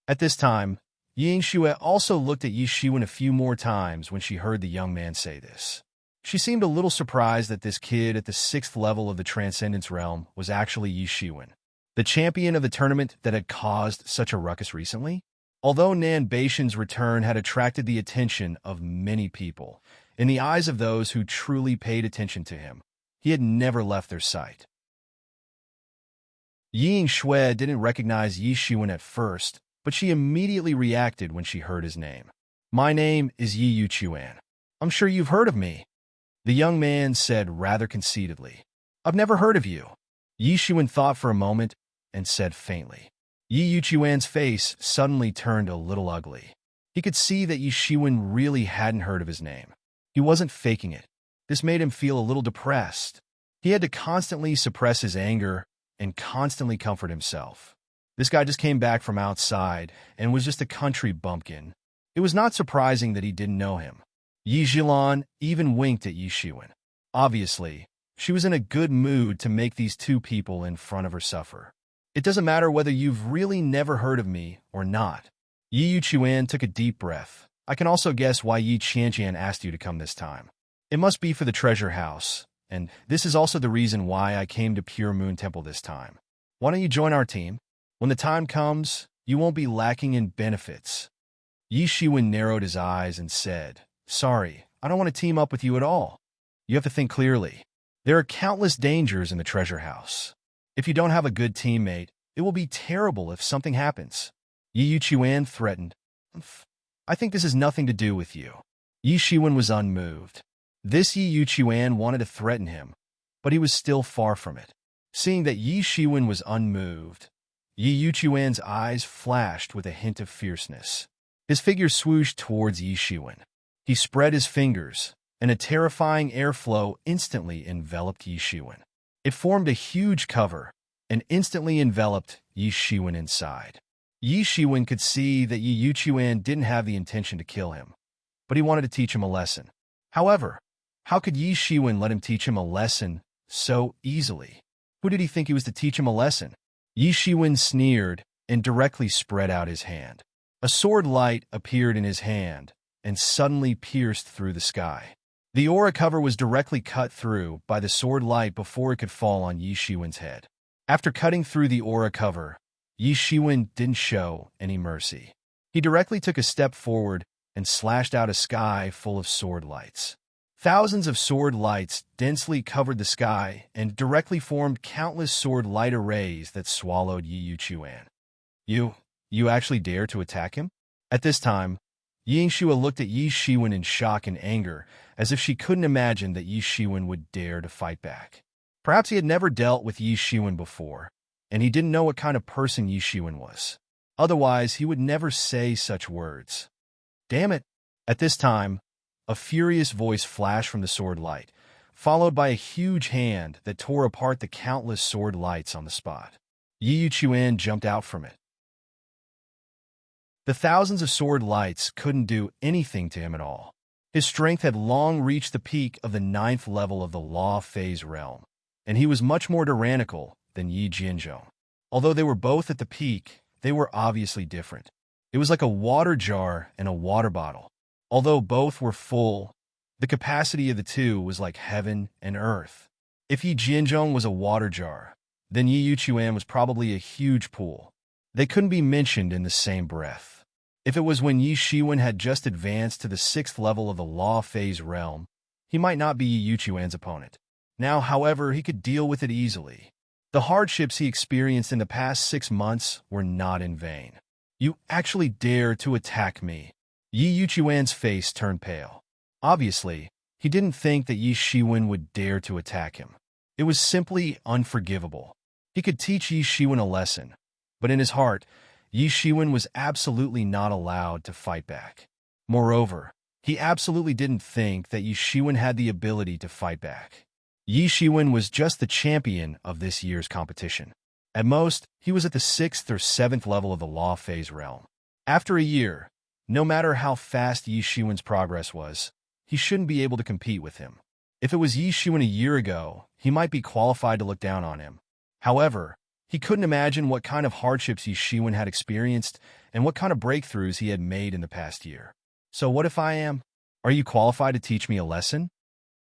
At this time, Ying Shui also looked at Yi Shiwen a few more times when she heard the young man say this. She seemed a little surprised that this kid at the 6th level of the Transcendence Realm was actually Yi Shiwen, the champion of the tournament that had caused such a ruckus recently. Although Nan Baishan's return had attracted the attention of many people, in the eyes of those who truly paid attention to him, he had never left their sight. Ying Shui didn't recognize Yi Shiwen at first, but she immediately reacted when she heard his name. My name is Yi Yuchuan. I'm sure you've heard of me. The young man said rather conceitedly, I've never heard of you. Yi Shiwen thought for a moment and said faintly. Yi Yuchuan's face suddenly turned a little ugly. He could see that Yi Shiwen really hadn't heard of his name. He wasn't faking it. This made him feel a little depressed. He had to constantly suppress his anger and constantly comfort himself. This guy just came back from outside and was just a country bumpkin. It was not surprising that he didn't know him. Yi Zhilan even winked at Yi Shiwen. Obviously, she was in a good mood to make these two people in front of her suffer. It doesn't matter whether you've really never heard of me or not. Yi Yuchuan took a deep breath. I can also guess why Yi Qianqian asked you to come this time. It must be for the treasure house, and this is also the reason why I came to Pure Moon Temple this time. Why don't you join our team? When the time comes, you won't be lacking in benefits. Yi Shiwen narrowed his eyes and said, Sorry, I don't want to team up with you at all. You have to think clearly. There are countless dangers in the treasure house. If you don't have a good teammate, it will be terrible if something happens. Yi Yuchuan threatened. I think this has nothing to do with you. Yi Shiwen was unmoved. This Yi Yuchuan wanted to threaten him, but he was still far from it. Seeing that Yi Shiwen was unmoved, Yi Yuchuan's eyes flashed with a hint of fierceness. His figure swooshed towards Yi Shiwen. He spread his fingers, and a terrifying airflow instantly enveloped Yi Shiwen. It formed a huge cover and instantly enveloped Yi Shiwen inside. Yi Shiwen could see that Yi Yuchuan didn't have the intention to kill him, but he wanted to teach him a lesson. However, how could Yi Shiwen let him teach him a lesson so easily? Who did he think he was to teach him a lesson? Yi Shiwen sneered and directly spread out his hand. A sword light appeared in his hand and suddenly pierced through the sky. The aura cover was directly cut through by the sword light before it could fall on Yi Shiwen's head. After cutting through the aura cover, Yi Shiwen didn't show any mercy. He directly took a step forward and slashed out a sky full of sword lights. Thousands of sword lights densely covered the sky and directly formed countless sword light arrays that swallowed Yi Yuchuan. You actually dare to attack him? At this time, Yi Yingxue looked at Yi Shiwen in shock and anger, as if she couldn't imagine that Yi Shiwen would dare to fight back. Perhaps he had never dealt with Yi Shiwen before, and he didn't know what kind of person Yi Shiwen was. Otherwise, he would never say such words. Damn it! At this time, a furious voice flashed from the sword light, followed by a huge hand that tore apart the countless sword lights on the spot. Yi Yuchuan jumped out from it. The thousands of sword lights couldn't do anything to him at all. His strength had long reached the peak of the 9th level of the Law Phase realm, and he was much more tyrannical than Yi Jianzhong. Although they were both at the peak, they were obviously different. It was like a water jar and a water bottle. Although both were full, the capacity of the two was like heaven and earth. If Yi Jianzhong was a water jar, then Yi Yuchuan was probably a huge pool. They couldn't be mentioned in the same breath. If it was when Yi Shiwen had just advanced to the 6th level of the Law Phase realm, he might not be Yi Yuchuan's opponent. Now, however, he could deal with it easily. The hardships he experienced in the past 6 months were not in vain. You actually dare to attack me? Yi Yuchuan's face turned pale. Obviously, he didn't think that Yi Shiwen would dare to attack him. It was simply unforgivable. He could teach Yi Shiwen a lesson, but in his heart, Yi Shiwen was absolutely not allowed to fight back. Moreover, he absolutely didn't think that Yi Shiwen had the ability to fight back. Yi Shiwen was just the champion of this year's competition. At most, he was at the 6th or 7th level of the Law Phase realm. After a year, no matter how fast Yi Shiwen's progress was, he shouldn't be able to compete with him. If it was Yi Shiwen a year ago, he might be qualified to look down on him. However, he couldn't imagine what kind of hardships Yi Shiwen had experienced and what kind of breakthroughs he had made in the past year. So what if I am? Are you qualified to teach me a lesson?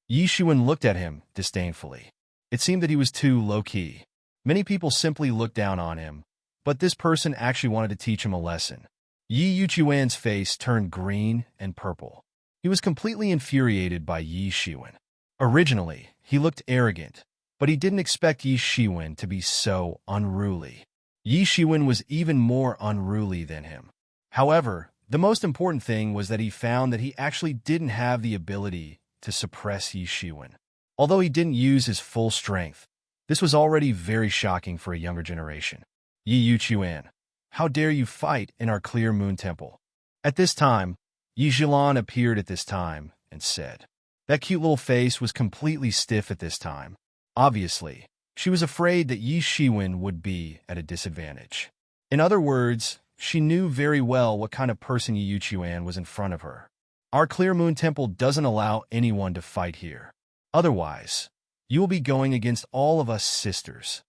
Yi Shiwen looked at him disdainfully. It seemed that he was too low-key. Many people simply looked down on him, but this person actually wanted to teach him a lesson. Yi Yuchuan's face turned green and purple. He was completely infuriated by Yi Shiwen. Originally, he looked arrogant, but he didn't expect Yi Shiwen to be so unruly. Yi Shiwen was even more unruly than him. However, the most important thing was that he found that he actually didn't have the ability to suppress Yi Shiwen. Although he didn't use his full strength, this was already very shocking for a younger generation. Yi Yuchuan, how dare you fight in our Clear Moon Temple? At this time, Yi Zhilan appeared at this time and said. That cute little face was completely stiff at this time. Obviously, she was afraid that Yi Shiwen would be at a disadvantage. In other words, she knew very well what kind of person Yi Yuchuan was in front of her. Our Clear Moon Temple doesn't allow anyone to fight here. Otherwise, you will be going against all of us sisters.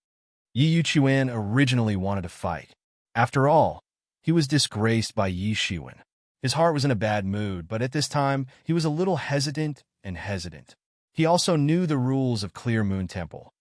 Yi Yuchuan originally wanted to fight. After all, he was disgraced by Yi Shiwen. His heart was in a bad mood, but at this time, he was a little hesitant. He also knew the rules of Clear Moon Temple.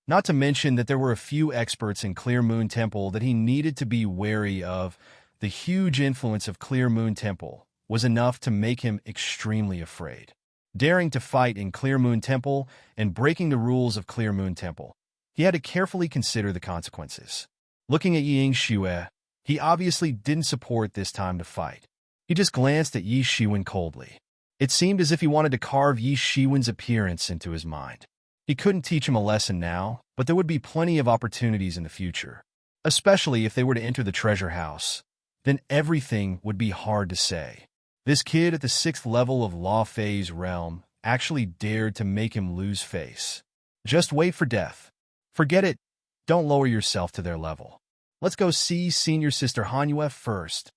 Not to mention that there were a few experts in Clear Moon Temple that he needed to be wary of. The huge influence of Clear Moon Temple was enough to make him extremely afraid. Daring to fight in Clear Moon Temple and breaking the rules of Clear Moon Temple, he had to carefully consider the consequences. Looking at Yi Shue, he obviously didn't support this time to fight. He just glanced at Yi Shiwen coldly. It seemed as if he wanted to carve Yi Shiwen's appearance into his mind. He couldn't teach him a lesson now, but there would be plenty of opportunities in the future. Especially if they were to enter the treasure house. Then everything would be hard to say. This kid at the 6th level of Law Phase realm actually dared to make him lose face. Just wait for death. Forget it. Don't lower yourself to their level. Let's go see senior sister Hanyue first.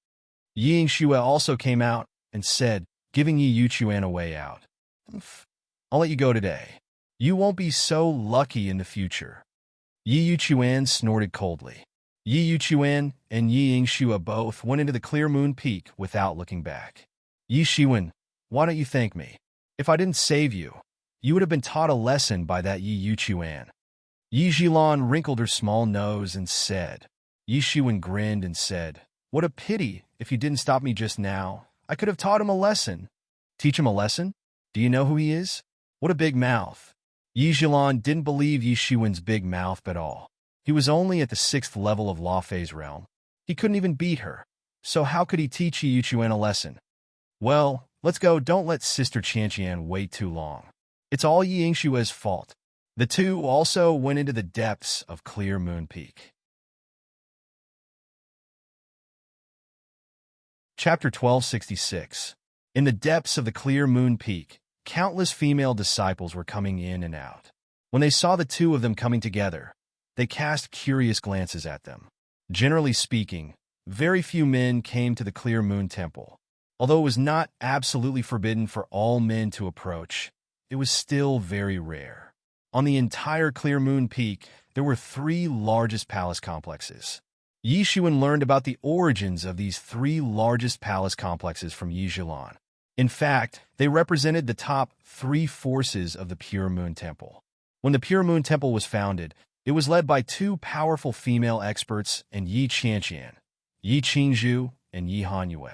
Yi Shue also came out and said, giving Yi Yuchuan a way out. I'll let you go today. You won't be so lucky in the future. Yi Yuchuan snorted coldly. Yi Yuchuan and Yi Shue both went into the Clear Moon Peak without looking back. Yi Shiwen, why don't you thank me? If I didn't save you, you would have been taught a lesson by that Yi Yuchuan. Yi Jilan wrinkled her small nose and said. Yi Shiwen grinned and said, what a pity if you didn't stop me just now. I could have taught him a lesson. Teach him a lesson? Do you know who he is? What a big mouth. Yi Jilan didn't believe Yi Shiwen's big mouth at all. He was only at the 6th level of Law Phase realm. He couldn't even beat her. So how could he teach Yi Yuchuan a lesson? Well, let's go. Don't let Sister Qianqian wait too long. It's all Yi Shue's fault. The two also went into the depths of Clear Moon Peak. Chapter 1266. In the depths of the Clear Moon Peak, countless female disciples were coming in and out. When they saw the two of them coming together, they cast curious glances at them. Generally speaking, very few men came to the Clear Moon Temple. Although it was not absolutely forbidden for all men to approach, it was still very rare. On the entire Clear Moon Peak, there were 3 largest palace complexes. Yi Shiwen learned about the origins of these 3 largest palace complexes from Yi Jilan. In fact, they represented the top 3 forces of the Pure Moon Temple. When the Pure Moon Temple was founded, it was led by 2 powerful female experts in Yi Qianqian, Yi Qingzhu, and Yi Hanyue.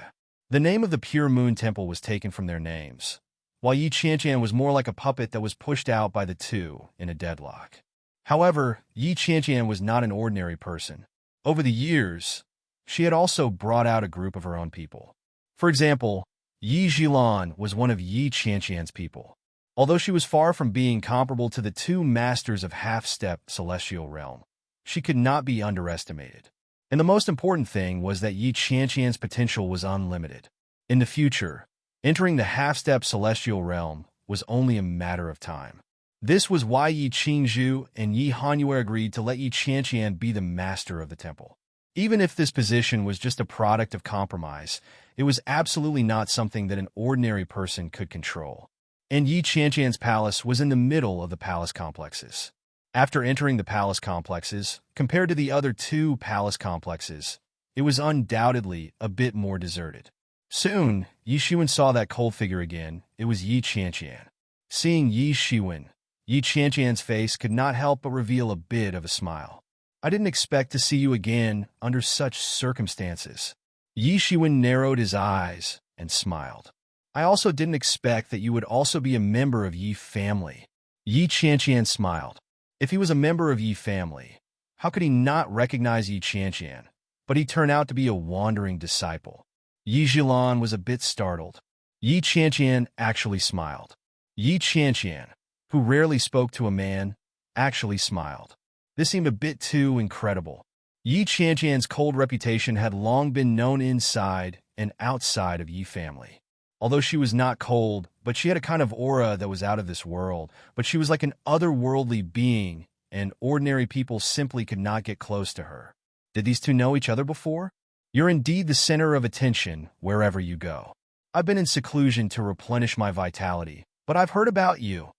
The name of the Pure Moon Temple was taken from their names, while Yi Qianqian was more like a puppet that was pushed out by the two in a deadlock. However, Yi Qianqian was not an ordinary person. Over the years, she had also brought out a group of her own people. For example, Yi Jilan was one of Yi Qianqian's people. Although she was far from being comparable to the 2 masters of half-step celestial realm, she could not be underestimated. And the most important thing was that Yi Qianqian's potential was unlimited. In the future, entering the half-step celestial realm was only a matter of time. This was why Yi Qingzhu and Yi Hanyue agreed to let Yi Qianqian be the master of the temple. Even if this position was just a product of compromise, it was absolutely not something that an ordinary person could control. And Yi Qianqian's palace was in the middle of the palace complexes. After entering the palace complexes, compared to the other 2 palace complexes, it was undoubtedly a bit more deserted. Soon, Yi Shiwen saw that cold figure again. It was Yi Qianqian. Seeing Yi Shiwen, Yi Qianqian's face could not help but reveal a bit of a smile. I didn't expect to see you again under such circumstances. Yi Shiwen narrowed his eyes and smiled. I also didn't expect that you would also be a member of Yi family. Yi Qianqian smiled. If he was a member of Yi family, how could he not recognize Yi Qianqian? But he turned out to be a wandering disciple. Yi Jilan was a bit startled. Yi Qianqian actually smiled. Yi Qianqian, who rarely spoke to a man, actually smiled. This seemed a bit too incredible. Yi Qianqian's cold reputation had long been known inside and outside of Yi family. Although she was not cold, but she had a kind of aura that was out of this world. But she was like an otherworldly being, and ordinary people simply could not get close to her. Did these two know each other before? You're indeed the center of attention wherever you go. I've been in seclusion to replenish my vitality, but I've heard about you,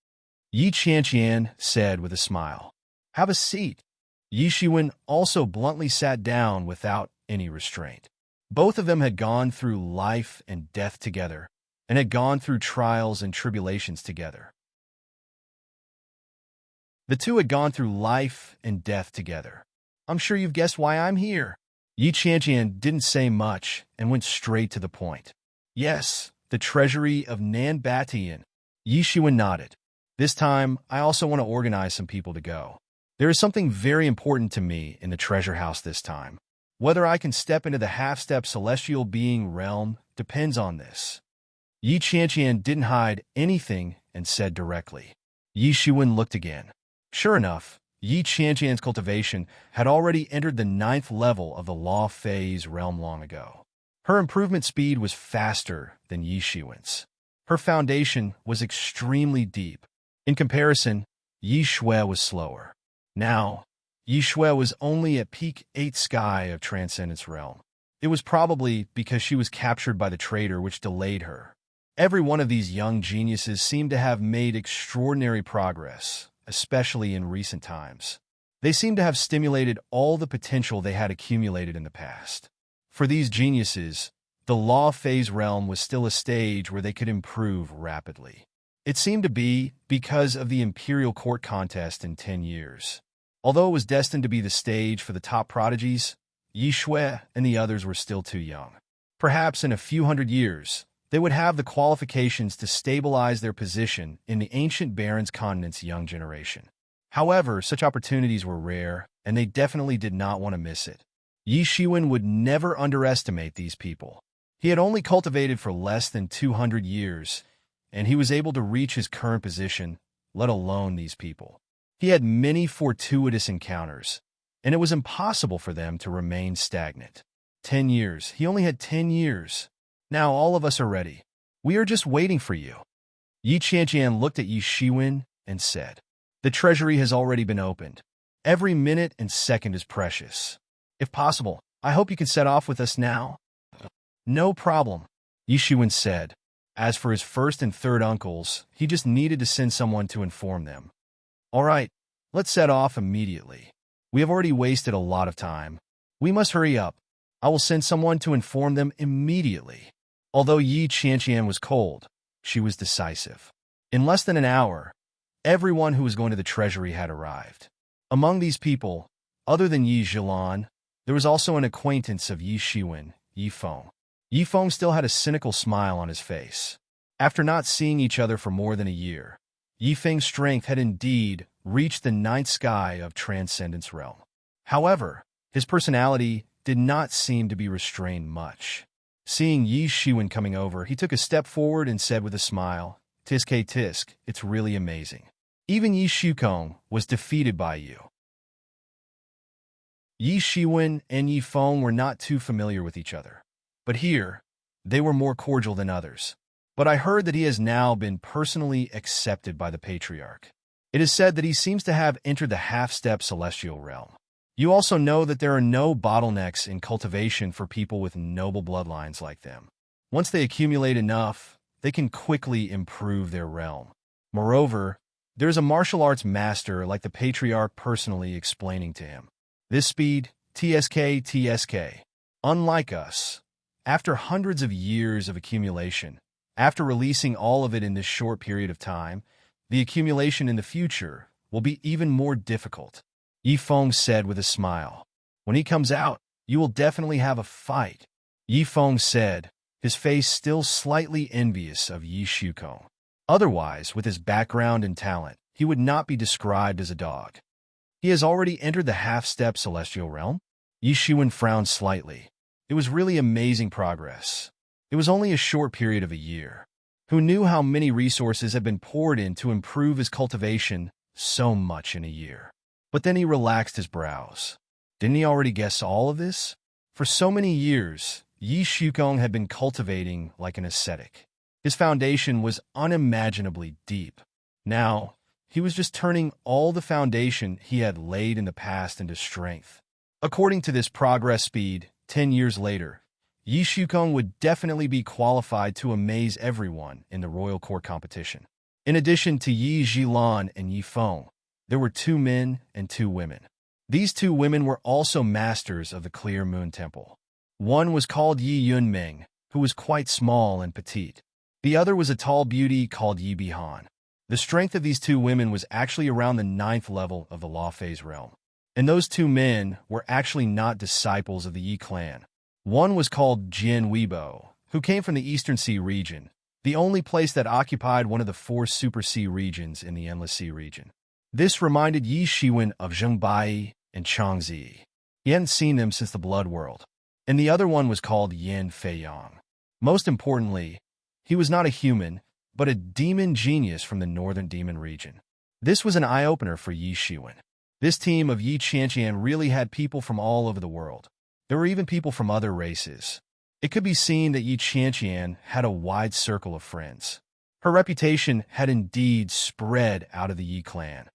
Yi Qianqian said with a smile. Have a seat. Yi Shiwen also bluntly sat down without any restraint. Both of them had gone through life and death together, and had gone through trials and tribulations together. The two had gone through life and death together. I'm sure you've guessed why I'm here. Yi Qianqian didn't say much and went straight to the point. Yes, the treasury of Nanbatian. Yi Shiwen nodded. This time, I also want to organize some people to go. There is something very important to me in the treasure house this time. Whether I can step into the half-step celestial being realm depends on this. Yi Qianqian didn't hide anything and said directly. Yi Shiwen looked again. Sure enough, Yi Qianqian's cultivation had already entered the 9th level of the law phase realm long ago. Her improvement speed was faster than Yi Shiwen's. Her foundation was extremely deep. In comparison, Yi Shui was slower. Now, Yi Shui was only at peak 8th sky of Transcendence Realm. It was probably because she was captured by the traitor which delayed her. Every one of these young geniuses seemed to have made extraordinary progress, especially in recent times. They seemed to have stimulated all the potential they had accumulated in the past. For these geniuses, the law phase realm was still a stage where they could improve rapidly. It seemed to be because of the Imperial Court contest in 10 years. Although it was destined to be the stage for the top prodigies, Yi Shui and the others were still too young. Perhaps in a few hundred years, they would have the qualifications to stabilize their position in the ancient Baron's continent's young generation. However, such opportunities were rare, and they definitely did not want to miss it. Yi Shiwen would never underestimate these people. He had only cultivated for less than 200 years, and he was able to reach his current position, let alone these people. He had many fortuitous encounters, and it was impossible for them to remain stagnant. 10 years. He only had 10 years. Now all of us are ready. We are just waiting for you. Yi Qianqian looked at Yi Shiwen and said, The treasury has already been opened. Every minute and second is precious. If possible, I hope you can set off with us now. No problem, Yi Shiwen said. As for his first and third uncles, he just needed to send someone to inform them. All right, let's set off immediately. We have already wasted a lot of time. We must hurry up. I will send someone to inform them immediately. Although Yi Qianqian was cold, she was decisive. In less than an hour, everyone who was going to the treasury had arrived. Among these people, other than Yi Zhilan, there was also an acquaintance of Yi Shiwen, Yi Feng. Yi Feng still had a cynical smile on his face. After not seeing each other for more than a year, Yi Feng's strength had indeed reached the 9th sky of Transcendence Realm. However, his personality did not seem to be restrained much. Seeing Yi Shiwen coming over, he took a step forward and said with a smile, Tisk tisk, it's really amazing. Even Yi Shukong was defeated by you. Yi Shiwen and Yi Feng were not too familiar with each other. But here, they were more cordial than others. But I heard that he has now been personally accepted by the Patriarch. It is said that he seems to have entered the half-step celestial realm. You also know that there are no bottlenecks in cultivation for people with noble bloodlines like them. Once they accumulate enough, they can quickly improve their realm. Moreover, there is a martial arts master like the Patriarch personally explaining to him. This speed, TSK. Unlike us, after hundreds of years of accumulation, after releasing all of it in this short period of time, the accumulation in the future will be even more difficult. Yi Feng said with a smile. When he comes out, you will definitely have a fight. Yi Feng said, his face still slightly envious of Yi Shukong. Otherwise, with his background and talent, he would not be described as a dog. He has already entered the half-step celestial realm? Yi Shiwen frowned slightly. It was really amazing progress. It was only a short period of a year. Who knew how many resources had been poured in to improve his cultivation so much in a year? But then he relaxed his brows. Didn't he already guess all of this? For so many years, Yi Shukong had been cultivating like an ascetic. His foundation was unimaginably deep. Now, he was just turning all the foundation he had laid in the past into strength. According to this progress speed, 10 years later, Yi Shukong would definitely be qualified to amaze everyone in the royal court competition. In addition to Yi Zhilan and Yi Feng, there were 2 men and 2 women. These 2 women were also masters of the Clear Moon Temple. One was called Yi Yunming, who was quite small and petite. The other was a tall beauty called Yi Bihan. The strength of these 2 women was actually around the 9th level of the Law Phase realm. And those 2 men were actually not disciples of the Yi clan. One was called Jin Weibo, who came from the Eastern Sea region, the only place that occupied one of the 4 Super Sea regions in the Endless Sea region. This reminded Yi Shiwen of Zhengbai and Changzi. He hadn't seen them since the Blood World. And the other one was called Yin Feiyang. Most importantly, he was not a human, but a demon genius from the Northern Demon region. This was an eye-opener for Yi Shiwen. This team of Yi Qianqian really had people from all over the world. There were even people from other races. It could be seen that Yi Qianqian had a wide circle of friends. Her reputation had indeed spread out of the Yi clan.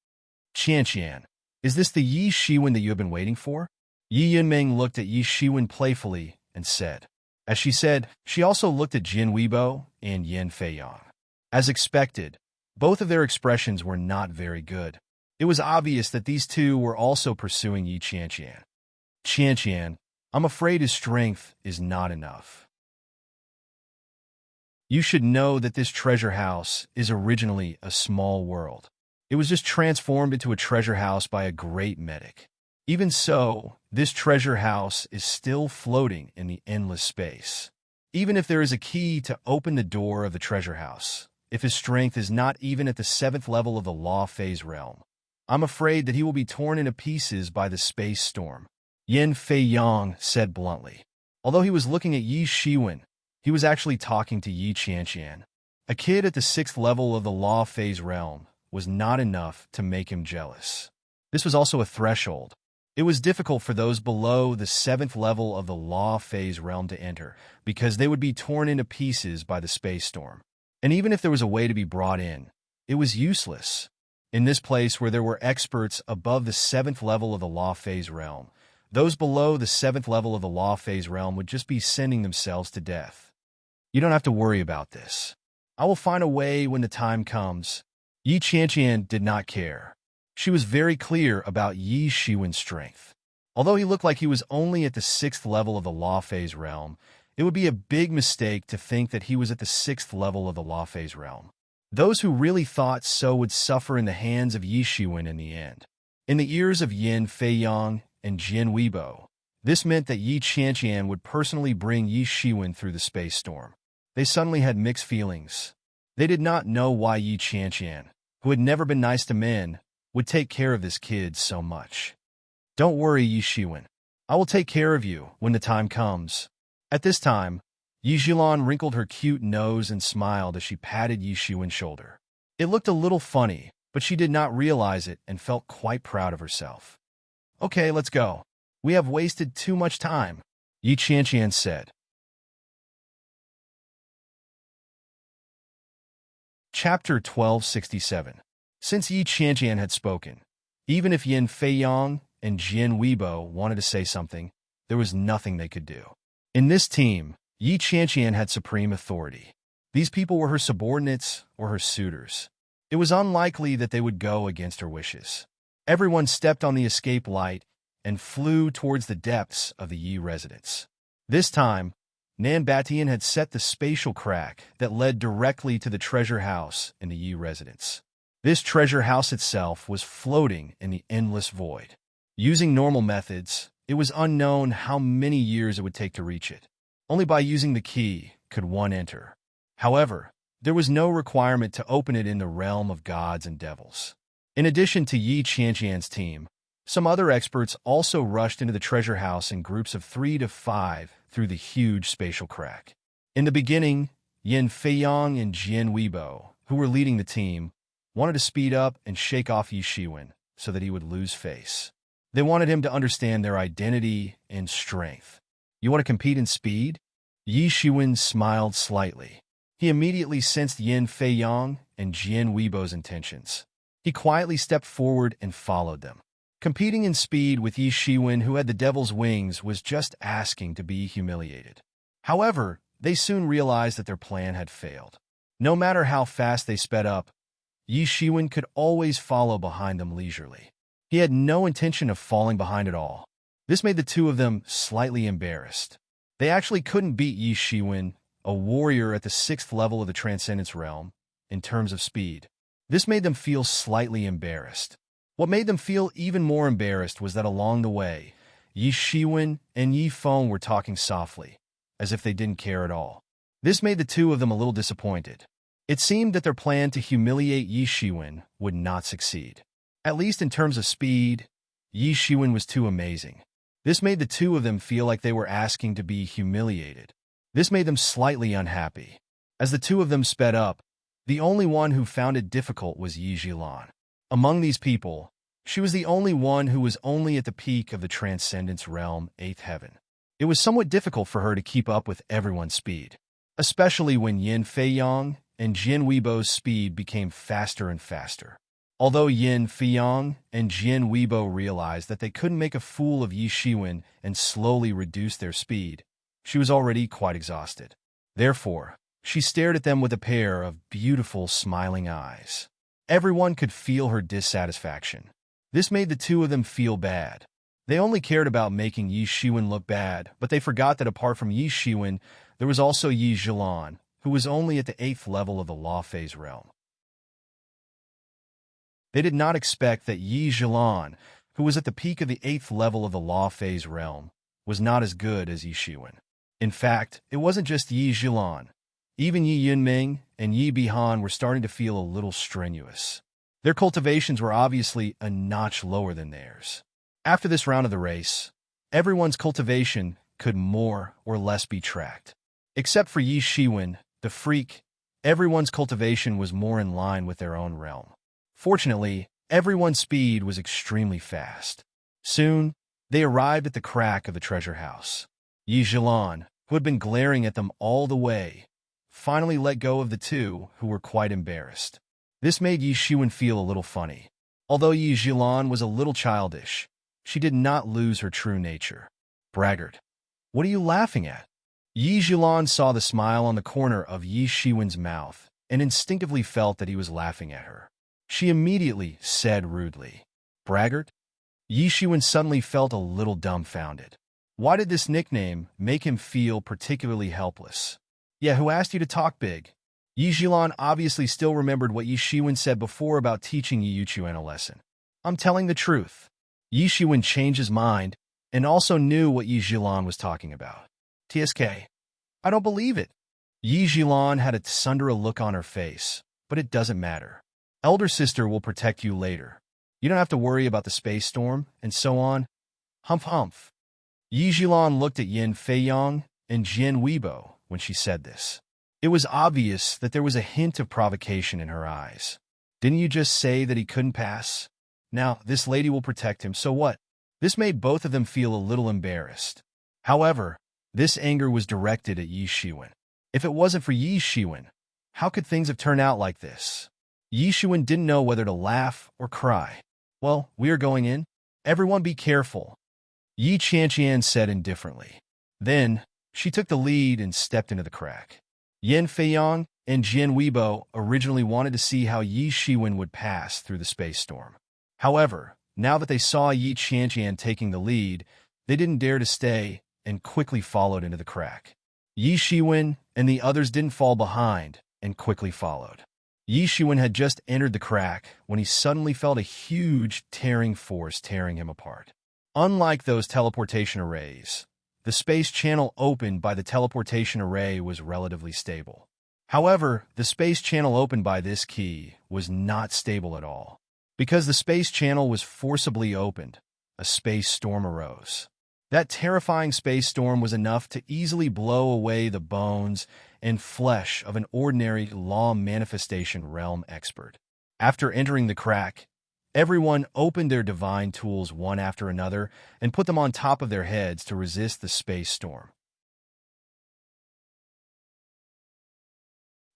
Qianqian, is this the Yi Shiwen that you have been waiting for? Yi Yunming looked at Yi Shiwen playfully and said. As she said, she also looked at Jin Weibo and Yin Feiyang. As expected, both of their expressions were not very good. It was obvious that these 2 were also pursuing Yi Qianqian. Qianqian, I'm afraid his strength is not enough. You should know that this treasure house is originally a small world. It was just transformed into a treasure house by a great medic. Even so, this treasure house is still floating in the endless space. Even if there is a key to open the door of the treasure house, if his strength is not even at the 7th level of the Law Phase realm, I'm afraid that he will be torn into pieces by the space storm. Yin Feiyang said bluntly. Although he was looking at Yi Shiwen, he was actually talking to Yi Qianqian. A kid at the 6th level of the Law Phase realm was not enough to make him jealous. This was also a threshold. It was difficult for those below the 7th level of the Law Phase realm to enter, because they would be torn into pieces by the space storm. And even if there was a way to be brought in, it was useless. In this place where there were experts above the 7th level of the Law Phase realm, those below the 7th level of the Law Phase realm would just be sending themselves to death. You don't have to worry about this. I will find a way when the time comes. Yi Qianqian did not care. She was very clear about Yi Shiwen's strength. Although he looked like he was only at the 6th level of the Law Phase realm, it would be a big mistake to think that he was at the 6th level of the Law Phase realm. Those who really thought so would suffer in the hands of Yi Shiwen in the end. In the ears of Yin Feiyang and Jin Weibo, this meant that Yi Qianqian would personally bring Yi Shiwen through the space storm. They suddenly had mixed feelings. They did not know why Yi Qianqian, who had never been nice to men, would take care of this kid so much. Don't worry, Yi Shiwen. I will take care of you when the time comes. At this time, Yi Zhilan wrinkled her cute nose and smiled as she patted Yi Shiwen's shoulder. It looked a little funny, but she did not realize it and felt quite proud of herself. Okay, let's go. We have wasted too much time, Yi Qianqian said. Chapter 1267. Since Yi Qianqian had spoken, even if Yin Feiyang and Jin Weibo wanted to say something, there was nothing they could do. In this team, Yi Qianqian had supreme authority. These people were her subordinates or her suitors. It was unlikely that they would go against her wishes. Everyone stepped on the escape light and flew towards the depths of the Yi residence. This time, Nan Batian had set the spatial crack that led directly to the treasure house in the Yi residence. This treasure house itself was floating in the endless void. Using normal methods, it was unknown how many years it would take to reach it. Only by using the key could one enter. However, there was no requirement to open it in the realm of gods and devils. In addition to Yi Qianqian's team, some other experts also rushed into the treasure house in groups of 3 to 5 through the huge spatial crack. In the beginning, Yin Feiyang and Jin Weibo, who were leading the team, wanted to speed up and shake off Yi Shiwen so that he would lose face. They wanted him to understand their identity and strength. You want to compete in speed? Yi Shiwen smiled slightly. He immediately sensed Yin Fei-yong and Jian Weibo's intentions. He quietly stepped forward and followed them. Competing in speed with Yi Shiwen, who had the devil's wings, was just asking to be humiliated. However, they soon realized that their plan had failed. No matter how fast they sped up, Yi Shiwen could always follow behind them leisurely. He had no intention of falling behind at all. This made the two of them slightly embarrassed. They actually couldn't beat Yi Shiwen, a warrior at the 6th level of the Transcendence Realm, in terms of speed. This made them feel slightly embarrassed. What made them feel even more embarrassed was that along the way, Yi Shiwen and Yi Feng were talking softly, as if they didn't care at all. This made the two of them a little disappointed. It seemed that their plan to humiliate Yi Shiwen would not succeed. At least in terms of speed, Yi Shiwen was too amazing. This made the two of them feel like they were asking to be humiliated. This made them slightly unhappy. As the two of them sped up, the only one who found it difficult was Yi Zhilan. Among these people, she was the only one who was only at the peak of the Transcendence Realm, 8th Heaven. It was somewhat difficult for her to keep up with everyone's speed, especially when Yin Fei-yong and Jian Weibo's speed became faster and faster. Although Yin Fei-yong and Jian Weibo realized that they couldn't make a fool of Yi Shiwen and slowly reduce their speed, she was already quite exhausted. Therefore, she stared at them with a pair of beautiful, smiling eyes. Everyone could feel her dissatisfaction. This made the two of them feel bad. They only cared about making Yi Shiwen look bad, but they forgot that apart from Yi Shiwen, there was also Yi Zhilan, who was only at the 8th level of the Law Phase realm. They did not expect that Yi Zhilan, who was at the peak of the 8th level of the Law Phase realm, was not as good as Yi Shiwen. In fact, it wasn't just Yi Zhilan. Even Yi Yunming and Yi Bihan were starting to feel a little strenuous. Their cultivations were obviously a notch lower than theirs. After this round of the race, everyone's cultivation could more or less be tracked. Except for Yi Shiwen, the freak, everyone's cultivation was more in line with their own realm. Fortunately, everyone's speed was extremely fast. Soon, they arrived at the crack of the treasure house. Yi Zhilan, who had been glaring at them all the way, finally let go of the two who were quite embarrassed. This made Yi Shiwen feel a little funny. Although Yi Zhilan was a little childish, she did not lose her true nature. Braggart, what are you laughing at? Yi Zhilan saw the smile on the corner of Yi Shiwen's mouth and instinctively felt that he was laughing at her. She immediately said rudely, Braggart? Yi Shiwen suddenly felt a little dumbfounded. Why did this nickname make him feel particularly helpless? Yeah, who asked you to talk big? Yi Zhilan obviously still remembered what Yi Shiwen said before about teaching Yi Yuchuan a lesson. I'm telling the truth. Yi Shiwen changed his mind and also knew what Yi Zhilan was talking about. TSK, I don't believe it. Yi Zhilan had a tsundere look on her face, but it doesn't matter. Elder sister will protect you later. You don't have to worry about the space storm, and so on. Humph humph. Yi Zhilan looked at Yin Fei-yong and Jian Weibo when she said this. It was obvious that there was a hint of provocation in her eyes. Didn't you just say that he couldn't pass? Now, this lady will protect him, so what? This made both of them feel a little embarrassed. However, this anger was directed at Yi Shiwen. If it wasn't for Yi Shiwen, how could things have turned out like this? Yi Shiwen didn't know whether to laugh or cry. Well, we are going in. Everyone be careful, Yi Qianqian said indifferently. Then, she took the lead and stepped into the crack. Yin Fei-yong and Jian Weibo originally wanted to see how Yi Shiwen would pass through the space storm. However, now that they saw Yi Qianqian taking the lead, they didn't dare to stay and quickly followed into the crack. Yi Shiwen and the others didn't fall behind and quickly followed. Yi Shiwen had just entered the crack when he suddenly felt a huge tearing force tearing him apart. Unlike those teleportation arrays, the space channel opened by the teleportation array was relatively stable. However, the space channel opened by this key was not stable at all. Because the space channel was forcibly opened, a space storm arose. That terrifying space storm was enough to easily blow away the bones and flesh of an ordinary law manifestation realm expert. After entering the crack, everyone opened their divine tools one after another and put them on top of their heads to resist the space storm.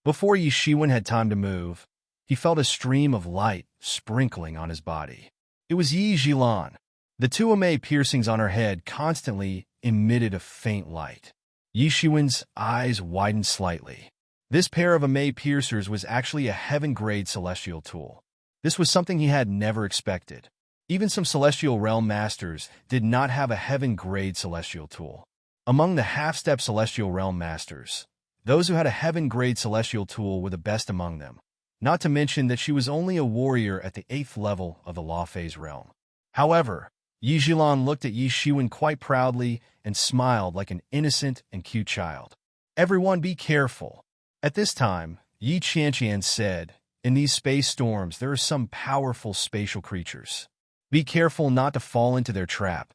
Before Yi Shiwen had time to move, he felt a stream of light sprinkling on his body. It was Yi Jilan. The two Amei piercings on her head constantly emitted a faint light. Yi Shiwen's eyes widened slightly. This pair of Amei piercers was actually a heaven-grade celestial tool. This was something he had never expected. Even some celestial realm masters did not have a heaven-grade celestial tool. Among the half-step celestial realm masters, those who had a heaven-grade celestial tool were the best among them, not to mention that she was only a warrior at the 8th level of the Law Phase realm. However, Yi Jilan looked at Yi Shiwen quite proudly and smiled like an innocent and cute child. "Everyone be careful." At this time, Yi Qianqian said, "In these space storms there are some powerful spatial creatures. Be careful not to fall into their trap."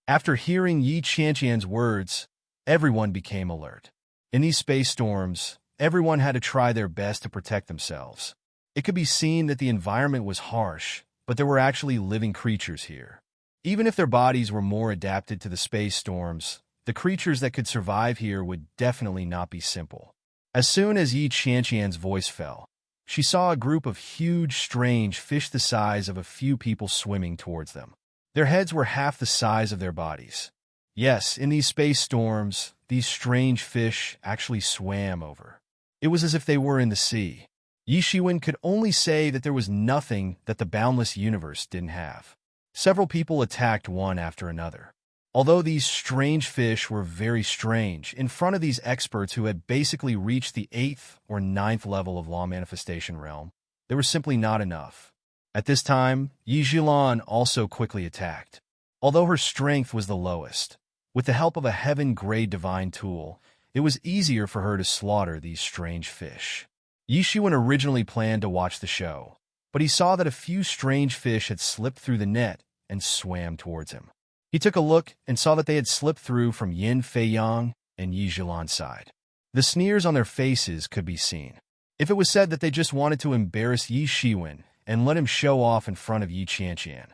After hearing Yi Qianqian's words, everyone became alert. In these space storms, everyone had to try their best to protect themselves. It could be seen that the environment was harsh, but there were actually living creatures here. Even if their bodies were more adapted to the space storms, the creatures that could survive here would definitely not be simple. As soon as Yi Qianqian's voice fell, she saw a group of huge, strange fish the size of a few people swimming towards them. Their heads were half the size of their bodies. Yes, in these space storms, these strange fish actually swam over. It was as if they were in the sea. Yi Shiwen could only say that there was nothing that the boundless universe didn't have. Several people attacked one after another. Although these strange fish were very strange, in front of these experts who had basically reached the 8th or 9th level of Law Manifestation Realm, they were simply not enough. At this time, Yi Jilan also quickly attacked. Although her strength was the lowest, with the help of a heaven-grade divine tool, it was easier for her to slaughter these strange fish. Yi Shiwen originally planned to watch the show, but he saw that a few strange fish had slipped through the net and swam towards him. He took a look and saw that they had slipped through from Yin Feiyang and Yi Jilan's side. The sneers on their faces could be seen. If it was said that they just wanted to embarrass Yi Shiwen and let him show off in front of Yi Qianqian,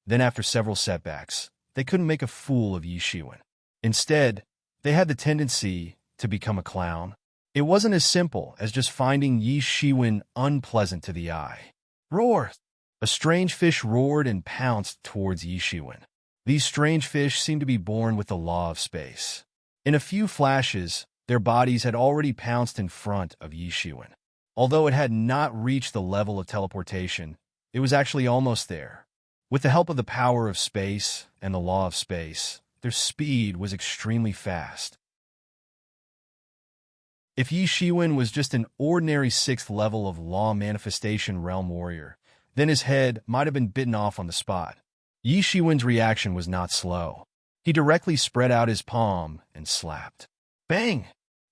then after several setbacks, they couldn't make a fool of Yi Shiwen. Instead, they had the tendency to become a clown. It wasn't as simple as just finding Yi Shiwen unpleasant to the eye. Roar! A strange fish roared and pounced towards Yi Shiwen. These strange fish seemed to be born with the law of space. In a few flashes, their bodies had already pounced in front of Yi Shiwen. Although it had not reached the level of teleportation, it was actually almost there. With the help of the power of space and the law of space, their speed was extremely fast. If Yi Shiwen was just an ordinary 6th level of Law Manifestation Realm warrior, then his head might have been bitten off on the spot. Yi Shiwen's reaction was not slow. He directly spread out his palm and slapped. Bang!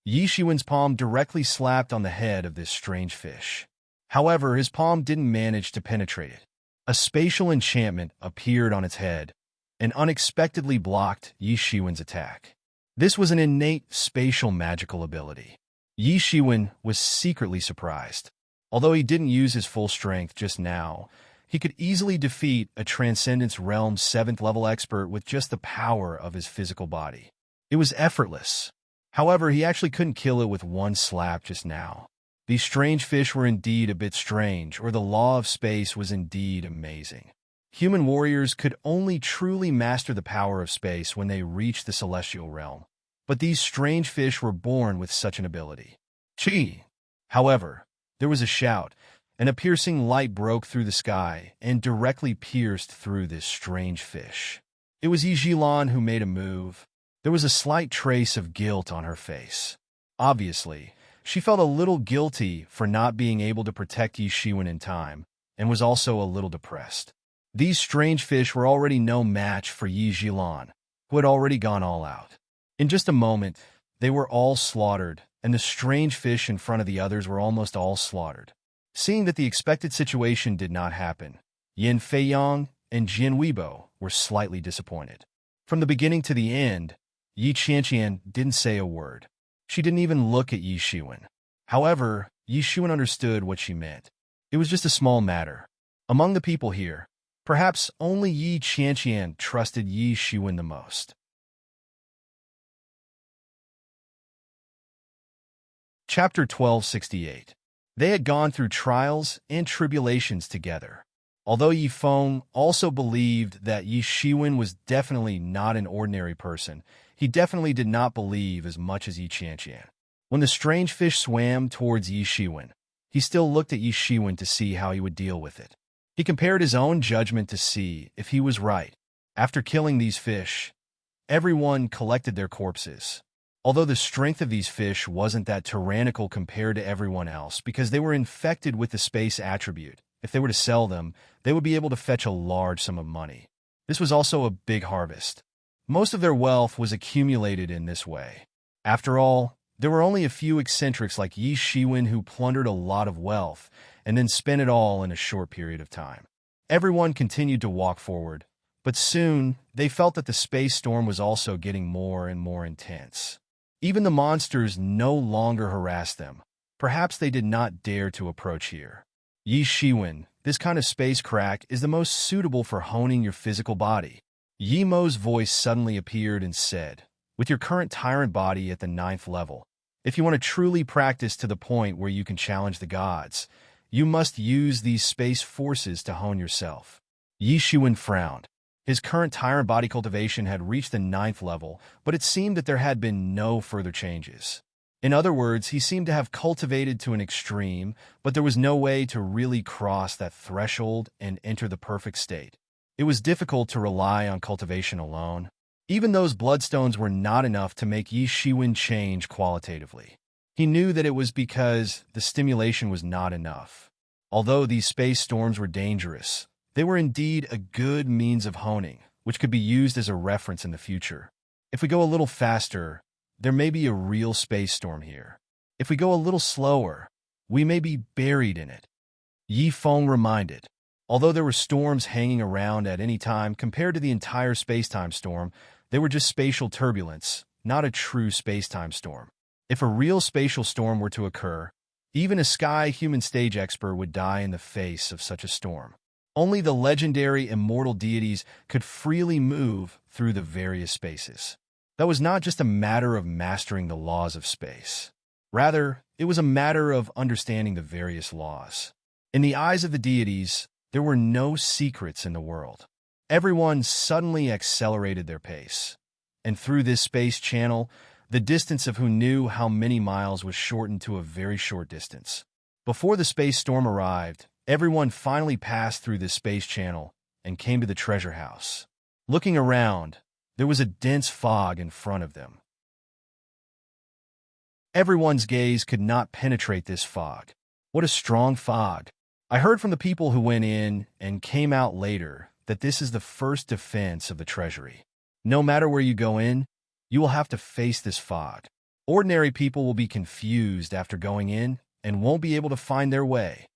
Yi Shiwen's palm directly slapped on the head of this strange fish. However, his palm didn't manage to penetrate it. A spatial enchantment appeared on its head and unexpectedly blocked Yi Shiwen's attack. This was an innate spatial magical ability. Yi Shiwen was secretly surprised. Although he didn't use his full strength just now, he could easily defeat a Transcendence Realm 7th level expert with just the power of his physical body. It was effortless. However, he actually couldn't kill it with one slap just now. These strange fish were indeed a bit strange, or the law of space was indeed amazing. Human warriors could only truly master the power of space when they reached the celestial realm. But these strange fish were born with such an ability. Chi! However, there was a shout, and a piercing light broke through the sky and directly pierced through this strange fish. It was Yi Jilan who made a move. There was a slight trace of guilt on her face. Obviously, she felt a little guilty for not being able to protect Yi Shiwen in time, and was also a little depressed. These strange fish were already no match for Yi Jilan, who had already gone all out. In just a moment, they were all slaughtered, and the strange fish in front of the others were almost all slaughtered. Seeing that the expected situation did not happen, Yin Feiyang and Jin Weibo were slightly disappointed. From the beginning to the end, Yi Qianqian didn't say a word. She didn't even look at Yi Shiwen. However, Yi Shiwen understood what she meant. It was just a small matter. Among the people here, perhaps only Yi Qianqian trusted Yi Shiwen the most. Chapter 1268. They had gone through trials and tribulations together. Although Yi Feng also believed that Yi Shiwen was definitely not an ordinary person, he definitely did not believe as much as Yi Qianqian. When the strange fish swam towards Yi Shiwen, he still looked at Yi Shiwen to see how he would deal with it. He compared his own judgment to see if he was right. After killing these fish, everyone collected their corpses. Although the strength of these fish wasn't that tyrannical compared to everyone else because they were infected with the space attribute, if they were to sell them, they would be able to fetch a large sum of money. This was also a big harvest. Most of their wealth was accumulated in this way. After all, there were only a few eccentrics like Yi Shiwen who plundered a lot of wealth and then spent it all in a short period of time. Everyone continued to walk forward, but soon they felt that the space storm was also getting more and more intense. Even the monsters no longer harassed them. Perhaps they did not dare to approach here. Yi Shiwen, this kind of space crack is the most suitable for honing your physical body. Yi Mo's voice suddenly appeared and said, with your current tyrant body at the 9th level, if you want to truly practice to the point where you can challenge the gods, you must use these space forces to hone yourself. Yi Shiwen frowned. His current tyrant body cultivation had reached the 9th level, but it seemed that there had been no further changes. In other words, he seemed to have cultivated to an extreme, but there was no way to really cross that threshold and enter the perfect state. It was difficult to rely on cultivation alone. Even those bloodstones were not enough to make Yi Shiwen change qualitatively. He knew that it was because the stimulation was not enough. Although these space storms were dangerous, they were indeed a good means of honing, which could be used as a reference in the future. If we go a little faster, there may be a real space storm here. If we go a little slower, we may be buried in it. Yi Feng reminded. Although there were storms hanging around at any time compared to the entire space-time storm, they were just spatial turbulence, not a true space-time storm. If a real spatial storm were to occur, even a sky-human stage expert would die in the face of such a storm. Only the legendary immortal deities could freely move through the various spaces. That was not just a matter of mastering the laws of space. Rather, it was a matter of understanding the various laws. In the eyes of the deities, there were no secrets in the world. Everyone suddenly accelerated their pace. And through this space channel, the distance of who knew how many miles was shortened to a very short distance. Before the space storm arrived, everyone finally passed through this space channel and came to the treasure house. Looking around, there was a dense fog in front of them. Everyone's gaze could not penetrate this fog. What a strong fog! I heard from the people who went in and came out later that this is the first defense of the treasury. No matter where you go in, you will have to face this fog. Ordinary people will be confused after going in and won't be able to find their way.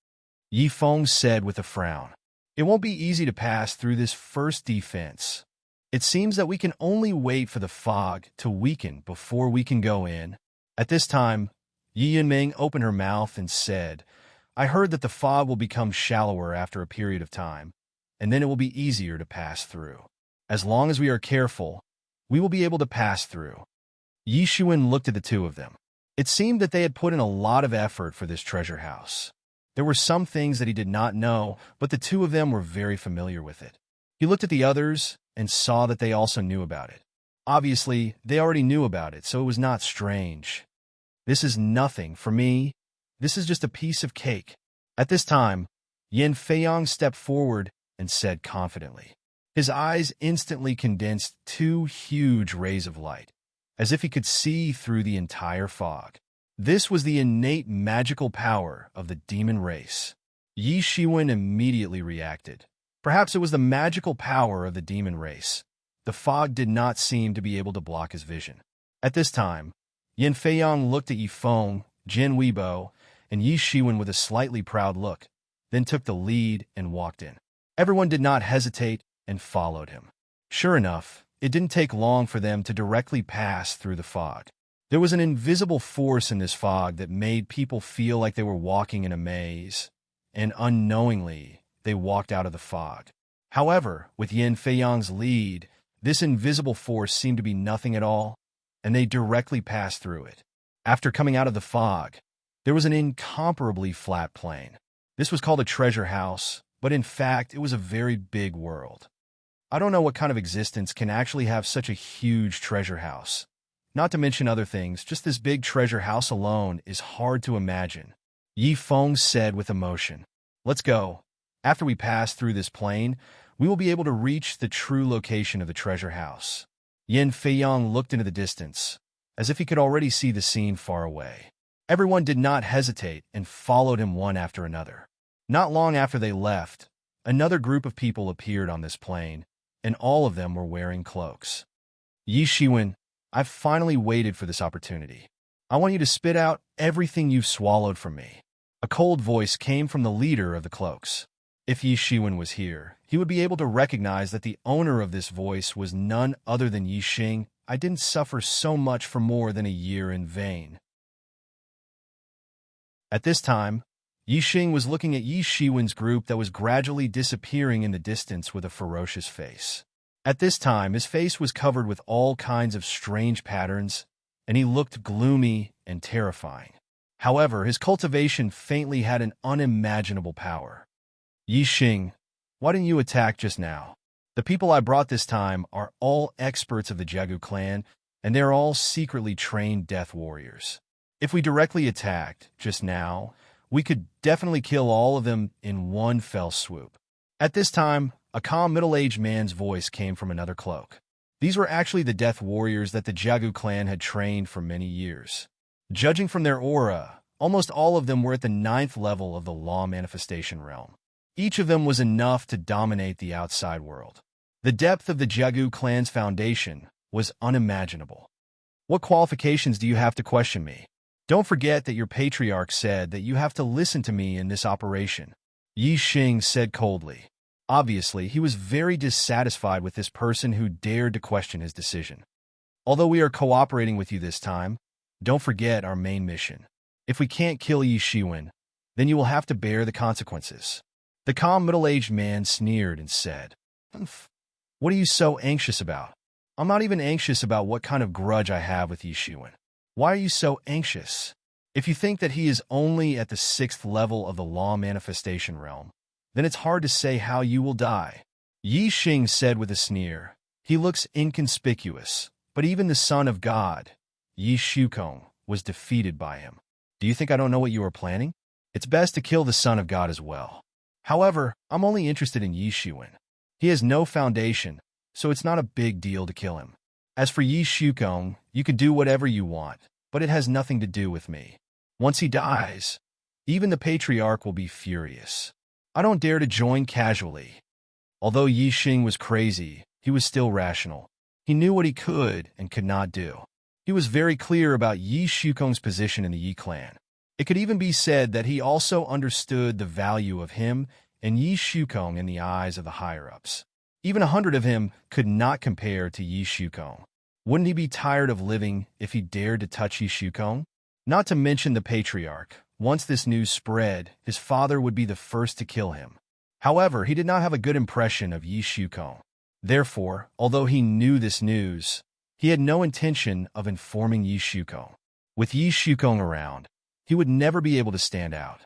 Yi Feng said with a frown. It won't be easy to pass through this first defense. It seems that we can only wait for the fog to weaken before we can go in. At this time, Yi Yunming opened her mouth and said, I heard that the fog will become shallower after a period of time, and then it will be easier to pass through. As long as we are careful, we will be able to pass through. Yi Shiwen looked at the two of them. It seemed that they had put in a lot of effort for this treasure house. There were some things that he did not know, but the two of them were very familiar with it. He looked at the others and saw that they also knew about it. Obviously, they already knew about it, so it was not strange. This is nothing for me. This is just a piece of cake. At this time, Yin Feiyang stepped forward and said confidently. His eyes instantly condensed two huge rays of light, as if he could see through the entire fog. This was the innate magical power of the demon race. Yi Shiwen immediately reacted. Perhaps it was the magical power of the demon race. The fog did not seem to be able to block his vision. At this time, Yin Feiyang looked at Yi Feng, Jin Weibo, and Yi Shiwen with a slightly proud look, then took the lead and walked in. Everyone did not hesitate and followed him. Sure enough, it didn't take long for them to directly pass through the fog. There was an invisible force in this fog that made people feel like they were walking in a maze, and unknowingly, they walked out of the fog. However, with Yin Feiyang's lead, this invisible force seemed to be nothing at all, and they directly passed through it. After coming out of the fog, There was an incomparably flat plain. This was called a treasure house, but in fact, it was a very big world. I don't know what kind of existence can actually have such a huge treasure house. Not to mention other things, just this big treasure house alone is hard to imagine. Yi Feng said with emotion. Let's go. After we pass through this plain, we will be able to reach the true location of the treasure house. Yin Feiyang looked into the distance, as if he could already see the scene far away. Everyone did not hesitate and followed him one after another. Not long after they left, another group of people appeared on this plain, and all of them were wearing cloaks. Yi Shiwen, I've finally waited for this opportunity. I want you to spit out everything you've swallowed from me. A cold voice came from the leader of the cloaks. If Yi Shiwen was here, he would be able to recognize that the owner of this voice was none other than Yi Xing. I didn't suffer so much for more than a year in vain. At this time, Yi Xing was looking at Yi Shiwen's group that was gradually disappearing in the distance with a ferocious face. At this time, his face was covered with all kinds of strange patterns, and he looked gloomy and terrifying. However, his cultivation faintly had an unimaginable power. Yi Xing, why didn't you attack just now? The people I brought this time are all experts of the Jiagu clan, and they're all secretly trained death warriors. If we directly attacked just now, we could definitely kill all of them in one fell swoop. At this time, a calm middle-aged man's voice came from another cloak. These were actually the death warriors that the Jiagu clan had trained for many years. Judging from their aura, almost all of them were at the 9th level of the law manifestation realm. Each of them was enough to dominate the outside world. The depth of the Jiagu clan's foundation was unimaginable. What qualifications do you have to question me? Don't forget that your patriarch said that you have to listen to me in this operation. Yi Xing said coldly. Obviously, he was very dissatisfied with this person who dared to question his decision. Although we are cooperating with you this time, don't forget our main mission. If we can't kill Yi Shiwen, then you will have to bear the consequences. The calm middle-aged man sneered and said, What are you so anxious about? I'm not even anxious about what kind of grudge I have with Yi Shiwen. Why are you so anxious? If you think that he is only at the 6th level of the law manifestation realm, then it's hard to say how you will die. Yi Xing said with a sneer. He looks inconspicuous, but even the son of God, Yi Shukong, was defeated by him. Do you think I don't know what you are planning? It's best to kill the son of God as well. However, I'm only interested in Yi Shiwen. He has no foundation, so it's not a big deal to kill him. As for Yi Shukong, you can do whatever you want, but it has nothing to do with me. Once he dies, even the patriarch will be furious. I don't dare to join casually. Although Yi Xing was crazy, he was still rational. He knew what he could and could not do. He was very clear about Yi Shukong's position in the Yi clan. It could even be said that he also understood the value of him and Yi Shukong in the eyes of the higher-ups. Even 100 of him could not compare to Yi Shukong. Wouldn't he be tired of living if he dared to touch Yi Shukong? Not to mention the patriarch. Once this news spread, his father would be the first to kill him. However, he did not have a good impression of Yi Shukong. Therefore, although he knew this news, he had no intention of informing Yi Shukong. With Yi Shukong around, he would never be able to stand out.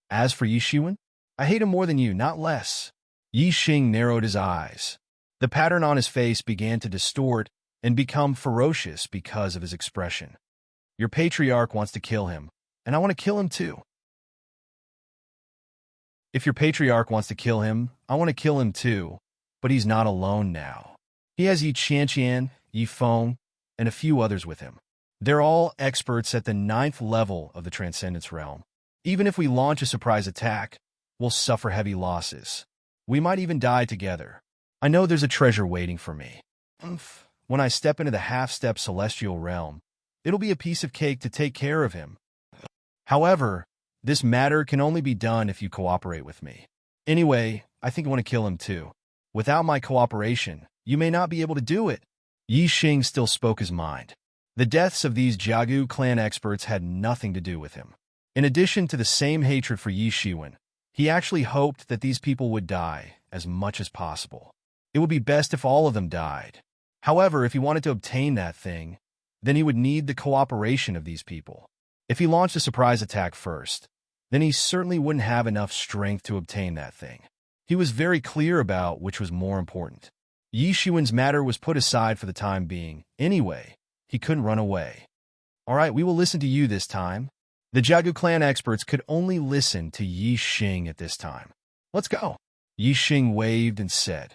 As for Yi Shiwen, I hate him more than you, not less. Yi Xing narrowed his eyes. The pattern on his face began to distort and become ferocious because of his expression. Your patriarch wants to kill him, and I want to kill him too. If your patriarch wants to kill him, I want to kill him too, but he's not alone now. He has Yi Qianqian, Yi Feng, and a few others with him. They're all experts at the 9th level of the Transcendence Realm. Even if we launch a surprise attack, we'll suffer heavy losses. We might even die together. I know there's a treasure waiting for me. When I step into the half-step celestial realm, it'll be a piece of cake to take care of him. However, this matter can only be done if you cooperate with me. Anyway, I think I want to kill him too. Without my cooperation, you may not be able to do it. Yi Xing still spoke his mind. The deaths of these Jiagu clan experts had nothing to do with him. In addition to the same hatred for Yi Shiwen, he actually hoped that these people would die as much as possible. It would be best if all of them died. However, if he wanted to obtain that thing, then he would need the cooperation of these people. If he launched a surprise attack first, then he certainly wouldn't have enough strength to obtain that thing. He was very clear about which was more important. Yi Shiwen's matter was put aside for the time being. Anyway, he couldn't run away. All right, we will listen to you this time. The Jiagu clan experts could only listen to Yi Xing at this time. Let's go. Yi Xing waved and said.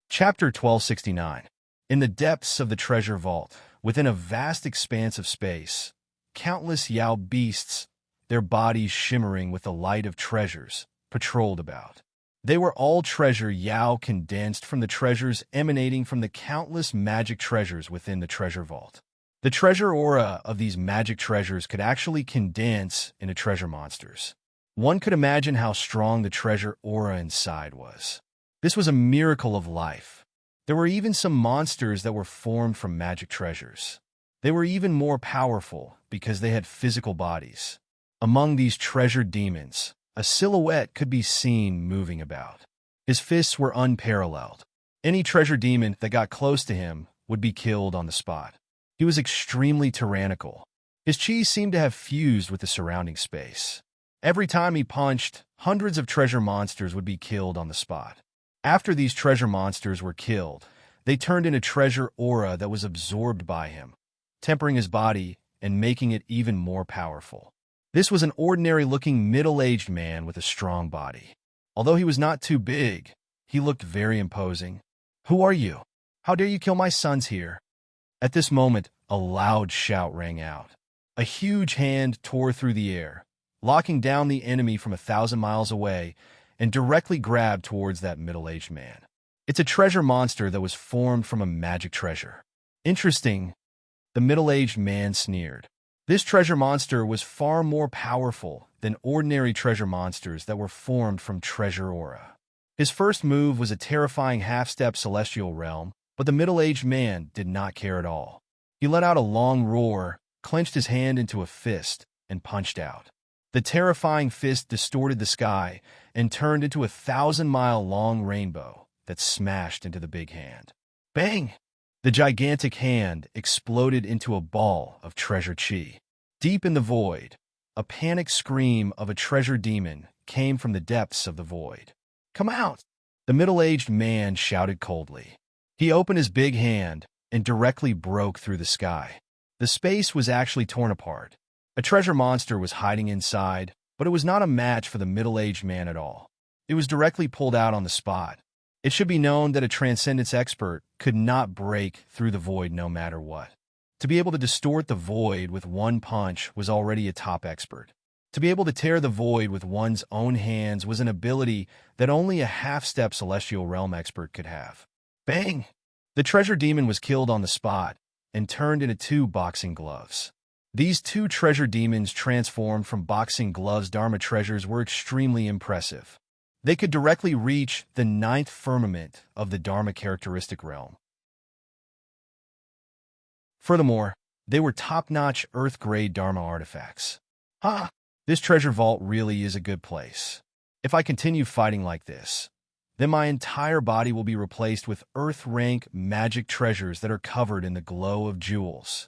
Chapter 1269. In the depths of the treasure vault, within a vast expanse of space, countless Yao beasts, their bodies shimmering with the light of treasures, patrolled about. They were all treasure Yao condensed from the treasures emanating from the countless magic treasures within the treasure vault. The treasure aura of these magic treasures could actually condense into treasure monsters. One could imagine how strong the treasure aura inside was. This was a miracle of life. There were even some monsters that were formed from magic treasures. They were even more powerful because they had physical bodies. Among these treasure demons, a silhouette could be seen moving about. His fists were unparalleled. Any treasure demon that got close to him would be killed on the spot. He was extremely tyrannical. His chi seemed to have fused with the surrounding space. Every time he punched, hundreds of treasure monsters would be killed on the spot. After these treasure monsters were killed, they turned into treasure aura that was absorbed by him, tempering his body and making it even more powerful. This was an ordinary-looking middle-aged man with a strong body. Although he was not too big, he looked very imposing. "Who are you? How dare you kill my sons here?" At this moment, a loud shout rang out. A huge hand tore through the air, locking down the enemy from 1,000 miles away and directly grabbed towards that middle-aged man. It's a treasure monster that was formed from a magic treasure. Interesting, the middle-aged man sneered. This treasure monster was far more powerful than ordinary treasure monsters that were formed from treasure aura. His first move was a terrifying half-step celestial realm, but the middle-aged man did not care at all. He let out a long roar, clenched his hand into a fist, and punched out. The terrifying fist distorted the sky and turned into a 1,000-mile-long rainbow that smashed into the big hand. Bang! The gigantic hand exploded into a ball of treasure chi. Deep in the void, a panic scream of a treasure demon came from the depths of the void. "Come out!" The middle-aged man shouted coldly. He opened his big hand and directly broke through the sky. The space was actually torn apart. A treasure monster was hiding inside, but it was not a match for the middle-aged man at all. It was directly pulled out on the spot. It should be known that a transcendence expert could not break through the void no matter what. To be able to distort the void with one punch was already a top expert. To be able to tear the void with one's own hands was an ability that only a half-step celestial realm expert could have. Bang! The treasure demon was killed on the spot and turned into 2 boxing gloves. These 2 treasure demons transformed from boxing gloves Dharma treasures were extremely impressive. They could directly reach the 9th firmament of the Dharma characteristic realm. Furthermore, they were top-notch Earth-grade Dharma artifacts. This treasure vault really is a good place. If I continue fighting like this, then my entire body will be replaced with Earth-rank magic treasures that are covered in the glow of jewels.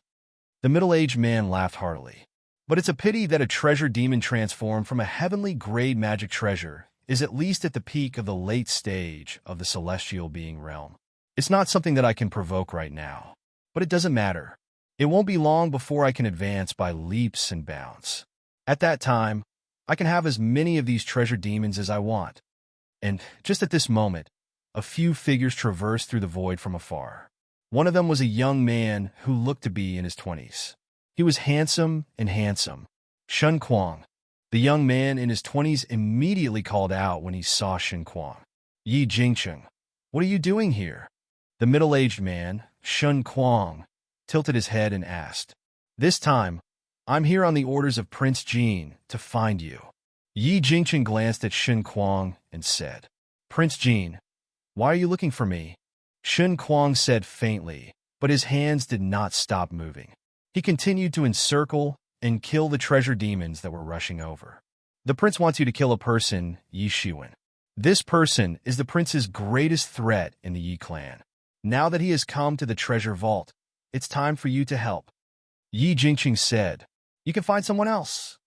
The middle-aged man laughed heartily. But it's a pity that a treasure demon transformed from a heavenly grade magic treasure is at least at the peak of the late stage of the celestial being realm. It's not something that I can provoke right now, but it doesn't matter. It won't be long before I can advance by leaps and bounds. At that time, I can have as many of these treasure demons as I want. And just at this moment, a few figures traversed through the void from afar. One of them was a young man who looked to be in his 20s. He was handsome. Shen Kuang. The young man in his 20s immediately called out when he saw Shen Kuang. "Yi Jingcheng, what are you doing here?" The middle-aged man, Shen Kuang, tilted his head and asked. "This time, I'm here on the orders of Prince Jin to find you." Yi Jingcheng glanced at Shen Kuang and said, "Prince Jin, why are you looking for me?" Shen Kuang said faintly, but his hands did not stop moving. He continued to encircle and kill the treasure demons that were rushing over. "The prince wants you to kill a person, Yi Shiwen. This person is the prince's greatest threat in the Yi clan. Now that he has come to the treasure vault, It's time for you to help. Yi Jingqing said, You can find someone else.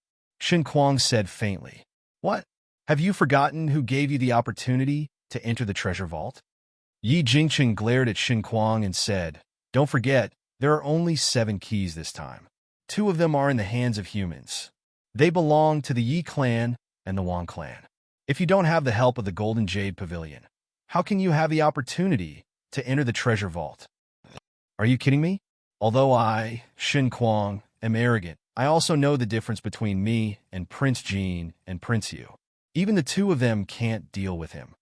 Shen Kuang said faintly, What? Have you forgotten who gave you the opportunity to enter the treasure vault? Yi Jingqing glared at Shen Kuang and said, Don't forget, there are only 7 keys this time. 2 of them are in the hands of humans. They belong to the Yi clan and the Wang clan. If you don't have the help of the Golden Jade Pavilion, how can you have the opportunity to enter the treasure vault? Are you kidding me? Although I, Shen Kuang, am arrogant, I also know the difference between me and Prince Jean and Prince Yu. Even the 2 of them can't deal with him.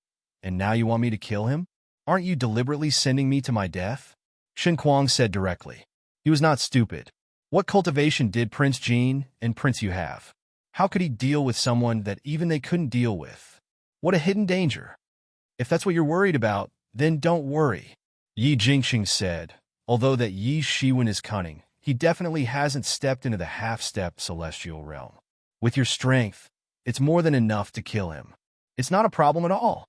And now you want me to kill him? Aren't you deliberately sending me to my death? Shen Kuang said directly. He was not stupid. What cultivation did Prince Jean and Prince Yu have? How could he deal with someone that even they couldn't deal with? What a hidden danger. If that's what you're worried about, then don't worry. Yi Jingqing said, although that Yi Shiwen is cunning, he definitely hasn't stepped into the half-step celestial realm. With your strength, it's more than enough to kill him. It's not a problem at all.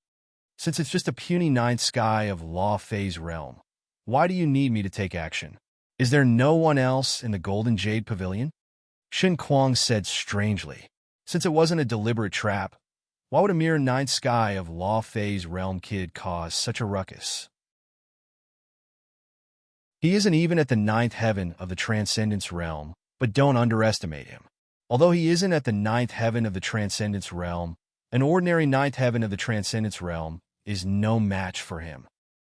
Since it's just a puny ninth sky of law phase realm, why do you need me to take action? Is there no one else in the Golden Jade Pavilion? Shen Kuang said strangely. Since it wasn't a deliberate trap, why would a mere ninth sky of law phase realm kid cause such a ruckus? He isn't even at the 9th heaven of the Transcendence realm, but don't underestimate him. Although he isn't at the 9th heaven of the Transcendence realm, an ordinary 9th heaven of the Transcendence realm is no match for him.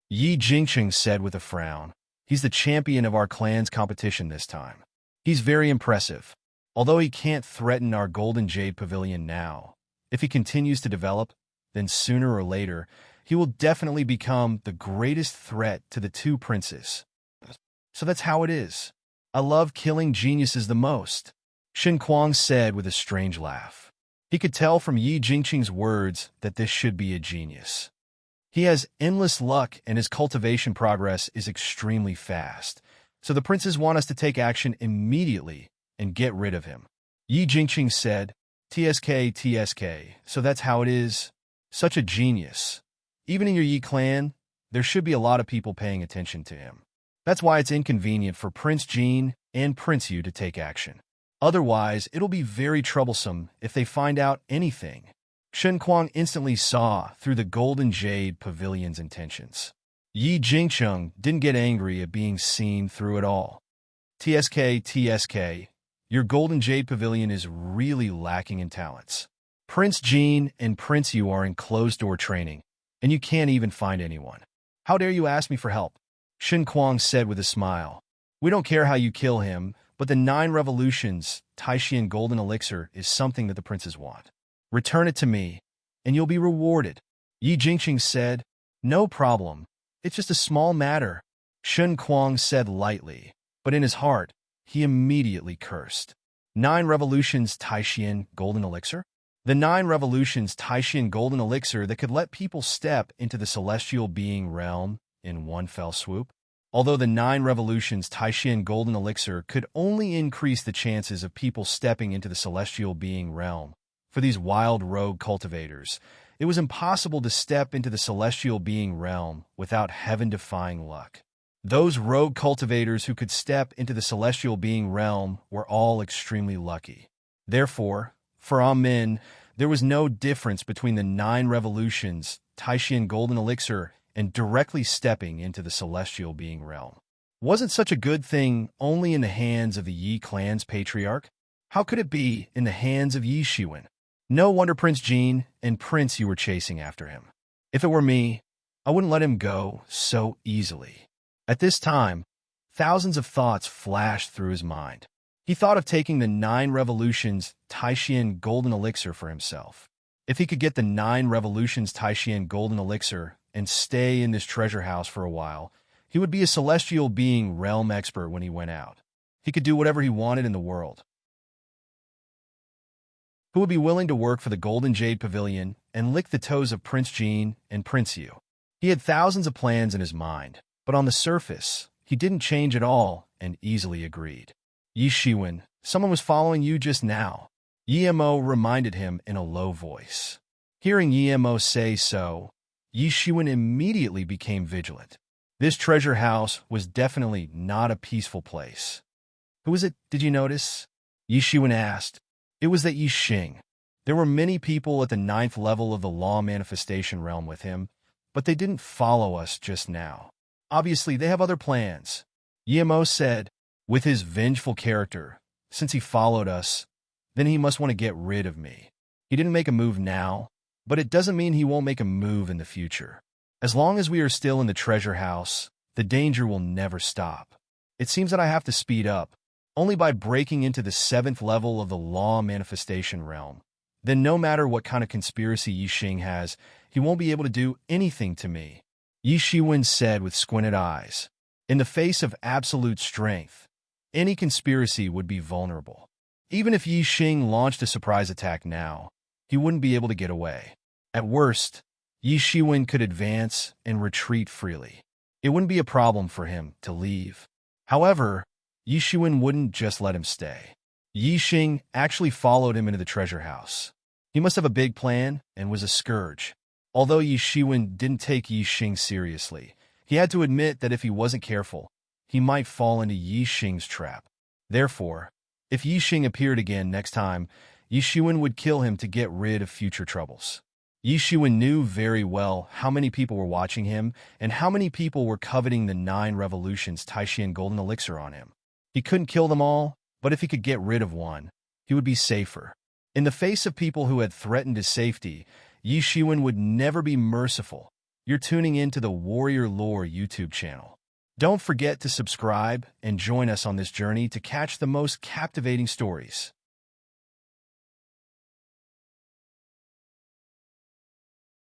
Yi Jingqing said with a frown, He's the champion of our clan's competition this time. He's very impressive. Although he can't threaten our Golden Jade Pavilion now, if he continues to develop, then sooner or later, he will definitely become the greatest threat to the 2 princes. So that's how it is. I love killing geniuses the most, Shen Kuang said with a strange laugh. He could tell from Yi Jingqing's words that this should be a genius. He has endless luck and his cultivation progress is extremely fast, so the princes want us to take action immediately and get rid of him. Yi Jingqing said, TSK, so that's how it is. Such a genius. Even in your Yi clan, there should be a lot of people paying attention to him. That's why it's inconvenient for Prince Jean and Prince Yu to take action. Otherwise, it'll be very troublesome if they find out anything. Shen Kuang instantly saw through the Golden Jade Pavilion's intentions. Yi Jingqing didn't get angry at being seen through it all. TSK, your Golden Jade Pavilion is really lacking in talents. Prince Jean and Prince Yu are in closed-door training, and you can't even find anyone. How dare you ask me for help? Shen Kuang said with a smile. We don't care how you kill him, but the 9 revolutions, Taishian Golden Elixir, is something that the princes want. Return it to me, and you'll be rewarded. Yi Jingqing said, No problem. It's just a small matter. Shen Kuang said lightly, but in his heart, he immediately cursed. 9 revolutions Taishian Golden Elixir? The 9 revolutions Taishian Golden Elixir that could let people step into the celestial being realm in one fell swoop? Although the 9 revolutions Taishian Golden Elixir could only increase the chances of people stepping into the celestial being realm, for these wild rogue cultivators, it was impossible to step into the celestial being realm without heaven-defying luck. Those rogue cultivators who could step into the celestial being realm were all extremely lucky. Therefore, for Amin, there was no difference between the 9 revolutions Taishian Golden Elixir and directly stepping into the celestial being realm. Wasn't such a good thing only in the hands of the Yi clan's patriarch? How could it be in the hands of Yi Shiwen? No wonder Prince Jean and Prince Yu were chasing after him. If it were me, I wouldn't let him go so easily. At this time, thousands of thoughts flashed through his mind. He thought of taking the 9 revolutions Taishian Golden Elixir for himself. If he could get the 9 revolutions Taishian Golden Elixir and stay in this treasure house for a while, he would be a celestial being realm expert when he went out. He could do whatever he wanted in the world. Who would be willing to work for the Golden Jade Pavilion and lick the toes of Prince Jean and Prince Yu? He had thousands of plans in his mind, but on the surface, he didn't change at all and easily agreed. Yi Shiwen, someone was following you just now. Yi Mo reminded him in a low voice. Hearing Yi Mo say so, Yi Shiwen immediately became vigilant. This treasure house was definitely not a peaceful place. Who is it, did you notice? Yi Shiwen asked. It was that Yi Xing. There were many people at the 9th level of the law manifestation realm with him, but they didn't follow us just now. Obviously, they have other plans. Yimo said, with his vengeful character, since he followed us, then he must want to get rid of me. He didn't make a move now, but it doesn't mean he won't make a move in the future. As long as we are still in the treasure house, the danger will never stop. It seems that I have to speed up, only by breaking into the 7th level of the law manifestation realm. Then no matter what kind of conspiracy Yi Xing has, he won't be able to do anything to me. Yi Shiwen said with squinted eyes. In the face of absolute strength, any conspiracy would be vulnerable. Even if Yi Xing launched a surprise attack now, he wouldn't be able to get away. At worst, Yi Shiwen could advance and retreat freely. It wouldn't be a problem for him to leave. However, Yi Shiwen wouldn't just let him stay. Yi Xing actually followed him into the treasure house. He must have a big plan and was a scourge. Although Yi Shiwen didn't take Yi Xing seriously, he had to admit that if he wasn't careful, he might fall into Yi Xing's trap. Therefore, if Yi Xing appeared again next time, Yi Shiwen would kill him to get rid of future troubles. Yi Shiwen knew very well how many people were watching him and how many people were coveting the 9 revolutions Taishian golden elixir on him. He couldn't kill them all, but if he could get rid of one, he would be safer. In the face of people who had threatened his safety, Yi Shiwen would never be merciful. You're tuning in to the Warrior Lore YouTube channel. Don't forget to subscribe and join us on this journey to catch the most captivating stories.